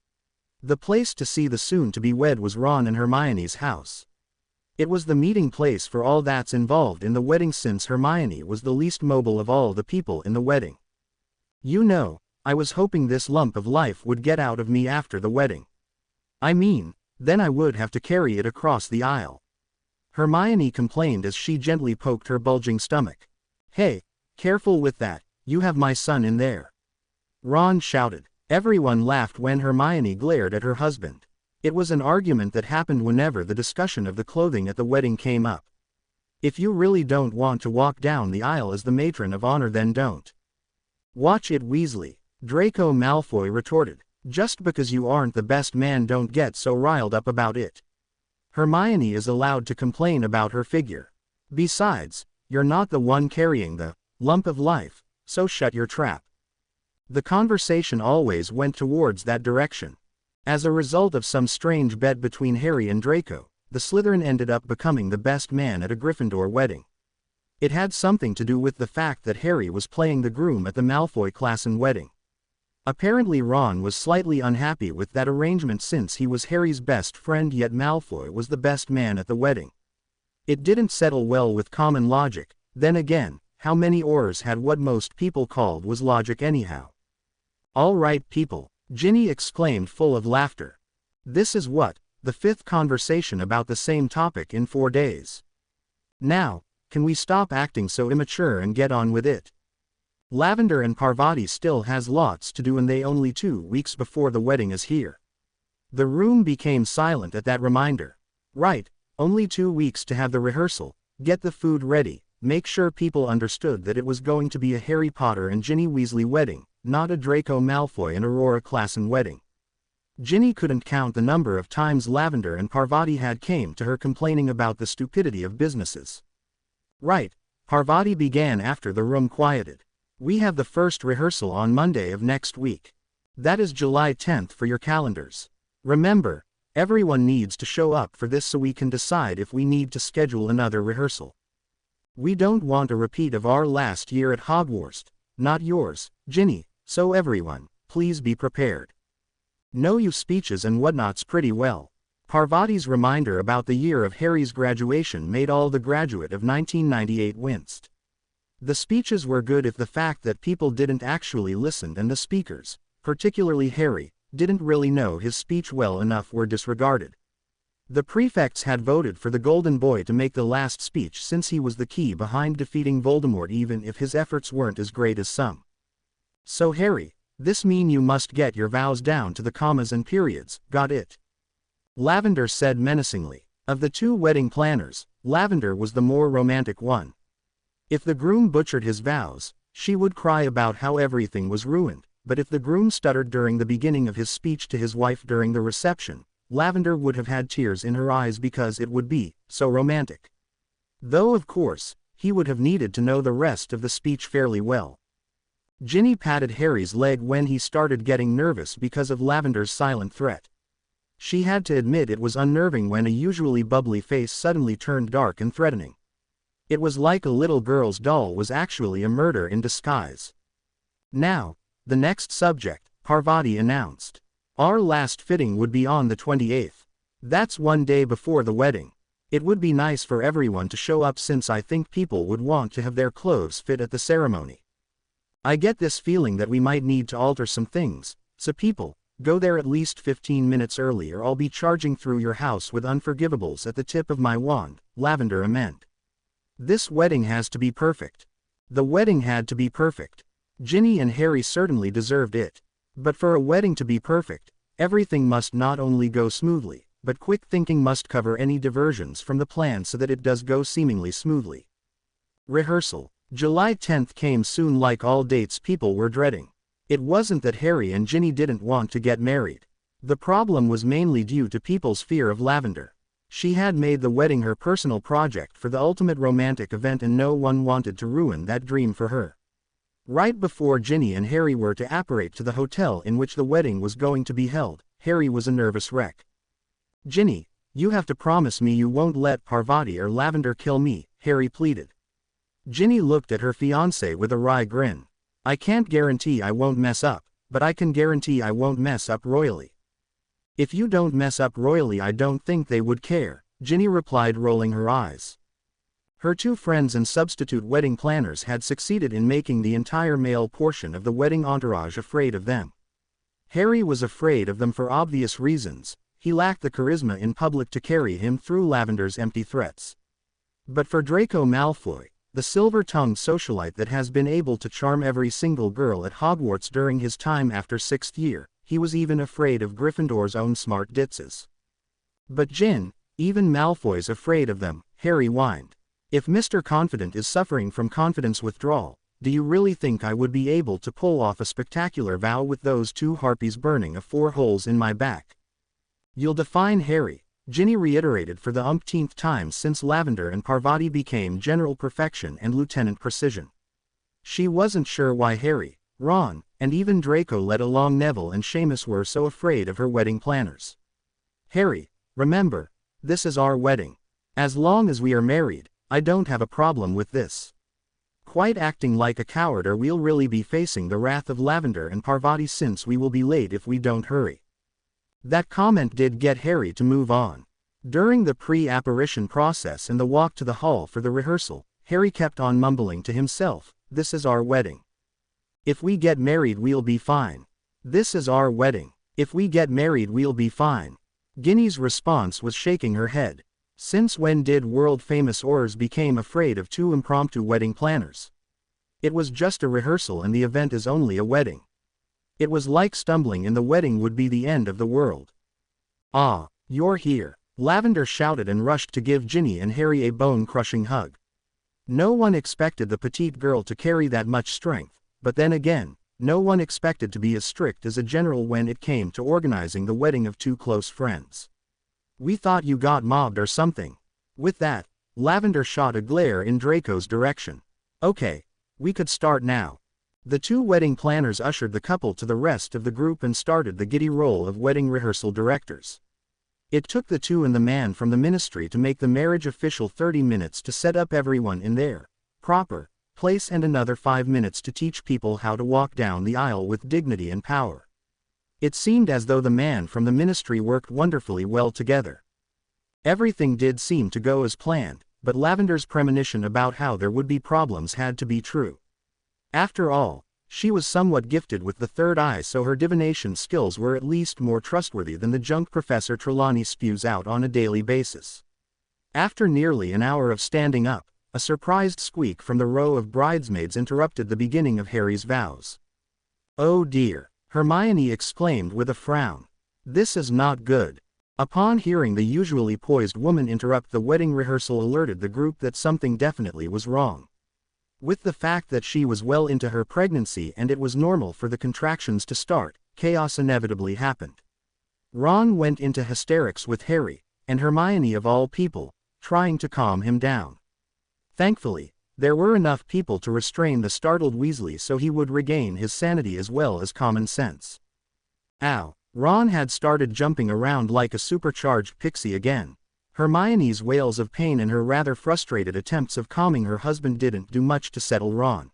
Speaker 1: The place to see the soon-to-be wed was Ron and Hermione's house. It was the meeting place for all that's involved in the wedding, since Hermione was the least mobile of all the people in the wedding. You know, I was hoping this lump of life would get out of me after the wedding. I mean, then I would have to carry it across the aisle. Hermione complained as she gently poked her bulging stomach. "Hey, careful with that, you have my son in there." Ron shouted. Everyone laughed when Hermione glared at her husband. It was an argument that happened whenever the discussion of the clothing at the wedding came up. If you really don't want to walk down the aisle as the matron of honor, then don't. Watch it, Weasley, Draco Malfoy retorted. Just because you aren't the best man, don't get so riled up about it. Hermione is allowed to complain about her figure. Besides, you're not the one carrying the lump of life, so shut your trap. The conversation always went towards that direction. As a result of some strange bet between Harry and Draco, the Slytherin ended up becoming the best man at a Gryffindor wedding. It had something to do with the fact that Harry was playing the groom at the Malfoy Klassen wedding. Apparently Ron was slightly unhappy with that arrangement since he was Harry's best friend, yet Malfoy was the best man at the wedding. It didn't settle well with common logic. Then again, how many Aurors had what most people called was logic anyhow? "All right, people," Ginny exclaimed, full of laughter. "This is what, the fifth conversation about the same topic in 4 days. Now, can we stop acting so immature and get on with it? Lavender and Parvati still has lots to do and they only 2 weeks before the wedding is here." The room became silent at that reminder. Right, only 2 weeks to have the rehearsal, get the food ready, make sure people understood that it was going to be a Harry Potter and Ginny Weasley wedding, not a Draco Malfoy and Aurora Klassen wedding. Ginny couldn't count the number of times Lavender and Parvati had came to her complaining about the stupidity of businesses. "Right," Parvati began after the room quieted. "We have the first rehearsal on Monday of next week. That is July 10th for your calendars. Remember, everyone needs to show up for this so we can decide if we need to schedule another rehearsal. We don't want a repeat of our last year at Hogwarts, not yours, Ginny, so everyone, please be prepared. Know you speeches and whatnots pretty well." Parvati's reminder about the year of Harry's graduation made all the graduate of 1998 winced. The speeches were good if the fact that people didn't actually listen and the speakers, particularly Harry, didn't really know his speech well enough were disregarded. The prefects had voted for the Golden Boy to make the last speech since he was the key behind defeating Voldemort, even if his efforts weren't as great as some. "So Harry, this mean you must get your vows down to the commas and periods, got it?" Lavender said menacingly. Of the 2 wedding planners, Lavender was the more romantic one. If the groom butchered his vows, she would cry about how everything was ruined, but if the groom stuttered during the beginning of his speech to his wife during the reception, Lavender would have had tears in her eyes because it would be so romantic. Though of course, he would have needed to know the rest of the speech fairly well. Ginny patted Harry's leg when he started getting nervous because of Lavender's silent threat. She had to admit it was unnerving when a usually bubbly face suddenly turned dark and threatening. It was like a little girl's doll was actually a murder in disguise. "Now, the next subject," Parvati announced. "Our last fitting would be on the 28th. That's 1 day before the wedding. It would be nice for everyone to show up since I think people would want to have their clothes fit at the ceremony. I get this feeling that we might need to alter some things, so people, go there at least 15 minutes early or I'll be charging through your house with unforgivables at the tip of my wand," Lavender amended. "This wedding has to be perfect." The wedding had to be perfect. Ginny and Harry certainly deserved it. But for a wedding to be perfect, everything must not only go smoothly, but quick thinking must cover any diversions from the plan so that it does go seemingly smoothly. Rehearsal. July 10th came soon like all dates people were dreading. It wasn't that Harry and Ginny didn't want to get married. The problem was mainly due to people's fear of Lavender. She had made the wedding her personal project for the ultimate romantic event and no one wanted to ruin that dream for her. Right before Ginny and Harry were to apparate to the hotel in which the wedding was going to be held, Harry was a nervous wreck. "Ginny, you have to promise me you won't let Parvati or Lavender kill me," Harry pleaded. Ginny looked at her fiancé with a wry grin. "I can't guarantee I won't mess up, but I can guarantee I won't mess up royally." "If you don't mess up royally I don't think they would care," Ginny replied, rolling her eyes. Her 2 friends and substitute wedding planners had succeeded in making the entire male portion of the wedding entourage afraid of them. Harry was afraid of them for obvious reasons. He lacked the charisma in public to carry him through Lavender's empty threats. But for Draco Malfoy, the silver-tongued socialite that has been able to charm every single girl at Hogwarts during his time after 6th year, he was even afraid of Gryffindor's own smart ditzes. But Gin, even Malfoy's afraid of them, Harry whined. If Mr. Confident is suffering from confidence withdrawal, do you really think I would be able to pull off a spectacular vow with those 2 harpies burning 4 holes in my back? You'll define Harry, Ginny reiterated for the umpteenth time since Lavender and Parvati became General Perfection and Lieutenant Precision. She wasn't sure why Harry, Ron, and even Draco let along Neville and Seamus were so afraid of her wedding planners. Harry, remember, this is our wedding. As long as we are married, I don't have a problem with this. Quite acting like a coward, or we'll really be facing the wrath of Lavender and Parvati, since we will be late if we don't hurry. That comment did get Harry to move on. During the pre-apparition process and the walk to the hall for the rehearsal, Harry kept on mumbling to himself, "This is our wedding. If we get married we'll be fine. This is our wedding. If we get married we'll be fine." Ginny's response was shaking her head. Since when did world-famous Aurors became afraid of 2 impromptu wedding planners? It was just a rehearsal and the event is only a wedding. It was like stumbling and the wedding would be the end of the world. "Ah, you're here," Lavender shouted and rushed to give Ginny and Harry a bone-crushing hug. No one expected the petite girl to carry that much strength, but then again, no one expected to be as strict as a general when it came to organizing the wedding of 2 close friends. "We thought you got mobbed or something." With that, Lavender shot a glare in Draco's direction. "Okay, we could start now." The 2 wedding planners ushered the couple to the rest of the group and started the giddy role of wedding rehearsal directors. It took the 2 and the man from the ministry to make the marriage official 30 minutes to set up everyone in their proper place and another 5 minutes to teach people how to walk down the aisle with dignity and power. It seemed as though the man from the ministry worked wonderfully well together. Everything did seem to go as planned, but Lavender's premonition about how there would be problems had to be true. After all, she was somewhat gifted with the third eye, so her divination skills were at least more trustworthy than the junk Professor Trelawney spews out on a daily basis. After nearly an hour of standing up, a surprised squeak from the row of bridesmaids interrupted the beginning of Harry's vows. "Oh dear," Hermione exclaimed with a frown. "This is not good." Upon hearing the usually poised woman interrupt the wedding rehearsal alerted the group that something definitely was wrong. With the fact that she was well into her pregnancy and it was normal for the contractions to start, chaos inevitably happened. Ron went into hysterics with Harry, and Hermione of all people, trying to calm him down. Thankfully, there were enough people to restrain the startled Weasley so he would regain his sanity as well as common sense. Ow! Ron had started jumping around like a supercharged pixie again. Hermione's wails of pain and her rather frustrated attempts of calming her husband didn't do much to settle Ron.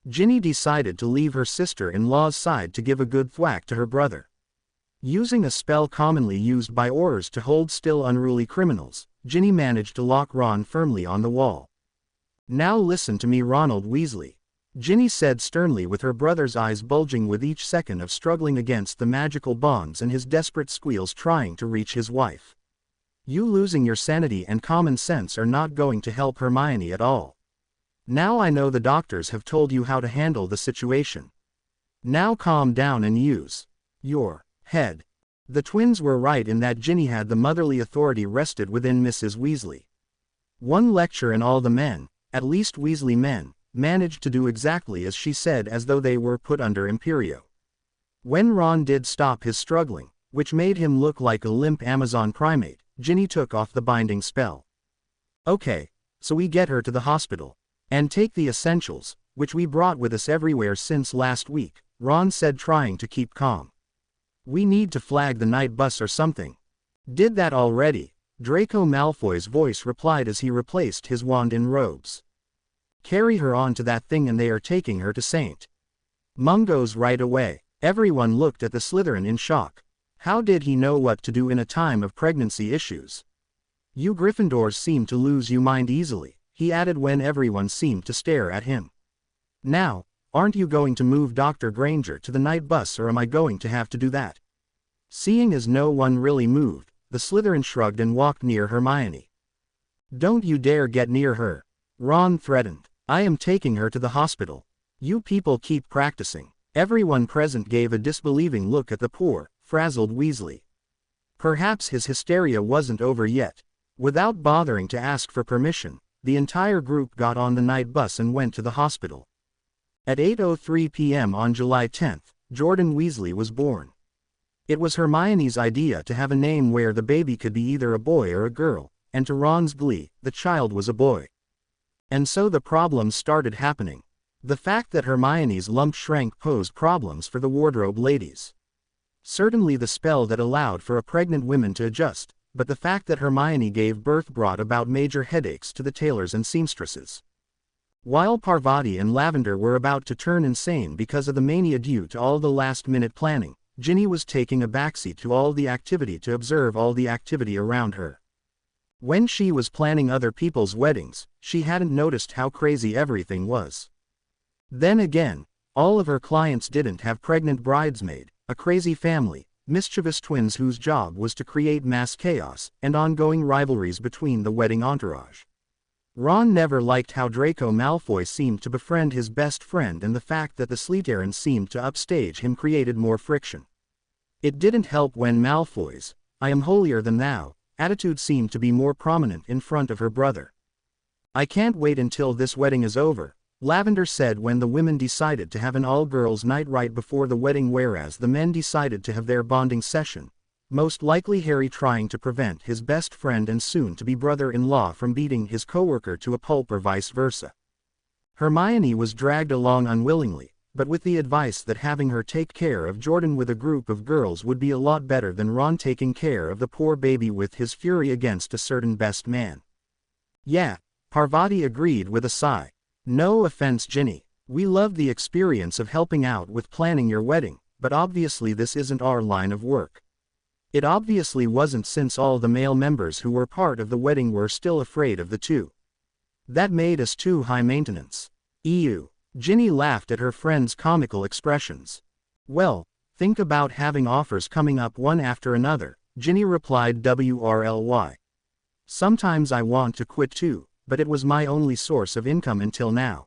Speaker 1: Ginny decided to leave her sister-in-law's side to give a good thwack to her brother. Using a spell commonly used by Aurors to hold still unruly criminals, Ginny managed to lock Ron firmly on the wall. "Now listen to me, Ronald Weasley," Ginny said sternly, with her brother's eyes bulging with each second of struggling against the magical bonds and his desperate squeals trying to reach his wife. "You losing your sanity and common sense are not going to help Hermione at all. Now I know the doctors have told you how to handle the situation. Now calm down and use your head." The twins were right in that Ginny had the motherly authority rested within Mrs. Weasley. One lecture and all the men, at least Weasley men, managed to do exactly as she said, as though they were put under Imperio. When Ron did stop his struggling, which made him look like a limp Amazon primate, Ginny took off the binding spell. "Okay, so we get her to the hospital. And take the essentials, which we brought with us everywhere since last week," Ron said, trying to keep calm. "We need to flag the night bus or something." "Did that already," Draco Malfoy's voice replied as he replaced his wand in robes. "Carry her on to that thing and they are taking her to St. Mungo's right away." Everyone looked at the Slytherin in shock. How did he know what to do in a time of pregnancy issues? "You Gryffindors seem to lose your mind easily," he added when everyone seemed to stare at him. "Now, aren't you going to move Dr. Granger to the night bus, or am I going to have to do that?" Seeing as no one really moved, the Slytherin shrugged and walked near Hermione. Don't you dare get near her. Ron threatened. I am taking her to the hospital. You people keep practicing. Everyone present gave a disbelieving look at the poor, frazzled Weasley. Perhaps his hysteria wasn't over yet. Without bothering to ask for permission, the entire group got on the night bus and went to the hospital. At 8:03 p.m. on July 10th, Jordan Weasley was born. It was Hermione's idea to have a name where the baby could be either a boy or a girl, and to Ron's glee, the child was a boy. And so the problems started happening. The fact that Hermione's lump shrank posed problems for the wardrobe ladies. Certainly the spell that allowed for a pregnant woman to adjust, but the fact that Hermione gave birth brought about major headaches to the tailors and seamstresses. While Parvati and Lavender were about to turn insane because of the mania due to all the last-minute planning, Ginny was taking a backseat to all the activity to observe all the activity around her. When she was planning other people's weddings, she hadn't noticed how crazy everything was. Then again, all of her clients didn't have pregnant bridesmaid, a crazy family, mischievous twins whose job was to create mass chaos, and ongoing rivalries between the wedding entourage. Ron never liked how Draco Malfoy seemed to befriend his best friend, and the fact that the Slytherins seemed to upstage him created more friction. It didn't help when Malfoy's, "I am holier than thou," attitude seemed to be more prominent in front of her brother. "I can't wait until this wedding is over," Lavender said when the women decided to have an all-girls night right before the wedding, whereas the men decided to have their bonding session. Most likely Harry trying to prevent his best friend and soon-to-be brother-in-law from beating his coworker to a pulp or vice versa. Hermione was dragged along unwillingly, but with the advice that having her take care of Jordan with a group of girls would be a lot better than Ron taking care of the poor baby with his fury against a certain best man. "Yeah," Parvati agreed with a sigh. "No offense, Ginny. We loved the experience of helping out with planning your wedding, but obviously this isn't our line of work." It obviously wasn't, since all the male members who were part of the wedding were still afraid of the two. That made us too high maintenance. Ew. Ginny laughed at her friend's comical expressions. "Well, think about having offers coming up one after another," Ginny replied WRLY. "Sometimes I want to quit too, but it was my only source of income until now."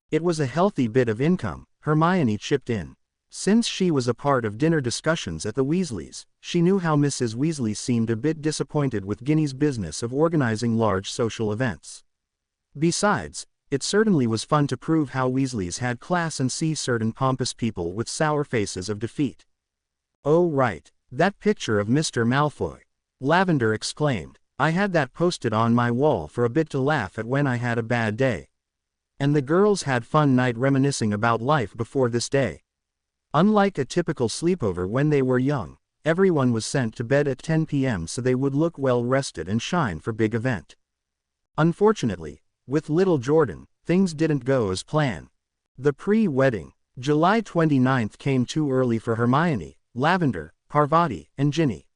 Speaker 1: "It was a healthy bit of income," Hermione chipped in. Since she was a part of dinner discussions at the Weasleys, she knew how Mrs. Weasley seemed a bit disappointed with Ginny's business of organizing large social events. Besides, it certainly was fun to prove how Weasleys had class and see certain pompous people with sour faces of defeat. "Oh right, that picture of Mr. Malfoy," Lavender exclaimed. "I had that posted on my wall for a bit to laugh at when I had a bad day. And the girls had fun night reminiscing about life before this day." Unlike a typical sleepover when they were young, everyone was sent to bed at 10 p.m. so they would look well rested and shine for big event. Unfortunately, with little Jordan, things didn't go as planned. The pre-wedding, July 29th came too early for Hermione, Lavender, Parvati, and Ginny.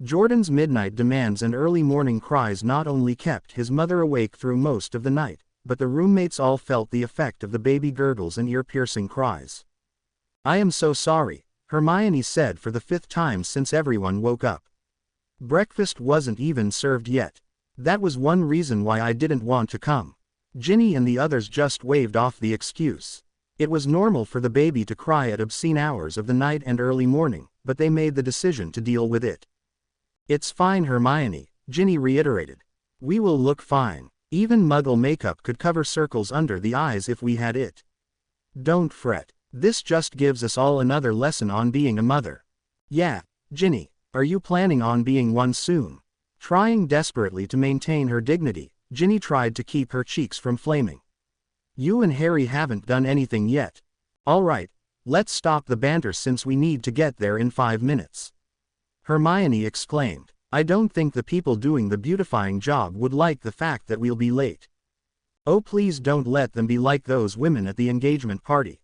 Speaker 1: Jordan's midnight demands and early morning cries not only kept his mother awake through most of the night, but the roommates all felt the effect of the baby gurgles and ear-piercing cries. "I am so sorry," Hermione said for the 5th time since everyone woke up. "Breakfast wasn't even served yet. That was one reason why I didn't want to come." Ginny and the others just waved off the excuse. It was normal for the baby to cry at obscene hours of the night and early morning, but they made the decision to deal with it. "It's fine, Hermione," Ginny reiterated. "We will look fine. Even Muggle makeup could cover circles under the eyes if we had it. Don't fret. This just gives us all another lesson on being a mother." "Yeah, Ginny, are you planning on being one soon?" Trying desperately to maintain her dignity, Ginny tried to keep her cheeks from flaming. "You and Harry haven't done anything yet. All right, let's stop the banter since we need to get there in 5 minutes." Hermione exclaimed. "I don't think the people doing the beautifying job would like the fact that we'll be late." "Oh, please don't let them be like those women at the engagement party."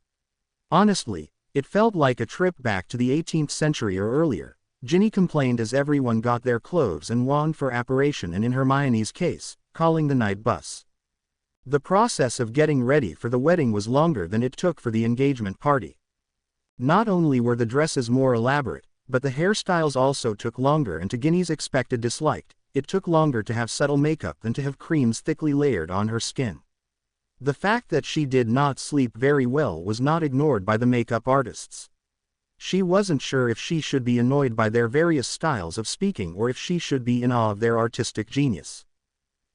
Speaker 1: Honestly, it felt like a trip back to the 18th century or earlier, Ginny complained as everyone got their clothes and wand for apparition, and in Hermione's case, calling the night bus. The process of getting ready for the wedding was longer than it took for the engagement party. Not only were the dresses more elaborate, but the hairstyles also took longer, and to Ginny's expected dislike, it took longer to have subtle makeup than to have creams thickly layered on her skin. The fact that she did not sleep very well was not ignored by the makeup artists. She wasn't sure if she should be annoyed by their various styles of speaking or if she should be in awe of their artistic genius.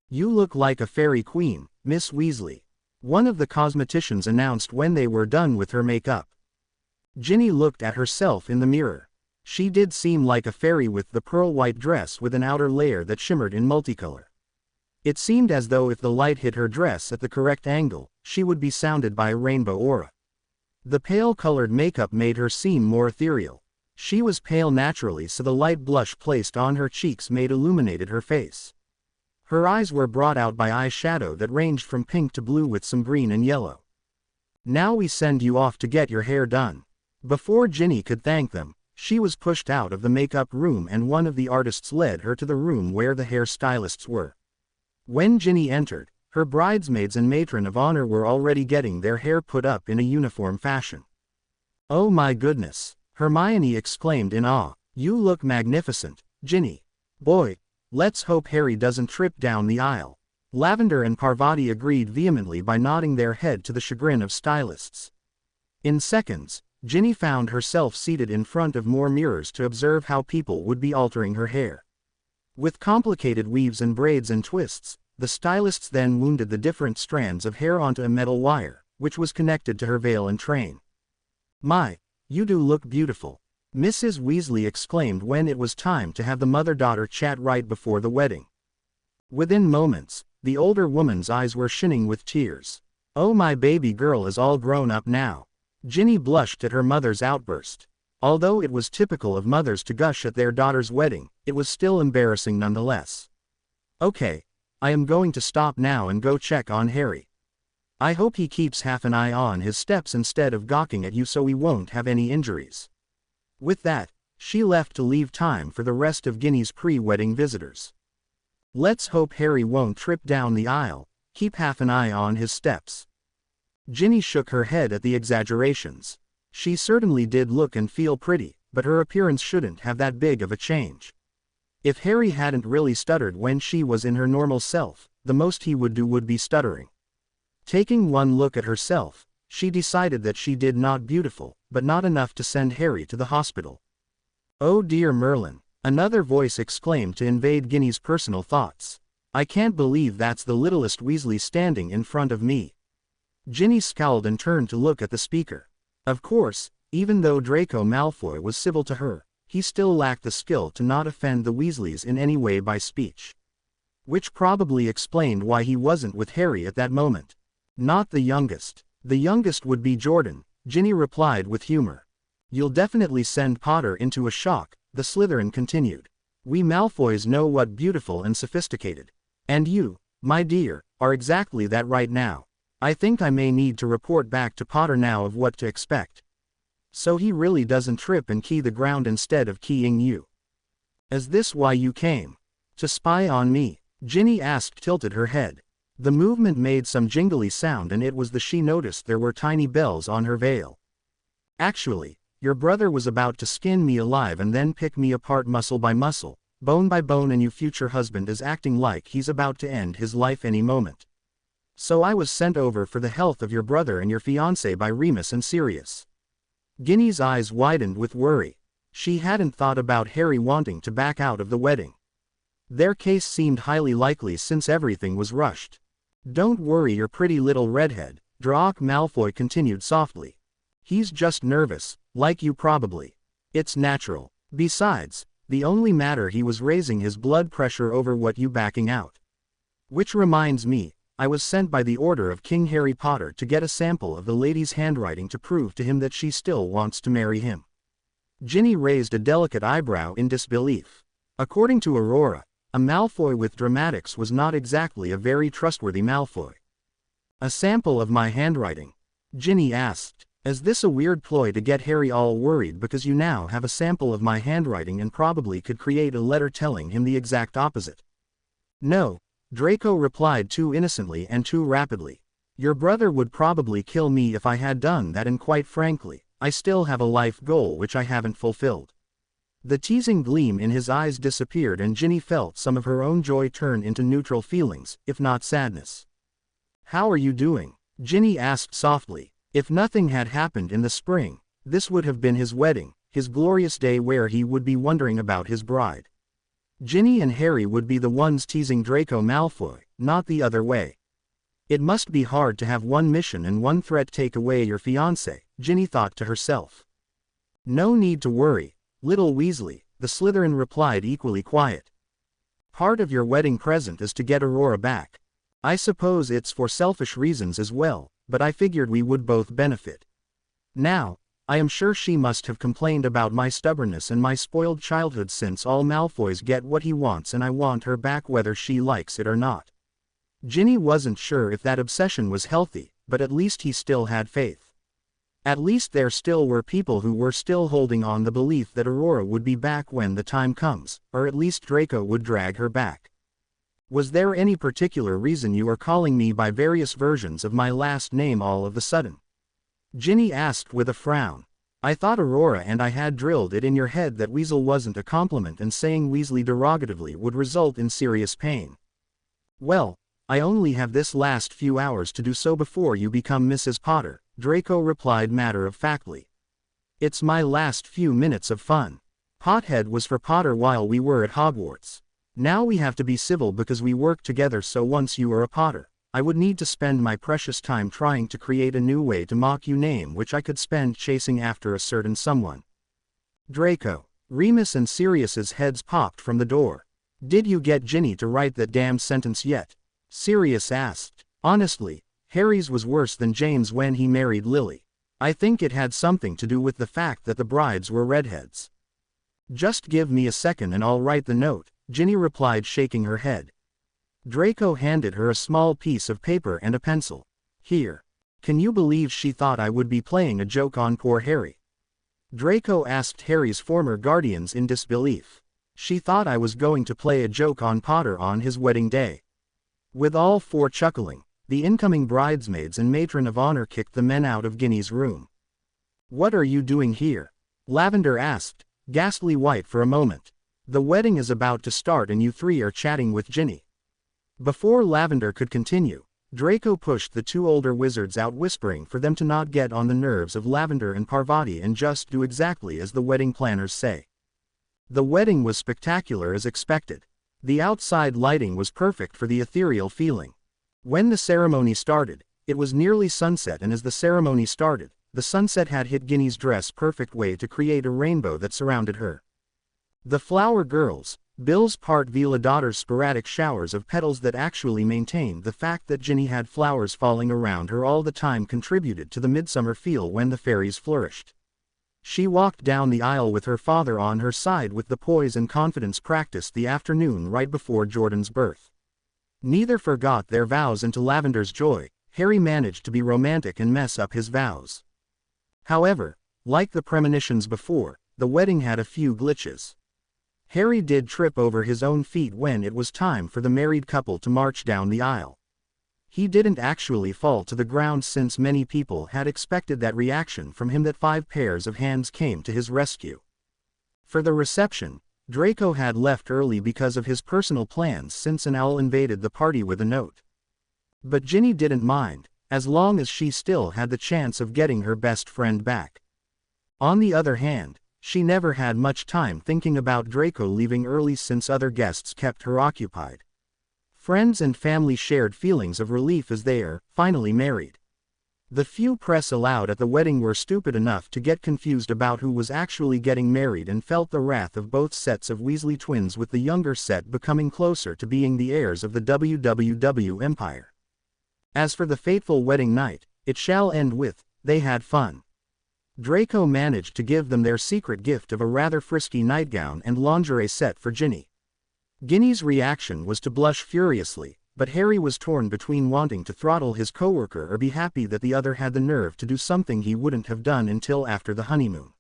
Speaker 1: "You look like a fairy queen, Miss Weasley," one of the cosmeticians announced when they were done with her makeup. Ginny looked at herself in the mirror. She did seem like a fairy with the pearl-white dress with an outer layer that shimmered in multicolor. It seemed as though if the light hit her dress at the correct angle, she would be surrounded by a rainbow aura. The pale-colored makeup made her seem more ethereal. She was pale naturally, so the light blush placed on her cheeks illuminated her face. Her eyes were brought out by eyeshadow that ranged from pink to blue with some green and yellow. "Now we send you off to get your hair done." Before Ginny could thank them, she was pushed out of the makeup room and one of the artists led her to the room where the hair stylists were. When Ginny entered, her bridesmaids and matron of honor were already getting their hair put up in a uniform fashion. "Oh my goodness," Hermione exclaimed in awe. "You look magnificent, Ginny. Boy, let's hope Harry doesn't trip down the aisle." Lavender and Parvati agreed vehemently by nodding their head to the chagrin of stylists. In seconds, Ginny found herself seated in front of more mirrors to observe how people would be altering her hair. With complicated weaves and braids and twists, the stylists then wounded the different strands of hair onto a metal wire, which was connected to her veil and train. "My, you do look beautiful," Mrs. Weasley exclaimed when it was time to have the mother-daughter chat right before the wedding. Within moments, the older woman's eyes were shining with tears. "Oh, my baby girl is all grown up now." Ginny blushed at her mother's outburst. Although it was typical of mothers to gush at their daughter's wedding, it was still embarrassing nonetheless. "Okay, I am going to stop now and go check on Harry. I hope he keeps half an eye on his steps instead of gawking at you so he won't have any injuries." With that, she left to leave time for the rest of Ginny's pre-wedding visitors. "Let's hope Harry won't trip down the aisle, keep half an eye on his steps." Ginny shook her head at the exaggerations. She certainly did look and feel pretty, but her appearance shouldn't have that big of a change. If Harry hadn't really stuttered when she was in her normal self, the most he would do would be stuttering. Taking one look at herself, she decided that she did not beautiful, but not enough to send Harry to the hospital. "Oh dear Merlin," another voice exclaimed to invade Ginny's personal thoughts. "I can't believe that's the littlest Weasley standing in front of me." Ginny scowled and turned to look at the speaker. Of course, even though Draco Malfoy was civil to her, he still lacked the skill to not offend the Weasleys in any way by speech. Which probably explained why he wasn't with Harry at that moment. "Not the youngest. The youngest would be Jordan," Ginny replied with humor. "You'll definitely send Potter into a shock," the Slytherin continued. "We Malfoys know what beautiful and sophisticated. And you, my dear, are exactly that right now. I think I may need to report back to Potter now of what to expect. So he really doesn't trip and key the ground instead of keying you. Is this why you came? To spy on me?" Ginny asked, tilted her head. The movement made some jingly sound and it was the she noticed there were tiny bells on her veil. "Actually, your brother was about to skin me alive and then pick me apart muscle by muscle, bone by bone, and your future husband is acting like he's about to end his life any moment. So I was sent over for the health of your brother and your fiancé by Remus and Sirius." Ginny's eyes widened with worry. She hadn't thought about Harry wanting to back out of the wedding. Their case seemed highly likely since everything was rushed. "Don't worry your pretty little redhead," Draco Malfoy continued softly. "He's just nervous, like you probably. It's natural. Besides, the only matter he was raising his blood pressure over what you backing out. Which reminds me, I was sent by the order of King Harry Potter to get a sample of the lady's handwriting to prove to him that she still wants to marry him." Ginny raised a delicate eyebrow in disbelief. According to Aurora, a Malfoy with dramatics was not exactly a very trustworthy Malfoy. "A sample of my handwriting?" Ginny asked. "Is this a weird ploy to get Harry all worried because you now have a sample of my handwriting and probably could create a letter telling him the exact opposite?" "No," Draco replied too innocently and too rapidly. "Your brother would probably kill me if I had done that, and quite frankly, I still have a life goal which I haven't fulfilled." The teasing gleam in his eyes disappeared and Ginny felt some of her own joy turn into neutral feelings, if not sadness. "How are you doing?" Ginny asked softly. If nothing had happened in the spring, this would have been his wedding, his glorious day where he would be wondering about his bride. Ginny and Harry would be the ones teasing Draco Malfoy, not the other way. It must be hard to have one mission and one threat take away your fiancé, Ginny thought to herself. "No need to worry, little Weasley," the Slytherin replied equally quiet. "Part of your wedding present is to get Aurora back. I suppose it's for selfish reasons as well, but I figured we would both benefit. Now, I am sure she must have complained about my stubbornness and my spoiled childhood since all Malfoys get what he wants and I want her back whether she likes it or not." Ginny wasn't sure if that obsession was healthy, but at least he still had faith. At least there still were people who were still holding on the belief that Aurora would be back when the time comes, or at least Draco would drag her back. "Was there any particular reason you are calling me by various versions of my last name all of a sudden?" Ginny asked with a frown. "I thought Aurora and I had drilled it in your head that Weasel wasn't a compliment and saying Weasley derogatively would result in serious pain. Well, I only have this last few hours to do so before you become Mrs. Potter," Draco replied matter-of-factly. "It's my last few minutes of fun. Pothead was for Potter while we were at Hogwarts. Now we have to be civil because we work together, so once you are a Potter, I would need to spend my precious time trying to create a new way to mock you name which I could spend chasing after a certain someone." Draco, Remus and Sirius's heads popped from the door. "Did you get Ginny to write that damn sentence yet?" Sirius asked. "Honestly, Harry's was worse than James when he married Lily. I think it had something to do with the fact that the brides were redheads." "Just give me a second and I'll write the note," Ginny replied, shaking her head. Draco handed her a small piece of paper and a pencil. "Here. Can you believe she thought I would be playing a joke on poor Harry?" Draco asked Harry's former guardians in disbelief. "She thought I was going to play a joke on Potter on his wedding day." With all four chuckling, the incoming bridesmaids and matron of honor kicked the men out of Ginny's room. "What are you doing here?" Lavender asked, ghastly white for a moment. "The wedding is about to start and you three are chatting with Ginny." Before Lavender could continue, Draco pushed the two older wizards out, whispering for them to not get on the nerves of Lavender and Parvati and just do exactly as the wedding planners say. The wedding was spectacular as expected. The outside lighting was perfect for the ethereal feeling. When the ceremony started, it was nearly sunset, and as the ceremony started, the sunset had hit Ginny's dress perfect way to create a rainbow that surrounded her. The flower girls, Bill's part Vila daughter's sporadic showers of petals that actually maintained the fact that Ginny had flowers falling around her all the time, contributed to the midsummer feel when the fairies flourished. She walked down the aisle with her father on her side with the poise and confidence practiced the afternoon right before Jordan's birth. Neither forgot their vows, and to Lavender's joy, Harry managed to be romantic and mess up his vows. However, like the premonitions before, the wedding had a few glitches. Harry did trip over his own feet when it was time for the married couple to march down the aisle. He didn't actually fall to the ground since many people had expected that reaction from him, that 5 pairs of hands came to his rescue. For the reception, Draco had left early because of his personal plans since an owl invaded the party with a note. But Ginny didn't mind, as long as she still had the chance of getting her best friend back. On the other hand, she never had much time thinking about Draco leaving early since other guests kept her occupied. Friends and family shared feelings of relief as they are finally married. The few press allowed at the wedding were stupid enough to get confused about who was actually getting married and felt the wrath of both sets of Weasley twins, with the younger set becoming closer to being the heirs of the WWW empire. As for the fateful wedding night, it shall end with, they had fun. Draco managed to give them their secret gift of a rather frisky nightgown and lingerie set for Ginny. Ginny's reaction was to blush furiously, but Harry was torn between wanting to throttle his coworker or be happy that the other had the nerve to do something he wouldn't have done until after the honeymoon.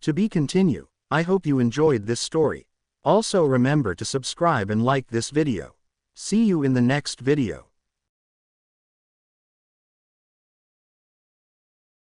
Speaker 1: To be continued. I hope you enjoyed this story. Also remember to subscribe and like this video. See you in the next video.